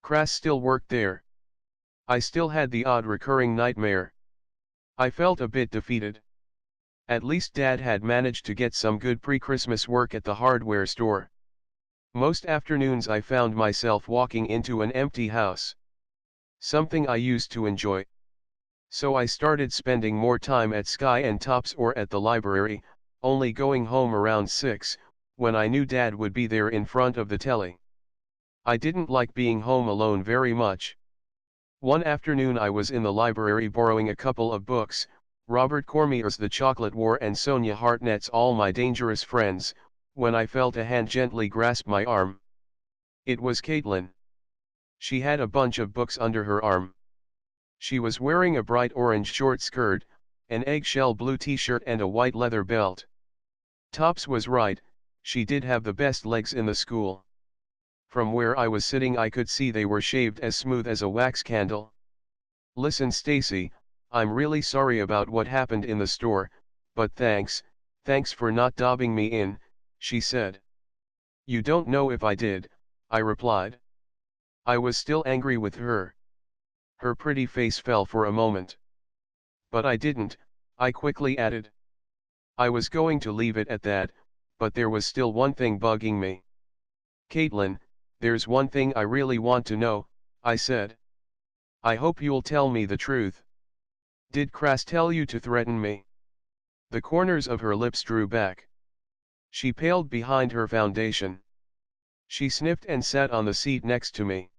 Crass still worked there. I still had the odd recurring nightmare. I felt a bit defeated. At least Dad had managed to get some good pre-Christmas work at the hardware store. Most afternoons I found myself walking into an empty house. Something I used to enjoy. So I started spending more time at Sky and Tops or at the library, only going home around 6, when I knew Dad would be there in front of the telly. I didn't like being home alone very much. One afternoon I was in the library borrowing a couple of books, Robert Cormier's The Chocolate War and Sonia Hartnett's All My Dangerous Friends, when I felt a hand gently grasp my arm. It was Caitlin. She had a bunch of books under her arm. She was wearing a bright orange short skirt, an eggshell blue t-shirt and a white leather belt. Tops was right, she did have the best legs in the school. From where I was sitting I could see they were shaved as smooth as a wax candle. Listen Stacey, I'm really sorry about what happened in the store, but thanks for not dobbing me in, she said. You don't know if I did, I replied. I was still angry with her. Her pretty face fell for a moment. But I didn't, I quickly added. I was going to leave it at that, but there was still one thing bugging me. Caitlin, there's one thing I really want to know, I said. I hope you'll tell me the truth. Did Crass tell you to threaten me? The corners of her lips drew back. She paled behind her foundation. She sniffed and sat on the seat next to me.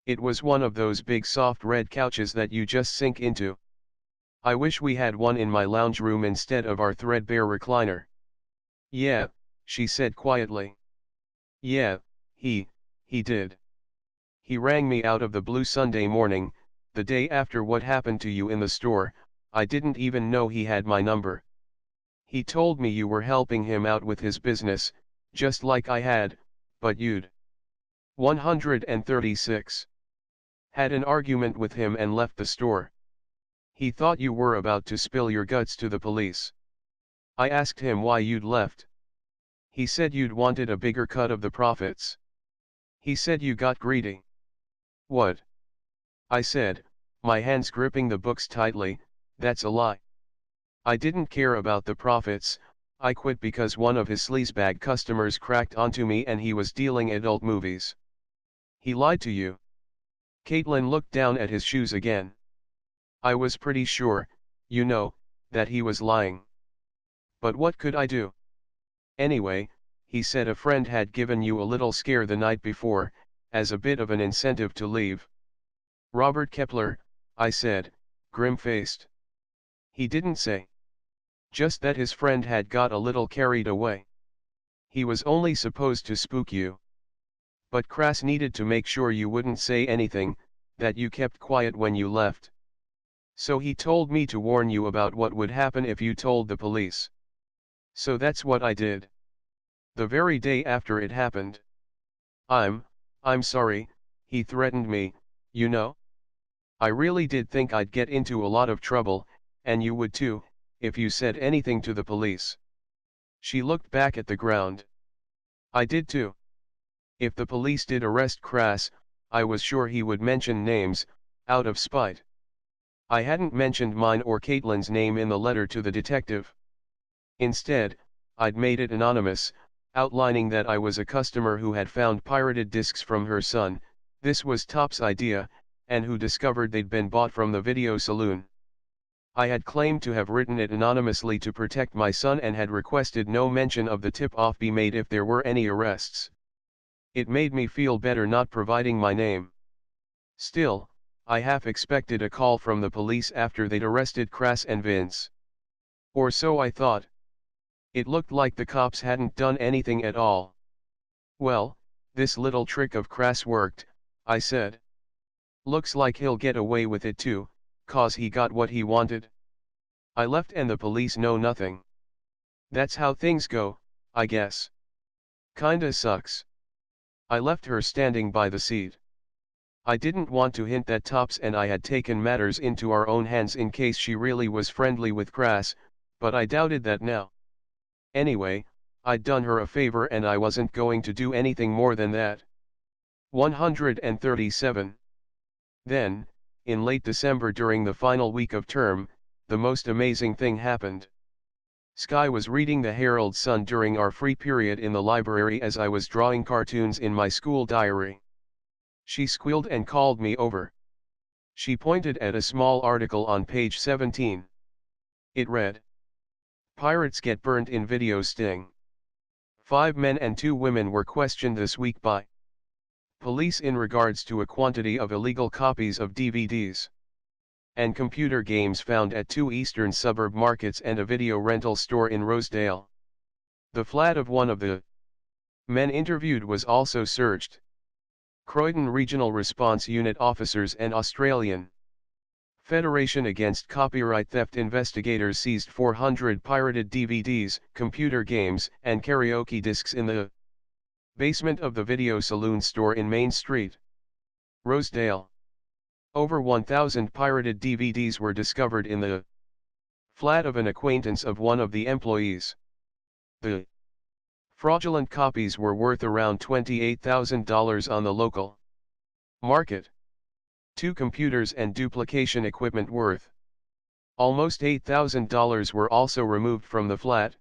It was one of those big soft red couches that you just sink into. I wish we had one in my lounge room instead of our threadbare recliner. Yeah, she said quietly. Yeah, he did. He rang me out of the blue Sunday morning, the day after what happened to you in the store. I didn't even know he had my number. He told me you were helping him out with his business, just like I had, but you'd 136. Had an argument with him and left the store. He thought you were about to spill your guts to the police. I asked him why you'd left. He said you'd wanted a bigger cut of the profits. He said you got greedy. What? I said, my hands gripping the books tightly, that's a lie. I didn't care about the profits, I quit because one of his sleazebag customers cracked onto me and he was dealing adult movies. He lied to you. Caitlin looked down at his shoes again. I was pretty sure, you know, that he was lying. But what could I do? Anyway, he said a friend had given you a little scare the night before, as a bit of an incentive to leave. Robert Kepler, I said, grim-faced. He didn't say. Just that his friend had got a little carried away. He was only supposed to spook you. But Crass needed to make sure you wouldn't say anything, that you kept quiet when you left. So he told me to warn you about what would happen if you told the police. So that's what I did. The very day after it happened. I'm sorry, he threatened me, you know. I really did think I'd get into a lot of trouble, and you would too, if you said anything to the police. She looked back at the ground. I did too. If the police did arrest Crass, I was sure he would mention names, out of spite. I hadn't mentioned mine or Caitlin's name in the letter to the detective. Instead, I'd made it anonymous, outlining that I was a customer who had found pirated discs from her son, this was Top's idea, and who discovered they'd been bought from the video saloon. I had claimed to have written it anonymously to protect my son and had requested no mention of the tip-off be made if there were any arrests. It made me feel better not providing my name. Still, I half expected a call from the police after they'd arrested Crass and Vince. Or so I thought. It looked like the cops hadn't done anything at all. Well, this little trick of Crass worked, I said. Looks like he'll get away with it too, 'cause he got what he wanted. I left and the police know nothing. That's how things go, I guess. Kinda sucks. I left her standing by the seat. I didn't want to hint that Tops and I had taken matters into our own hands in case she really was friendly with Crass, but I doubted that now. Anyway, I'd done her a favor and I wasn't going to do anything more than that. 137. Then, in late December during the final week of term, the most amazing thing happened. Sky was reading the Herald Sun during our free period in the library as I was drawing cartoons in my school diary. She squealed and called me over. She pointed at a small article on page 17. It read, "Pirates get burnt in video sting. 5 men and 2 women were questioned this week by police in regards to a quantity of illegal copies of DVDs and computer games found at 2 eastern suburb markets and a video rental store in Rosedale. The flat of one of the men interviewed was also searched. Croydon Regional Response Unit officers and Australian Federation Against Copyright Theft investigators seized 400 pirated DVDs, computer games, and karaoke discs in the basement of the Video Saloon store in Main Street, Rosedale. Over 1,000 pirated DVDs were discovered in the flat of an acquaintance of one of the employees. The fraudulent copies were worth around $28,000 on the local market. 2 computers and duplication equipment worth almost $8,000 were also removed from the flat.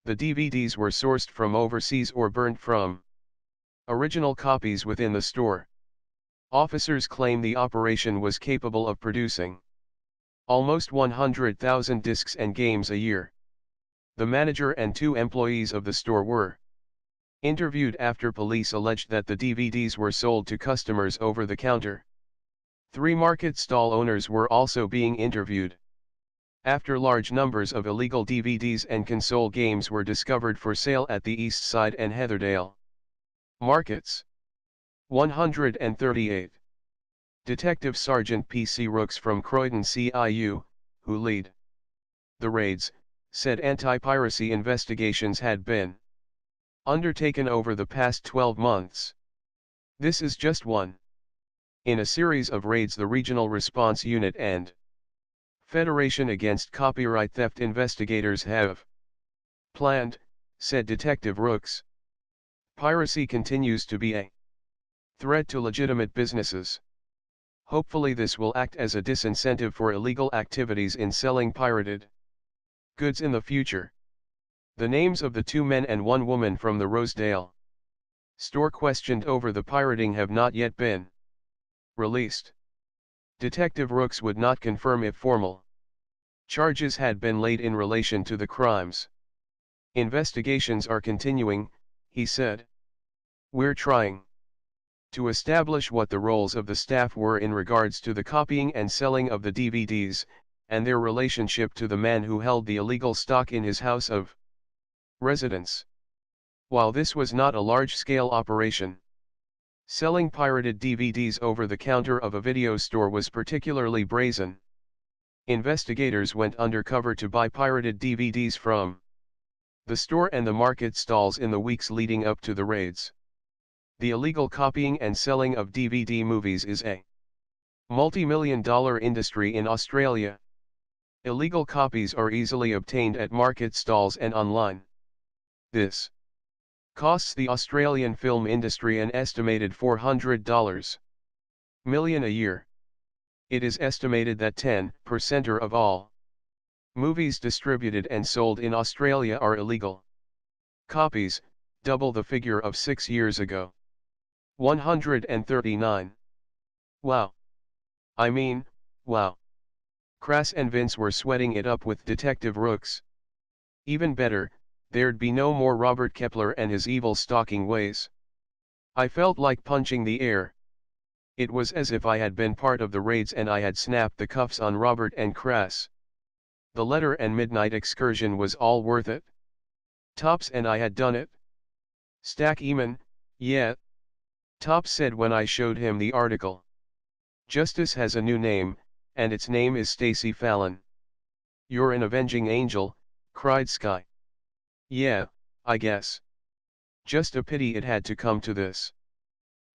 The DVDs were sourced from overseas or burnt from original copies within the store. Officers claim the operation was capable of producing almost 100,000 discs and games a year. The manager and 2 employees of the store were interviewed after police alleged that the DVDs were sold to customers over the counter. 3 market stall owners were also being interviewed. After large numbers of illegal DVDs and console games were discovered for sale at the East Side and Heatherdale markets. 138. Detective Sergeant P.C. Rooks from Croydon CIU, who lead the raids, said anti-piracy investigations had been undertaken over the past 12 months. This is just one in a series of raids the Regional Response Unit and Federation Against Copyright Theft investigators have planned, said Detective Rooks. Piracy continues to be a threat to legitimate businesses. Hopefully this will act as a disincentive for illegal activities in selling pirated goods in the future. The names of the 2 men and 1 woman from the Rosedale store questioned over the pirating have not yet been released. Detective Rooks would not confirm if formal Charges had been laid in relation to the crimes. Investigations are continuing, he said. We're trying to establish what the roles of the staff were in regards to the copying and selling of the DVDs, and their relationship to the man who held the illegal stock in his house of residence. While this was not a large-scale operation, selling pirated DVDs over the counter of a video store was particularly brazen. Investigators went undercover to buy pirated DVDs from the store and the market stalls in the weeks leading up to the raids. The illegal copying and selling of DVD movies is a multi-million-dollar industry in Australia. Illegal copies are easily obtained at market stalls and online. This costs the Australian film industry an estimated $400 million a year. It is estimated that 10% of all movies distributed and sold in Australia are illegal copies, double the figure of 6 years ago. 139. Wow. I mean, wow. Crass and Vince were sweating it up with Detective Rooks. Even better, there'd be no more Robert Kepler and his evil stalking ways. I felt like punching the air. It was as if I had been part of the raids and I had snapped the cuffs on Robert and Crass. The letter and midnight excursion was all worth it. Tops and I had done it. Stack Eamon, yeah. Tops said when I showed him the article. Justice has a new name, and its name is Stacey Fallon. You're an avenging angel, cried Sky. Yeah, I guess. Just a pity it had to come to this.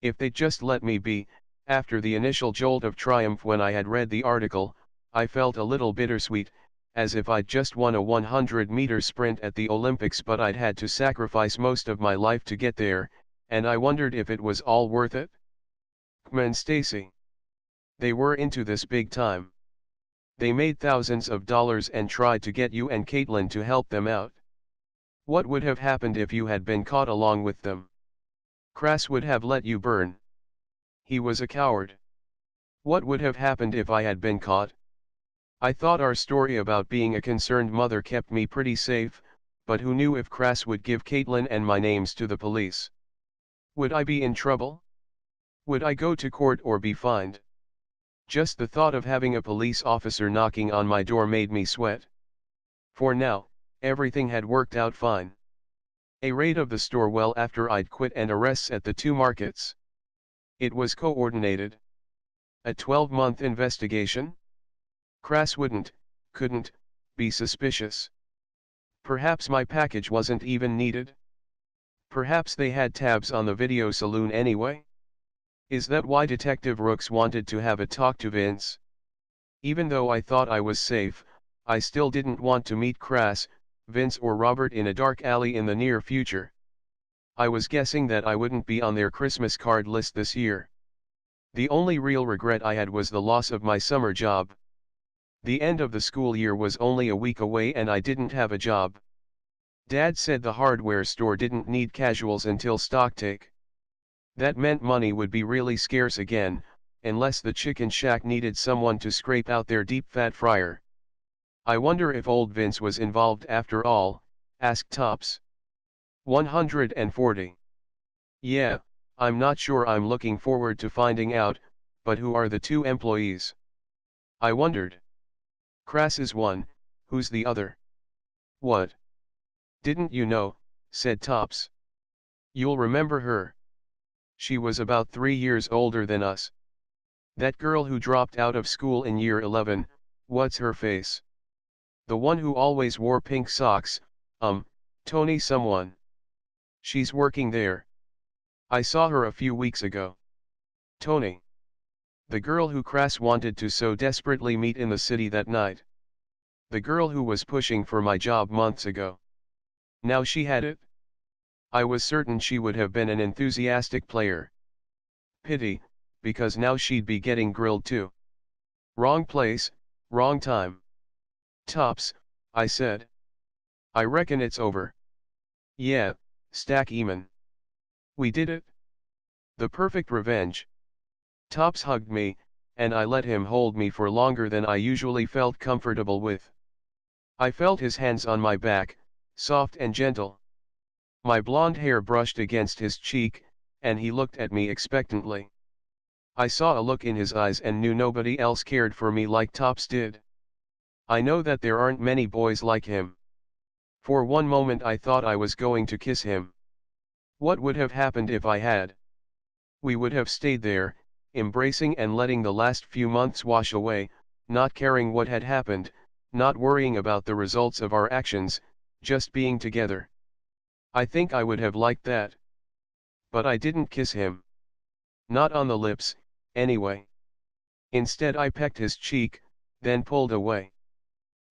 If they'd just let me be, after the initial jolt of triumph when I had read the article, I felt a little bittersweet, as if I'd just won a 100-meter sprint at the Olympics but I'd had to sacrifice most of my life to get there, and I wondered if it was all worth it. Kma and Stacey. They were into this big time. They made thousands of dollars and tried to get you and Caitlin to help them out. What would have happened if you had been caught along with them? Crass would have let you burn. He was a coward. What would have happened if I had been caught? I thought our story about being a concerned mother kept me pretty safe, but who knew if Crass would give Caitlin and my names to the police? Would I be in trouble? Would I go to court or be fined? Just the thought of having a police officer knocking on my door made me sweat. For now, everything had worked out fine. A raid of the store well after I'd quit and arrests at the two markets. It was coordinated. A 12-month investigation? Crass couldn't, be suspicious. Perhaps my package wasn't even needed. Perhaps they had tabs on the video saloon anyway? Is that why Detective Rooks wanted to have a talk to Vince? Even though I thought I was safe, I still didn't want to meet Crass, Vince or Robert in a dark alley in the near future. I was guessing that I wouldn't be on their Christmas card list this year. The only real regret I had was the loss of my summer job. The end of the school year was only a week away and I didn't have a job. Dad said the hardware store didn't need casuals until stocktake. That meant money would be really scarce again, unless the chicken shack needed someone to scrape out their deep fat fryer. I wonder if old Vince was involved after all, asked Tops. 140. Yeah, I'm not sure. I'm looking forward to finding out, but who are the two employees? I wondered. Crass is one, who's the other? What? Didn't you know, said Tops. You'll remember her. She was about 3 years older than us. That girl who dropped out of school in year 11, what's her face? The one who always wore pink socks, Tony someone. She's working there. I saw her a few weeks ago. Tony. The girl who Crass wanted to so desperately meet in the city that night. The girl who was pushing for my job months ago. Now she had it? I was certain she would have been an enthusiastic player. Pity, because now she'd be getting grilled too. Wrong place, wrong time. Tops, I said. I reckon it's over. Yeah, Stack Eamon. We did it. The perfect revenge. Tops hugged me, and I let him hold me for longer than I usually felt comfortable with. I felt his hands on my back, soft and gentle. My blonde hair brushed against his cheek, and he looked at me expectantly. I saw a look in his eyes and knew nobody else cared for me like Tops did. I know that there aren't many boys like him. For one moment I thought I was going to kiss him. What would have happened if I had? We would have stayed there, embracing and letting the last few months wash away, not caring what had happened, not worrying about the results of our actions, just being together. I think I would have liked that. But I didn't kiss him. Not on the lips, anyway. Instead I pecked his cheek, then pulled away.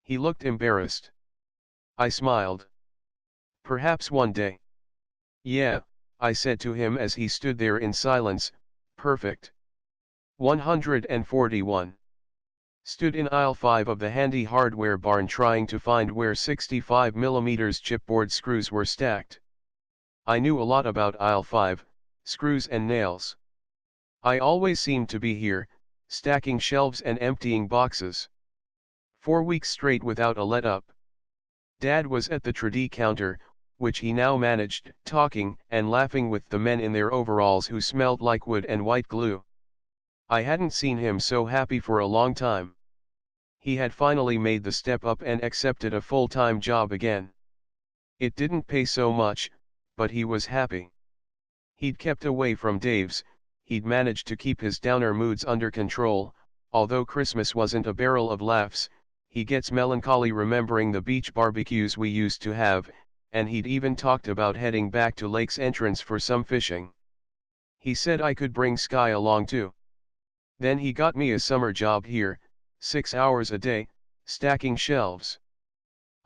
He looked embarrassed. I smiled. Perhaps one day. Yeah, I said to him as he stood there in silence, perfect. 141. Stood in aisle 5 of the handy hardware barn trying to find where 65mm chipboard screws were stacked. I knew a lot about aisle 5, screws and nails. I always seemed to be here, stacking shelves and emptying boxes. 4 weeks straight without a let-up. Dad was at the cruddy counter, which he now managed, talking and laughing with the men in their overalls who smelled like wood and white glue. I hadn't seen him so happy for a long time. He had finally made the step up and accepted a full-time job again. It didn't pay so much, but he was happy. He'd kept away from Dave's, he'd managed to keep his downer moods under control, although Christmas wasn't a barrel of laughs. He gets melancholy remembering the beach barbecues we used to have, and he'd even talked about heading back to Lake's entrance for some fishing. He said I could bring Sky along too. Then he got me a summer job here, 6 hours a day, stacking shelves.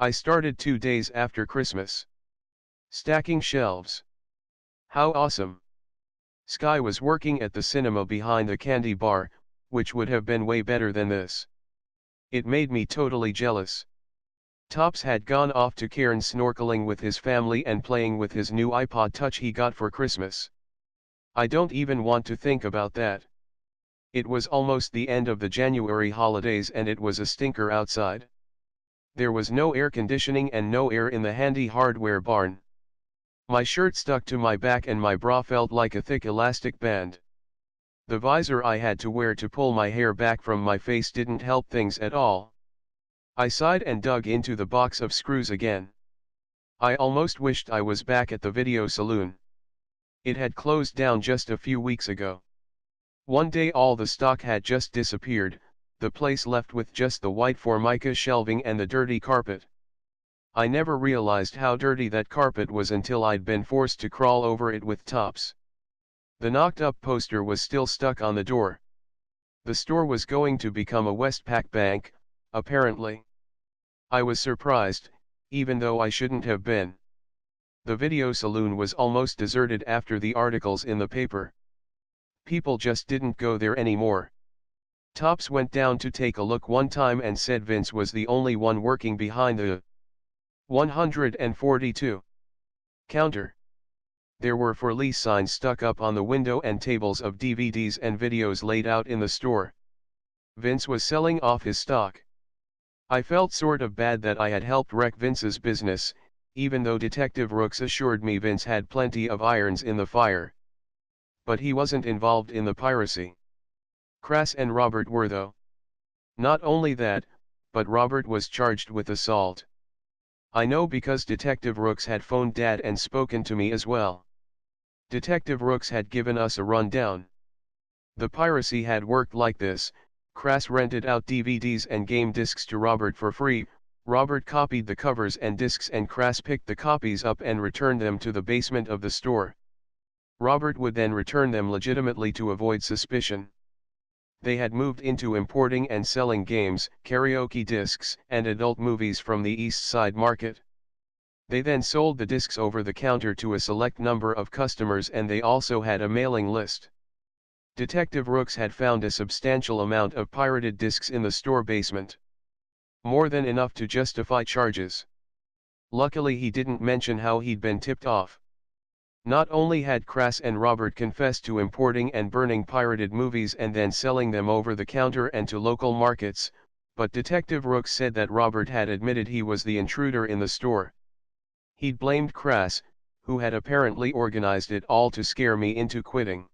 I started 2 days after Christmas. Stacking shelves. How awesome. Sky was working at the cinema behind the candy bar, which would have been way better than this. It made me totally jealous. Tops had gone off to Cairns snorkeling with his family and playing with his new iPod Touch he got for Christmas. I don't even want to think about that. It was almost the end of the January holidays and it was a stinker outside. There was no air conditioning and no air in the handy hardware barn. My shirt stuck to my back and my bra felt like a thick elastic band. The visor I had to wear to pull my hair back from my face didn't help things at all. I sighed and dug into the box of screws again. I almost wished I was back at the video saloon. It had closed down just a few weeks ago. One day all the stock had just disappeared, the place left with just the white formica shelving and the dirty carpet. I never realized how dirty that carpet was until I'd been forced to crawl over it with Tops. The knocked-up poster was still stuck on the door. The store was going to become a Westpac bank, apparently. I was surprised, even though I shouldn't have been. The video saloon was almost deserted after the articles in the paper. People just didn't go there anymore. Tops went down to take a look one time and said Vince was the only one working behind the 142 counter. There were for lease signs stuck up on the window and tables of DVDs and videos laid out in the store. Vince was selling off his stock. I felt sort of bad that I had helped wreck Vince's business, even though Detective Rooks assured me Vince had plenty of irons in the fire. But he wasn't involved in the piracy. Crass and Robert were though. Not only that, but Robert was charged with assault. I know because Detective Rooks had phoned Dad and spoken to me as well. Detective Rooks had given us a rundown. The piracy had worked like this: Crass rented out DVDs and game discs to Robert for free, Robert copied the covers and discs and Crass picked the copies up and returned them to the basement of the store. Robert would then return them legitimately to avoid suspicion. They had moved into importing and selling games, karaoke discs, and adult movies from the East Side Market. They then sold the discs over the counter to a select number of customers and they also had a mailing list. Detective Rooks had found a substantial amount of pirated discs in the store basement. More than enough to justify charges. Luckily he didn't mention how he'd been tipped off. Not only had Crass and Robert confessed to importing and burning pirated movies and then selling them over the counter and to local markets, But Detective Rooks said that Robert had admitted he was the intruder in the store. He'd blamed Crass, who had apparently organized it all to scare me into quitting.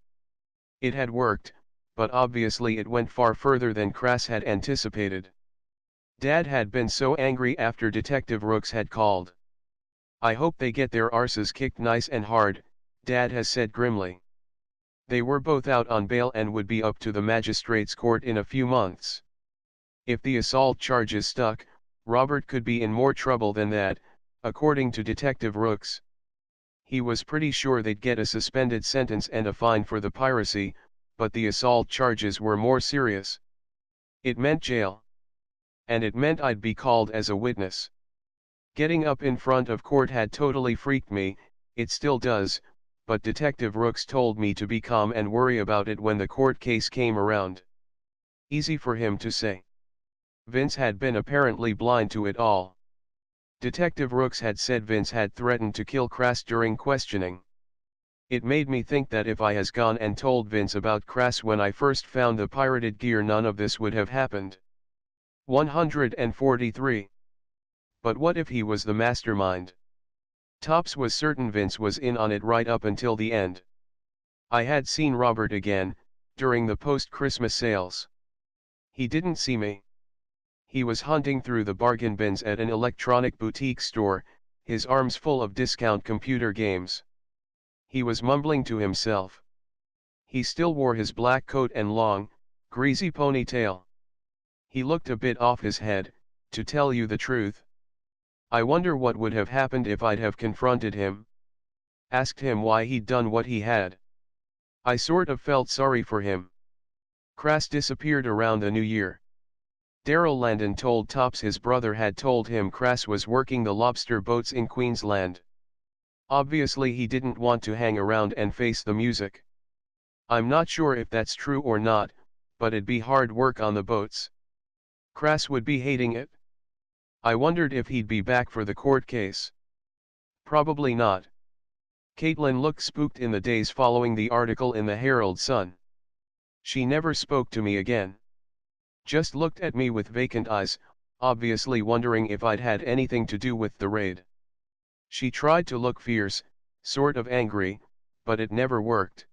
It had worked, but obviously it went far further than Crass had anticipated. Dad had been so angry after Detective Rooks had called. "I hope they get their arses kicked nice and hard," Dad has said grimly. They were both out on bail and would be up to the magistrate's court in a few months. If the assault charges stuck, Robert could be in more trouble than that, according to Detective Rooks. He was pretty sure they'd get a suspended sentence and a fine for the piracy, but the assault charges were more serious. It meant jail. And it meant I'd be called as a witness. Getting up in front of court had totally freaked me, it still does, but Detective Rooks told me to be calm and worry about it when the court case came around. Easy for him to say. Vince had been apparently blind to it all. Detective Rooks had said Vince had threatened to kill Crass during questioning. It made me think that if I has gone and told Vince about Crass when I first found the pirated gear, none of this would have happened. 143. But what if he was the mastermind? Tops was certain Vince was in on it right up until the end. I had seen Robert again, during the post-Christmas sales. He didn't see me. He was hunting through the bargain bins at an electronic boutique store, his arms full of discount computer games. He was mumbling to himself. He still wore his black coat and long, greasy ponytail. He looked a bit off his head, to tell you the truth. I wonder what would have happened if I'd have confronted him. Asked him why he'd done what he had. I sort of felt sorry for him. Crass disappeared around the New Year. Deverell Landon told Tops his brother had told him Crass was working the lobster boats in Queensland. Obviously he didn't want to hang around and face the music. I'm not sure if that's true or not, but it'd be hard work on the boats. Crass would be hating it. I wondered if he'd be back for the court case. Probably not. Caitlin looked spooked in the days following the article in the Herald Sun. She never spoke to me again. Just looked at me with vacant eyes, obviously wondering if I'd had anything to do with the raid. She tried to look fierce, sort of angry, but it never worked.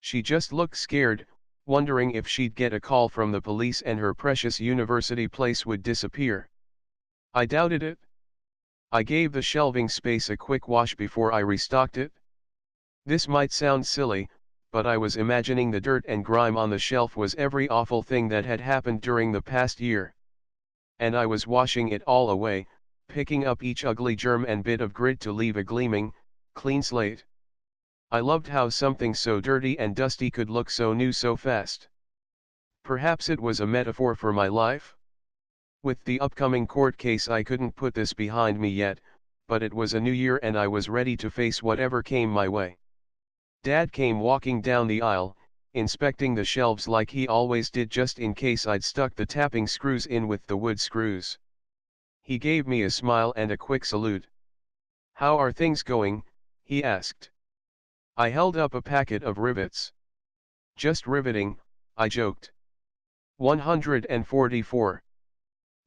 She just looked scared, wondering if she'd get a call from the police and her precious university place would disappear. I doubted it. I gave the shelving space a quick wash before I restocked it. This might sound silly, but I was imagining the dirt and grime on the shelf was every awful thing that had happened during the past year. And I was washing it all away, picking up each ugly germ and bit of grit to leave a gleaming, clean slate. I loved how something so dirty and dusty could look so new so fast. Perhaps it was a metaphor for my life? With the upcoming court case I couldn't put this behind me yet, but it was a new year and I was ready to face whatever came my way. Dad came walking down the aisle, inspecting the shelves like he always did just in case I'd stuck the tapping screws in with the wood screws. He gave me a smile and a quick salute. "How are things going?" he asked. I held up a packet of rivets. "Just riveting," I joked. 144.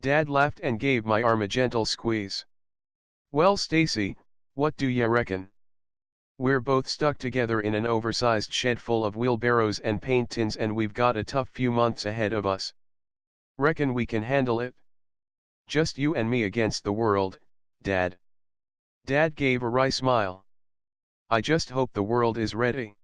Dad laughed and gave my arm a gentle squeeze. "Well, Stacey, what do ya reckon? We're both stuck together in an oversized shed full of wheelbarrows and paint tins and we've got a tough few months ahead of us. Reckon we can handle it? Just you and me against the world, Dad." Dad gave a wry smile. "I just hope the world is ready."